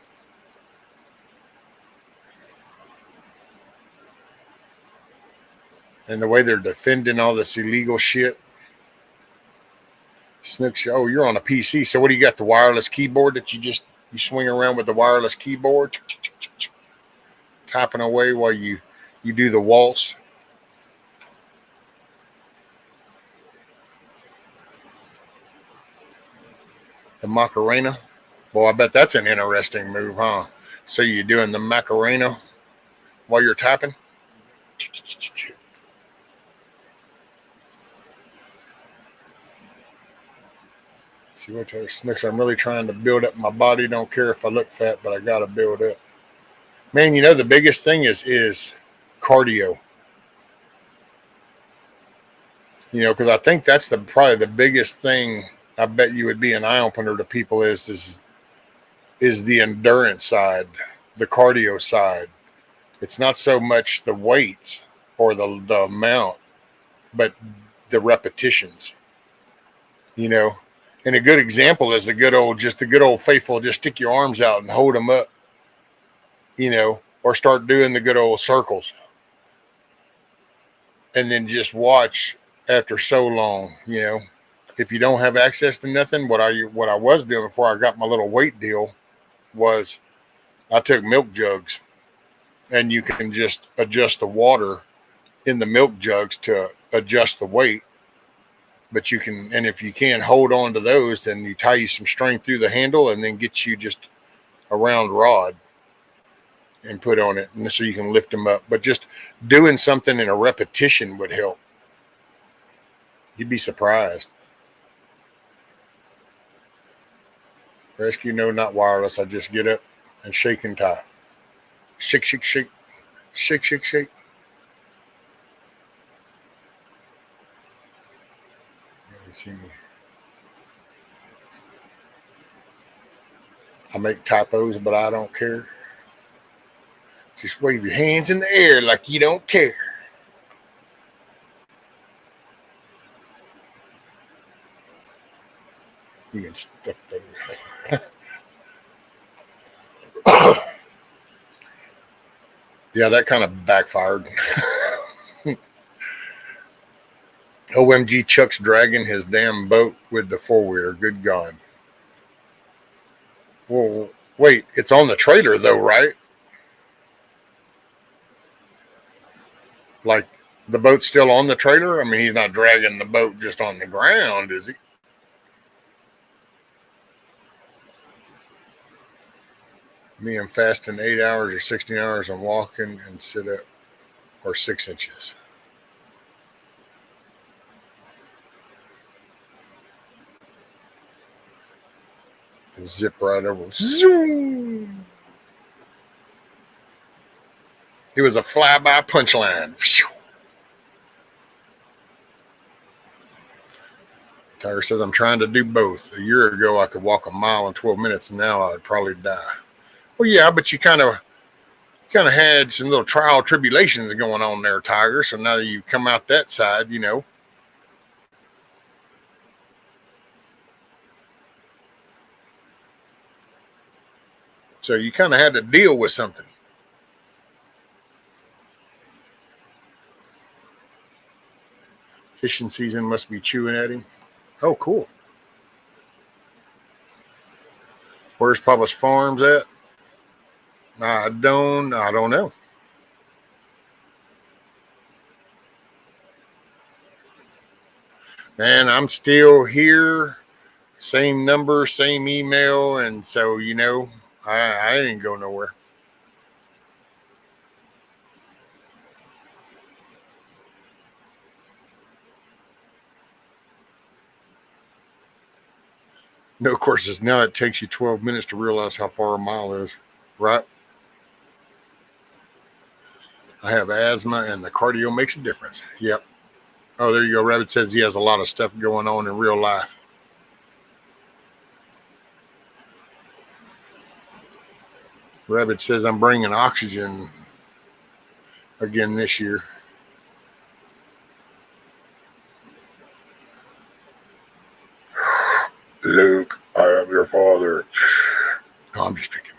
S1: And the way they're defending all this illegal shit. Snooks, oh, you're on a PC. So what do you got? The wireless keyboard that you swing around with the wireless keyboard, typing away while you do the waltz. The Macarena. Boy, I bet that's an interesting move, huh? So you're doing the Macarena while you're typing? See what other Snooks. I'm really trying to build up my body. Don't care if I look fat, but I got to build up. Man, the biggest thing is cardio. Because I think that's probably the biggest thing. I bet you would be an eye opener to people is the endurance side, the cardio side. It's not so much the weights or the amount, but the repetitions. And a good example is the good old faithful, just stick your arms out and hold them up, or start doing the good old circles. And then just watch after so long, if you don't have access to nothing, what I was doing before I got my little weight deal was I took milk jugs, and you can just adjust the water in the milk jugs to adjust the weight. But you can, and if you can't hold on to those, then you tie you some string through the handle and then get you just a round rod. and put on it, and so you can lift them up. But just doing something in a repetition would help. You'd be surprised. Rescue, no, not wireless. I just get up and shake and tie. Shake, shake, shake. Shake, shake, shake. You see me. I make typos, but I don't care. Just wave your hands in the air like you don't care. You can stuff those. Yeah, that kind of backfired. OMG, Chuck's dragging his damn boat with the four-wheeler. Good God. Well, wait, it's on the trailer though, right? Like, the boat's still on the trailer? I mean, he's not dragging the boat just on the ground, is he? Me, I'm fasting 8 hours or 16 hours. I'm walking and sit up, or 6 inches. Zip right over. Zoom! It was a flyby punchline. Tiger says, I'm trying to do both. A year ago, I could walk a mile in 12 minutes, and now I'd probably die. Well, yeah, but you kind of had some little trial tribulations going on there, Tiger. So now that you come out that side, you know. So you kind of had to deal with something. Fishing season must be chewing at him. Oh, cool. Where's Papa's Farms at? I don't know. Man, I'm still here. Same number, same email. And so, you know, I didn't go nowhere. No courses. Now it takes you 12 minutes to realize how far a mile is, right? I have asthma and the cardio makes a difference. Yep. Oh, there you go. Rabbit says he has a lot of stuff going on in real life. Rabbit says I'm bringing oxygen again this year. Luke, I am your father. No, I'm just picking.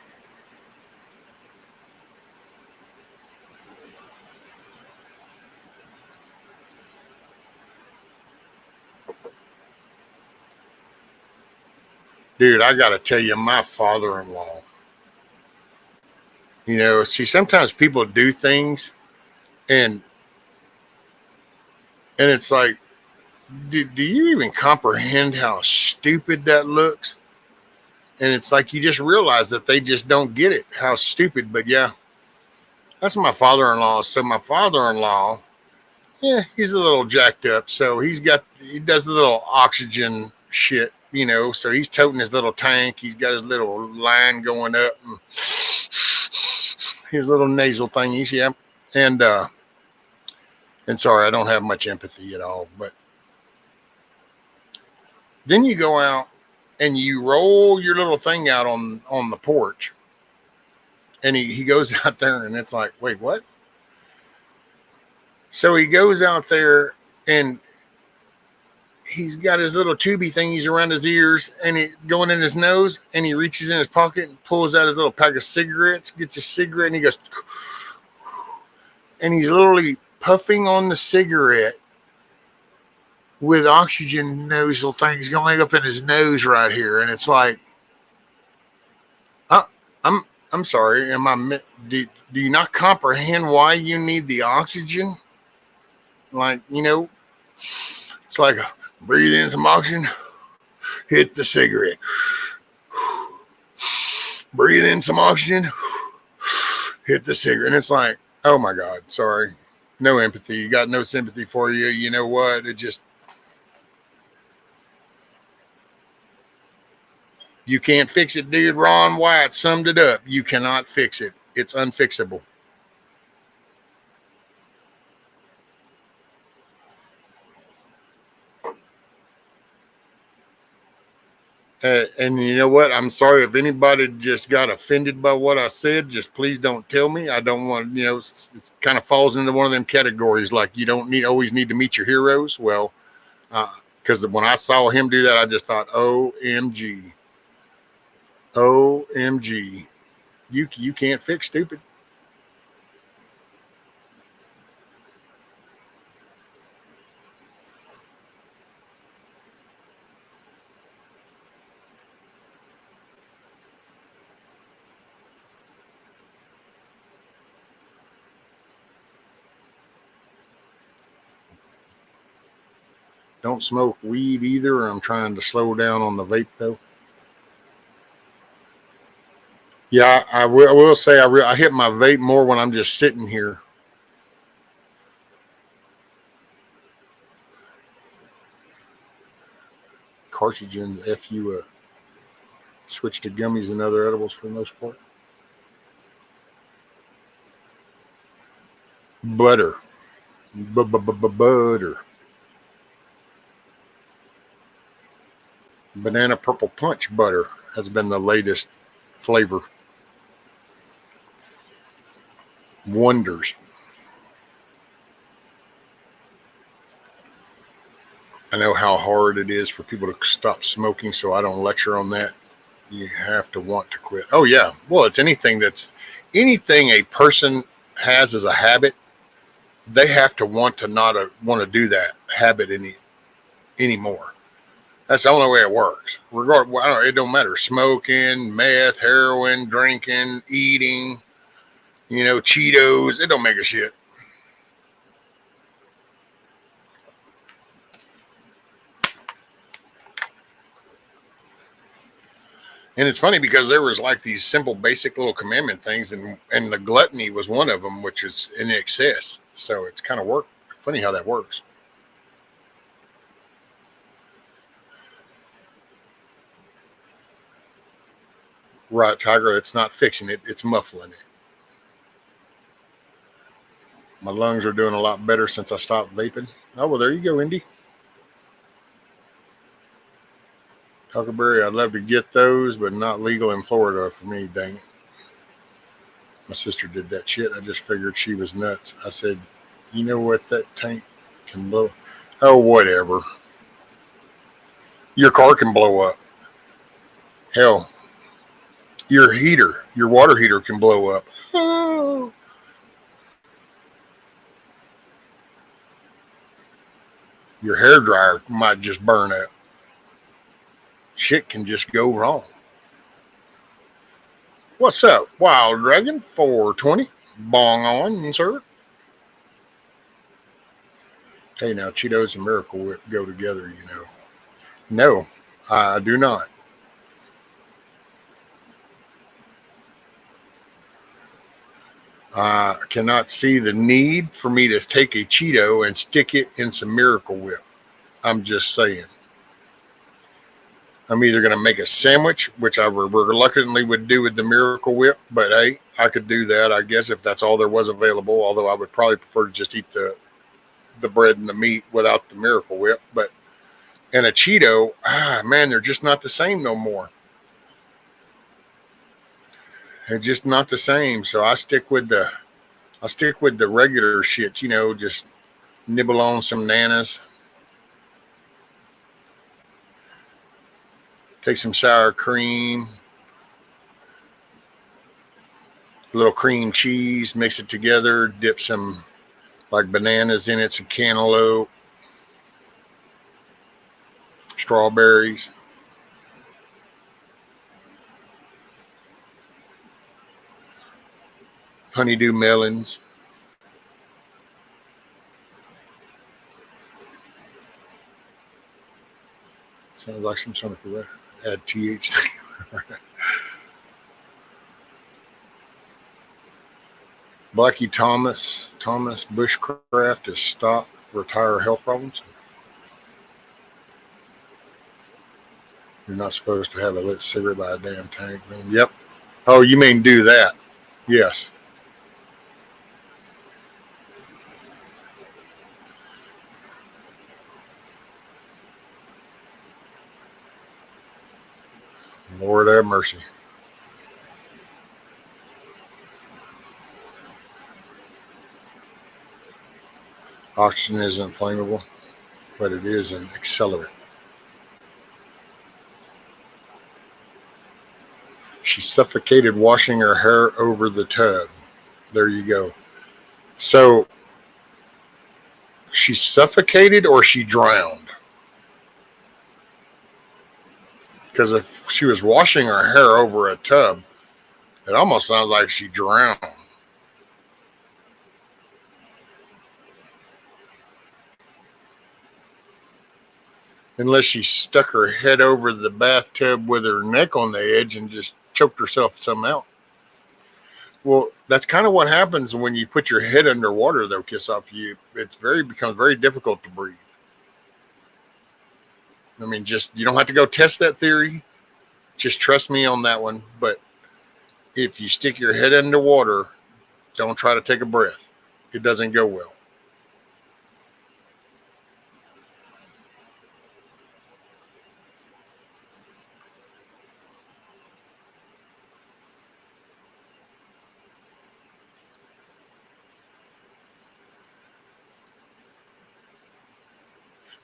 S1: Dude, I got to tell you, my father-in-law, you know, see, sometimes people do things and it's like, do you even comprehend how stupid that looks? And it's like you just realize that they just don't get it, how stupid. But yeah, that's my father-in-law. So my father-in-law, yeah, he's a little jacked up. So he does the little oxygen shit, you know. So he's toting his little tank. He's got his little line going up and his little nasal thingies, yeah. And sorry, I don't have much empathy at all. But then you go out and you roll your little thing out on the porch. And he goes out there and it's like, wait, what? So he goes out there and he's got his little tubey thingies around his ears and he going in his nose, and he reaches in his pocket and pulls out his little pack of cigarettes, gets a cigarette, and he goes, and he's literally puffing on the cigarette with oxygen nasal things going up in his nose right here. And it's like, I'm sorry. Do you not comprehend why you need the oxygen? Like, you know, it's like breathe in some oxygen, hit the cigarette. Breathe in some oxygen, hit the cigarette. And it's like, oh my God, sorry. No empathy. You got no sympathy for you. You know what? It just, you can't fix it, dude. Ron White summed it up. You cannot fix it. It's unfixable. And you know what? I'm sorry if anybody just got offended by what I said. Just please don't tell me. I don't want, it kind of falls into one of them categories like you don't always need to meet your heroes. Well, because when I saw him do that, I just thought, OMG. OMG. You can't fix stupid. Don't smoke weed either. I'm trying to slow down on the vape though. Yeah, I will say I hit my vape more when I'm just sitting here. Carcinogen, F you switch to gummies and other edibles for the most part. Butter. Butter. Banana purple punch butter has been the latest flavor. Wonders. I know how hard it is for people to stop smoking, so I don't lecture on that. You have to want to quit. Oh yeah. Well, it's anything a person has as a habit, they have to want to not want to do that habit anymore. That's the only way it works. It don't matter. Smoking, meth, heroin, drinking, eating, Cheetos. It don't make a shit. And it's funny because there was like these simple, basic little commandment things, and the gluttony was one of them, which is in excess. So it's kind of funny how that works. Right, Tiger. It's not fixing it; it's muffling it. My lungs are doing a lot better since I stopped vaping. Oh well, there you go, Indy. Huckleberry, I'd love to get those, but not legal in Florida for me, dang it. My sister did that shit. I just figured she was nuts. I said, you know what, that tank can blow. Oh, whatever. Your car can blow up. Hell, your water heater can blow up. Oh. Your hair dryer might just burn up. Shit can just go wrong. What's up, Wild Dragon 420? Bong on, sir. Hey, now Cheetos and Miracle Whip go together, No, I do not. I cannot see the need for me to take a Cheeto and stick it in some Miracle Whip. I'm just saying. I'm either going to make a sandwich, which I reluctantly would do with the Miracle Whip, but hey, I could do that, I guess, if that's all there was available, although I would probably prefer to just eat the bread and the meat without the Miracle Whip. And a Cheeto, man, they're just not the same no more. They're just not the same. So I stick with the regular shit, just nibble on some nanas. Take some sour cream, a little cream cheese, mix it together, dip some like bananas in it, some cantaloupe, strawberries. Honeydew melons. Sounds like some sort of add THC. Blackie Thomas Bushcraft is stop retire health problems. You're not supposed to have a lit cigarette by a damn tank. Yep. Oh, you mean do that? Yes. Lord have mercy. Oxygen isn't flammable, but it is an accelerant. She suffocated washing her hair over the tub. There you go. So she suffocated or she drowned? Because if she was washing her hair over a tub, it almost sounds like she drowned. Unless she stuck her head over the bathtub with her neck on the edge and just choked herself some out. Well, that's kind of what happens when you put your head underwater, though, Kiss Off. Becomes very difficult to breathe. I mean, just you don't have to go test that theory. Just trust me on that one. But if you stick your head underwater, don't try to take a breath. It doesn't go well.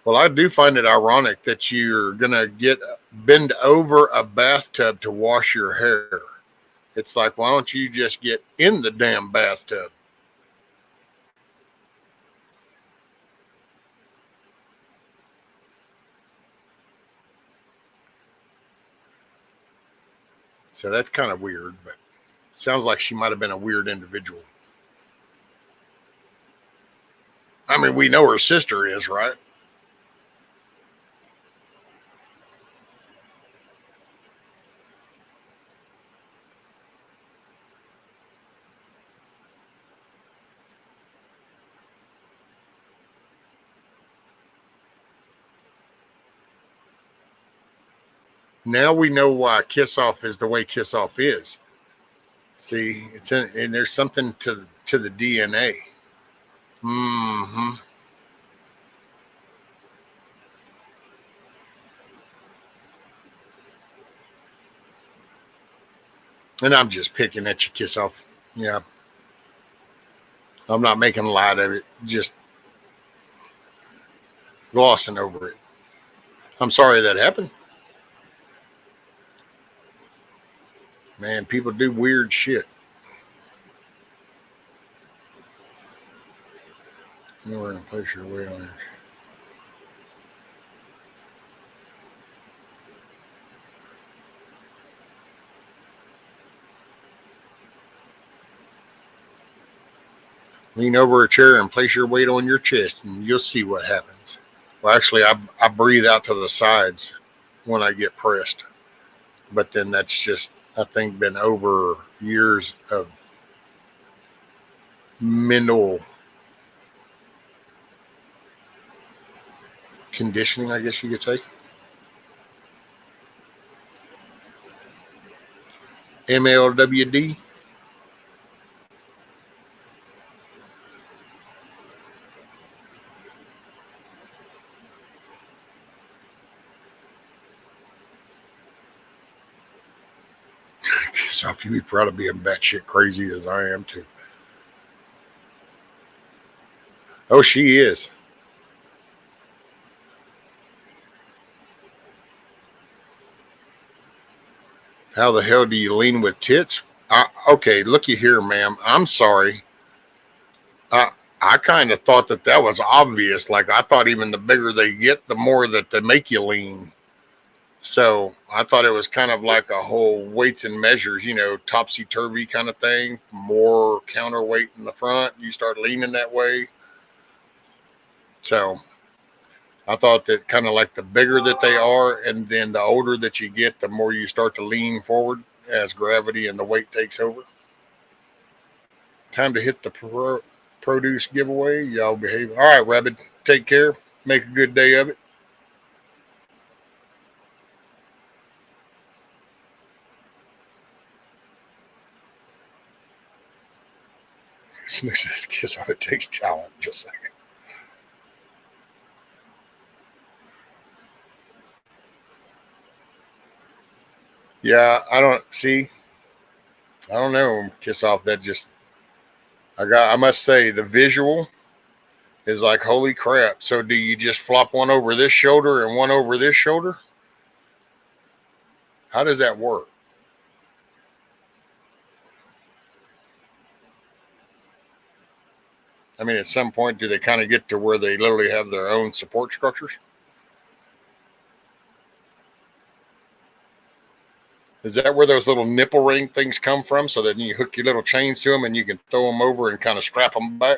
S1: Well, I do find it ironic that you're going to bend over a bathtub to wash your hair. It's like, why don't you just get in the damn bathtub? So that's kind of weird, but it sounds like she might have been a weird individual. I mean, we know her sister is, right? Now we know why Kiss Off is the way Kiss Off is. See, and there's something to the DNA. Mm-hmm. And I'm just picking at you, Kiss Off. Yeah. I'm not making light of it, just glossing over it. I'm sorry that happened. Man, people do weird shit. You were in place your weight on it. Lean over a chair and place your weight on your chest, and you'll see what happens. Well, actually, I breathe out to the sides when I get pressed. But then that's just, I think, been over years of mental conditioning, I guess you could say. MLWD. So if you'd be proud of being batshit crazy as I am too. Oh, she is. How the hell do you lean with tits? Okay, looky here, ma'am. I'm sorry. I kind of thought that was obvious. Like, I thought even the bigger they get, the more that they make you lean. So I thought it was kind of like a whole weights and measures, topsy-turvy kind of thing. More counterweight in the front. You start leaning that way. So I thought that kind of like the bigger that they are, and then the older that you get, the more you start to lean forward as gravity and the weight takes over. Time to hit the produce giveaway. Y'all behave. All right, Rabbit. Take care. Make a good day of it. Snooze says, kiss off. It takes talent. Just like it. Yeah, I don't see. I don't know. Kiss off. That just. I must say, the visual is like, holy crap. So do you just flop one over this shoulder and one over this shoulder? How does that work? I mean, at some point, do they kind of get to where they literally have their own support structures? Is that where those little nipple ring things come from? So that you hook your little chains to them and you can throw them over and kind of strap them back?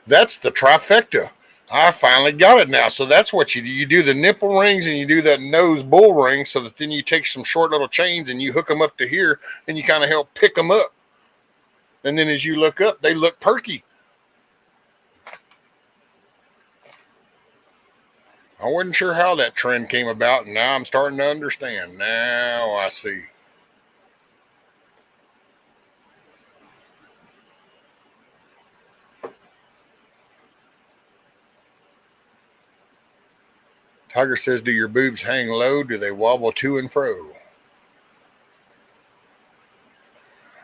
S1: That's the trifecta. I finally got it now. So that's what you do. You do the nipple rings and you do that nose bull ring, so that then you take some short little chains and you hook them up to here and you kind of help pick them up. And then as you look up, they look perky. I wasn't sure how that trend came about, and now I'm starting to understand. Now I see. Tiger says, do your boobs hang low? Do they wobble to and fro?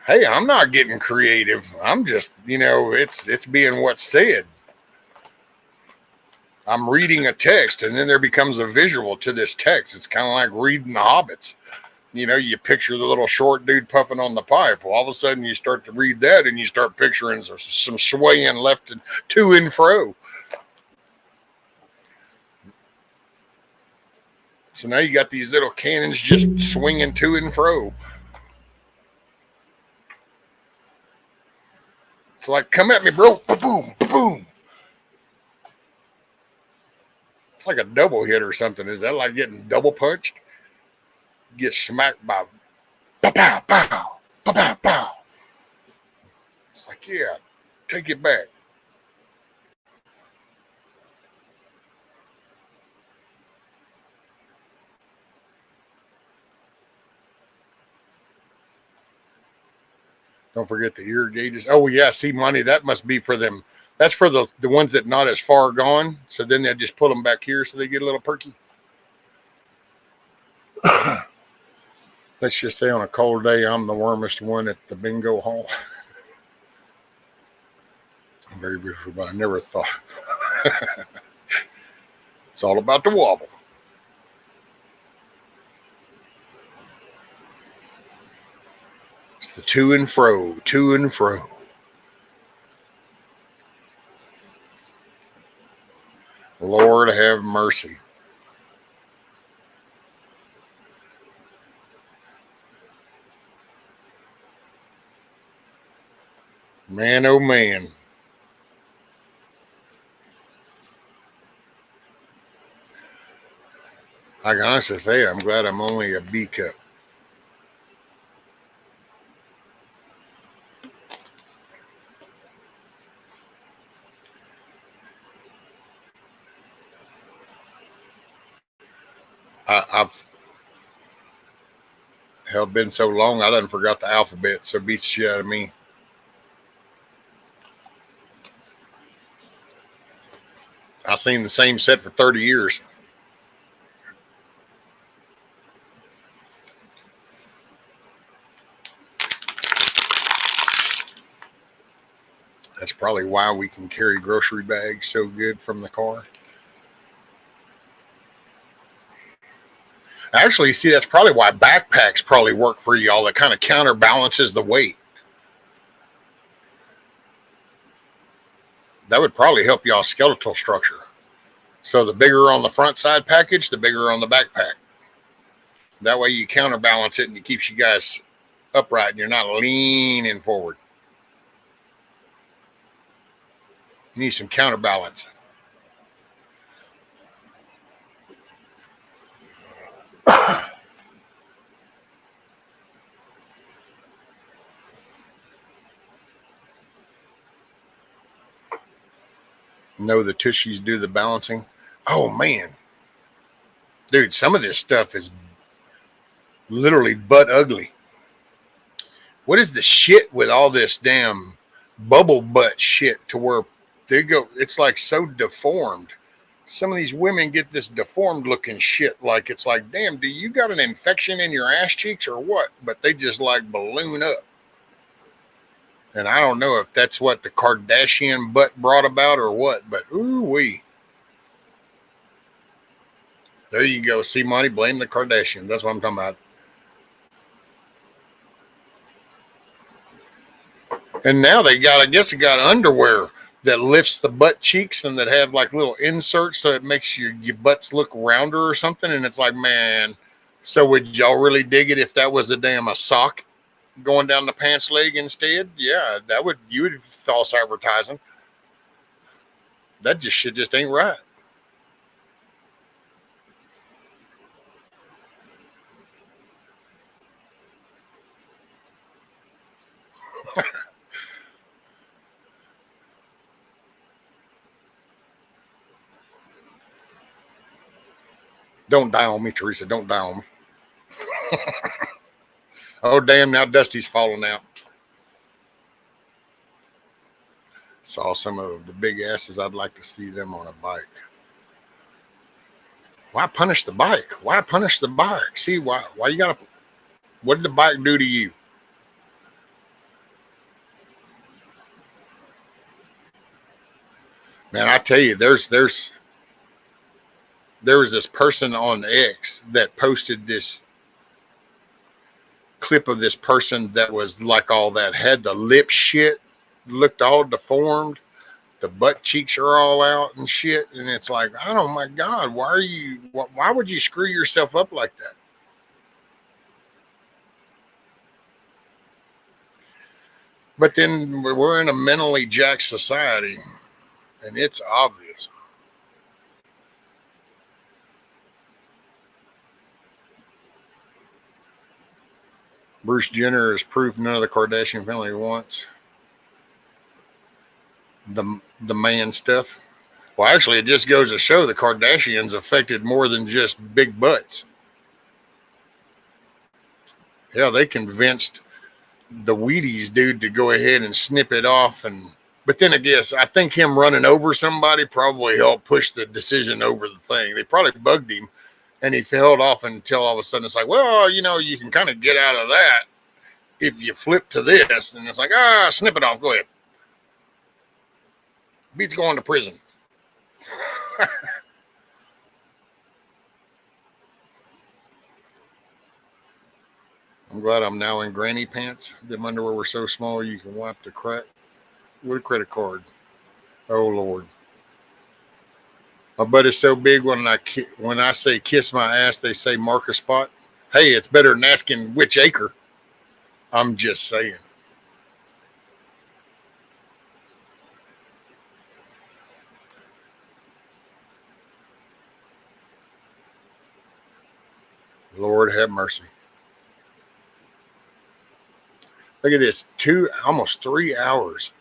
S1: Hey, I'm not getting creative. I'm just, it's being what's said. I'm reading a text, and then there becomes a visual to this text. It's kind of like reading the Hobbits. You picture the little short dude puffing on the pipe. Well, all of a sudden you start to read that, and you start picturing some swaying left and to and fro. So now you got these little cannons just swinging to and fro. It's like, come at me, bro. Boom, boom. It's like a double hit or something. Is that like getting double punched? Get smacked by pow, pow, pow, pow, pow, pow. It's like, yeah, take it back. Don't forget the ear gauges. Oh, yeah, see, money, that must be for them. That's for the ones that not as far gone. So then they just put them back here so they get a little perky. Let's just say on a cold day, I'm the warmest one at the bingo hall. I'm very visual, but I never thought. It's all about the wobble. It's the to and fro, to and fro. Lord have mercy. Man, oh man. I can honestly say I'm glad I'm only a B cup. I've been so long I done forgot the alphabet, so beats the shit out of me. I've seen the same set for 30 years. That's probably why we can carry grocery bags so good from the car. Actually, see, that's probably why backpacks probably work for y'all. It kind of counterbalances the weight. That would probably help y'all skeletal structure. So the bigger on the front side package, the bigger on the backpack. That way you counterbalance it and it keeps you guys upright and you're not leaning forward. You need some counterbalance. know the tushies do the balancing. Oh man, dude, some of this stuff is literally butt ugly. What is the shit with all this damn bubble butt shit to where they go? It's like so deformed. Some of these women get this deformed looking shit. Like it's like, damn, do you got an infection in your ass cheeks or what? But they just like balloon up. And I don't know if that's what the Kardashian butt brought about or what, but ooh wee. There you go. See, Monty, blame the Kardashians. That's what I'm talking about. And now they got, I guess, it got underwear that lifts the butt cheeks and that have like little inserts so it makes your butts look rounder or something. And it's like, man, so would y'all really dig it if that was a sock going down the pants leg instead? Yeah, you would false advertising. That just shit just ain't right. Don't die on me, Teresa. Don't die on me. Oh, damn, now Dusty's falling out. Saw some of the big asses. I'd like to see them on a bike. Why punish the bike? Why punish the bike? See, why you gotta, what did the bike do to you? Man, I tell you, there was this person on X that posted this clip of this person that was like all that, had the lip shit, looked all deformed, the butt cheeks are all out and shit, and it's like, oh my god, why would you screw yourself up like that? But then we're in a mentally jacked society, and it's obvious. Bruce Jenner is proof none of the Kardashian family wants the man stuff. Well, actually, it just goes to show the Kardashians affected more than just big butts. Yeah, they convinced the Wheaties dude to go ahead and snip it off, but then I think him running over somebody probably helped push the decision over the thing. They probably bugged him, and he held off until all of a sudden it's like, well, you can kind of get out of that if you flip to this, and it's like, snip it off, go ahead. Beats going to prison. I'm glad I'm now in granny pants. Them underwear were so small you can wipe the crack with a credit card. Oh Lord. My butt is so big when I say kiss my ass, they say mark a spot. Hey, it's better than asking which acre. I'm just saying. Lord have mercy. Look at this, almost 3 hours.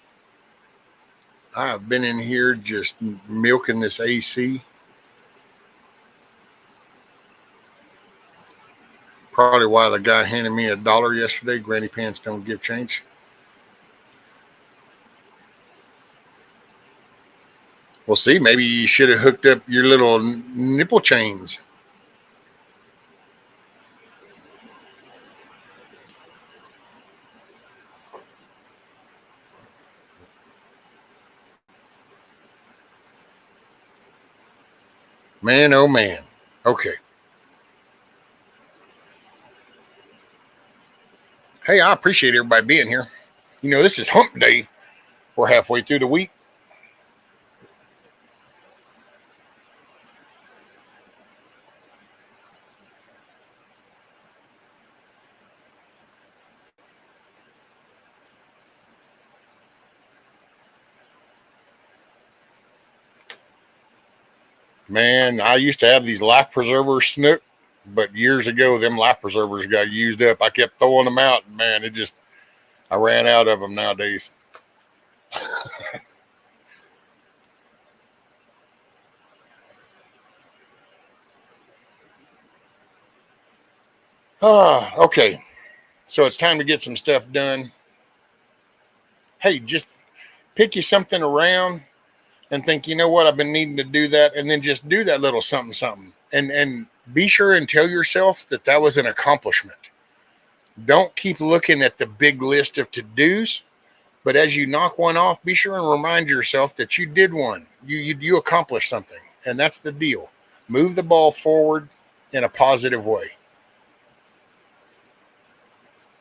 S1: I've been in here just milking this AC. Probably why the guy handed me $1 yesterday. Granny pants don't give change. Well, see, maybe you should have hooked up your little nipple chains. Man, oh man. Okay. Hey, I appreciate everybody being here. This is Hump Day. We're halfway through the week. Man, I used to have these life preservers, Snook, but years ago, them life preservers got used up. I kept throwing them out, and man, I ran out of them nowadays. Okay, so it's time to get some stuff done. Hey, just pick you something around and think, you know what, I've been needing to do that, and then just do that little something, something, and be sure and tell yourself that that was an accomplishment. Don't keep looking at the big list of to-dos, but as you knock one off, be sure and remind yourself that you did one. You accomplished something, and that's the deal. Move the ball forward in a positive way.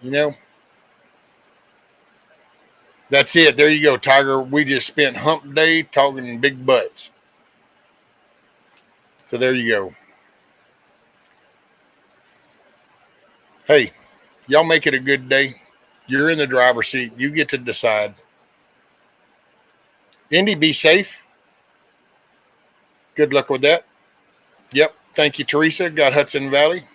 S1: You know, that's it. There you go, Tiger. We just spent hump day talking big butts. So there you go. Hey, y'all make it a good day. You're in the driver's seat. You get to decide. Indy, be safe. Good luck with that. Yep. Thank you, Teresa. Got Hudson Valley.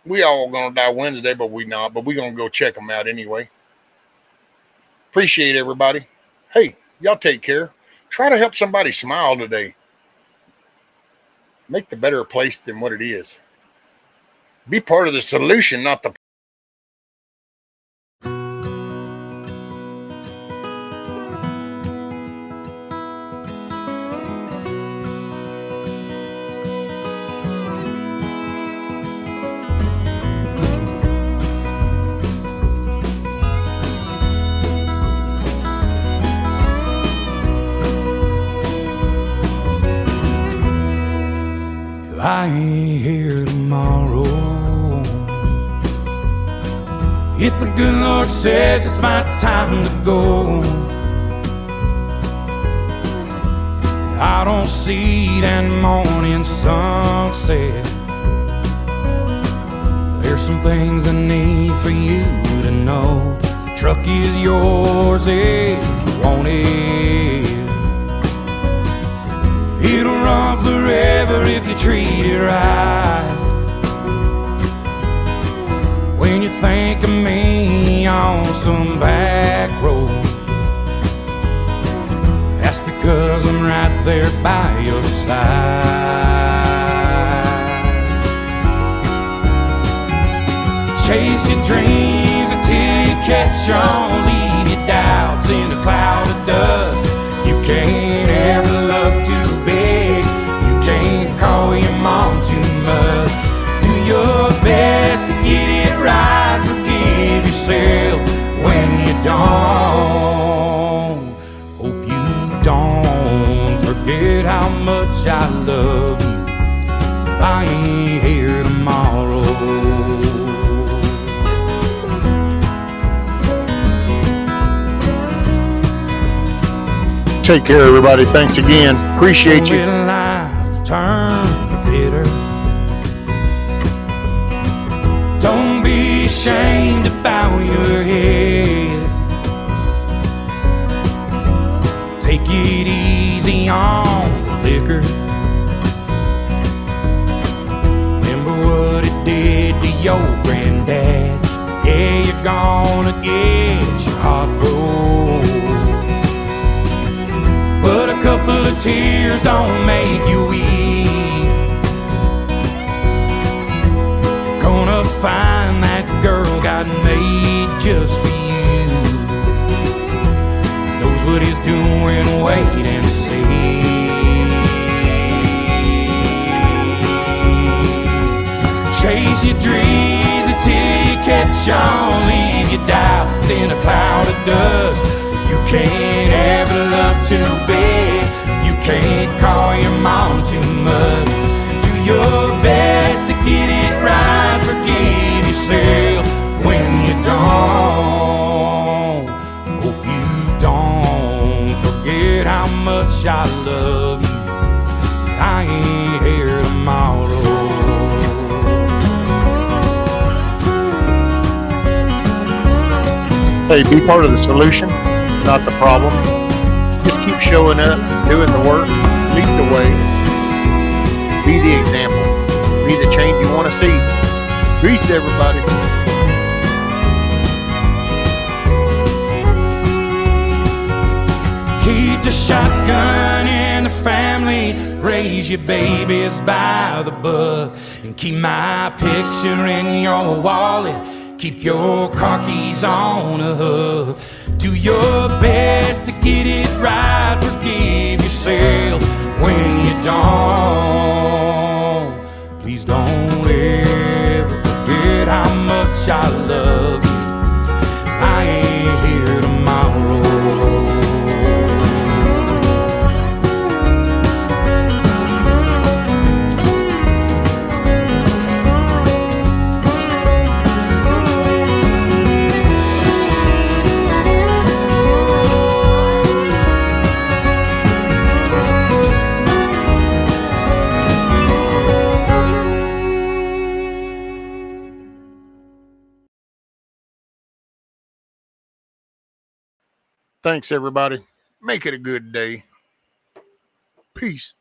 S1: We all going to die Wednesday, but we not. But we going to go check them out anyway. Appreciate everybody. Hey, y'all take care. Try to help somebody smile today. Make the better place than what it is. Be part of the solution, not the
S4: I ain't here tomorrow. If the good Lord says it's my time to go, I don't see that morning sunset. There's some things I need for you to know. The truck is yours if you want it. It'll run forever if you treat it right. When you think of me on some back road, that's because I'm right there by your side. Chase your dreams until you catch on. Leave your doubts in a cloud of dust. You can't ever love too big. You can't call your mom too much. Do your best to get it right. Forgive yourself when you don't. Hope you don't forget how much I love you. I ain't here tomorrow.
S1: Take care, everybody. Thanks again. Appreciate you.
S4: When life turns bitter, don't be ashamed to bow your head. Take it easy on the liquor. Remember what it did to your granddad. Yeah, you're gonna get your heart broke, but a couple of tears don't make you weep. Gonna find that girl God made just for you. Knows what he's doing, wait and see. Chase your dreams until you catch on. Leave your doubts in a cloud of dust. You can't ever love too big. You can't call your mom too much. Do your best to get it right. Forgive yourself when you don't. Hope you don't forget how much I love you. I ain't here tomorrow.
S1: Hey, be part of the solution, not the problem. Just keep showing up, doing the work, lead the way, be the example, be the change you want to see. Peace, everybody.
S4: Keep the shotgun in the family, raise your babies by the book, and keep my picture in your wallet. Keep your car keys on a hook. Do your best to get it right. Forgive yourself when you don't. Please don't ever forget how much I love you. I ain't here tomorrow.
S1: Thanks, everybody. Make it a good day. Peace.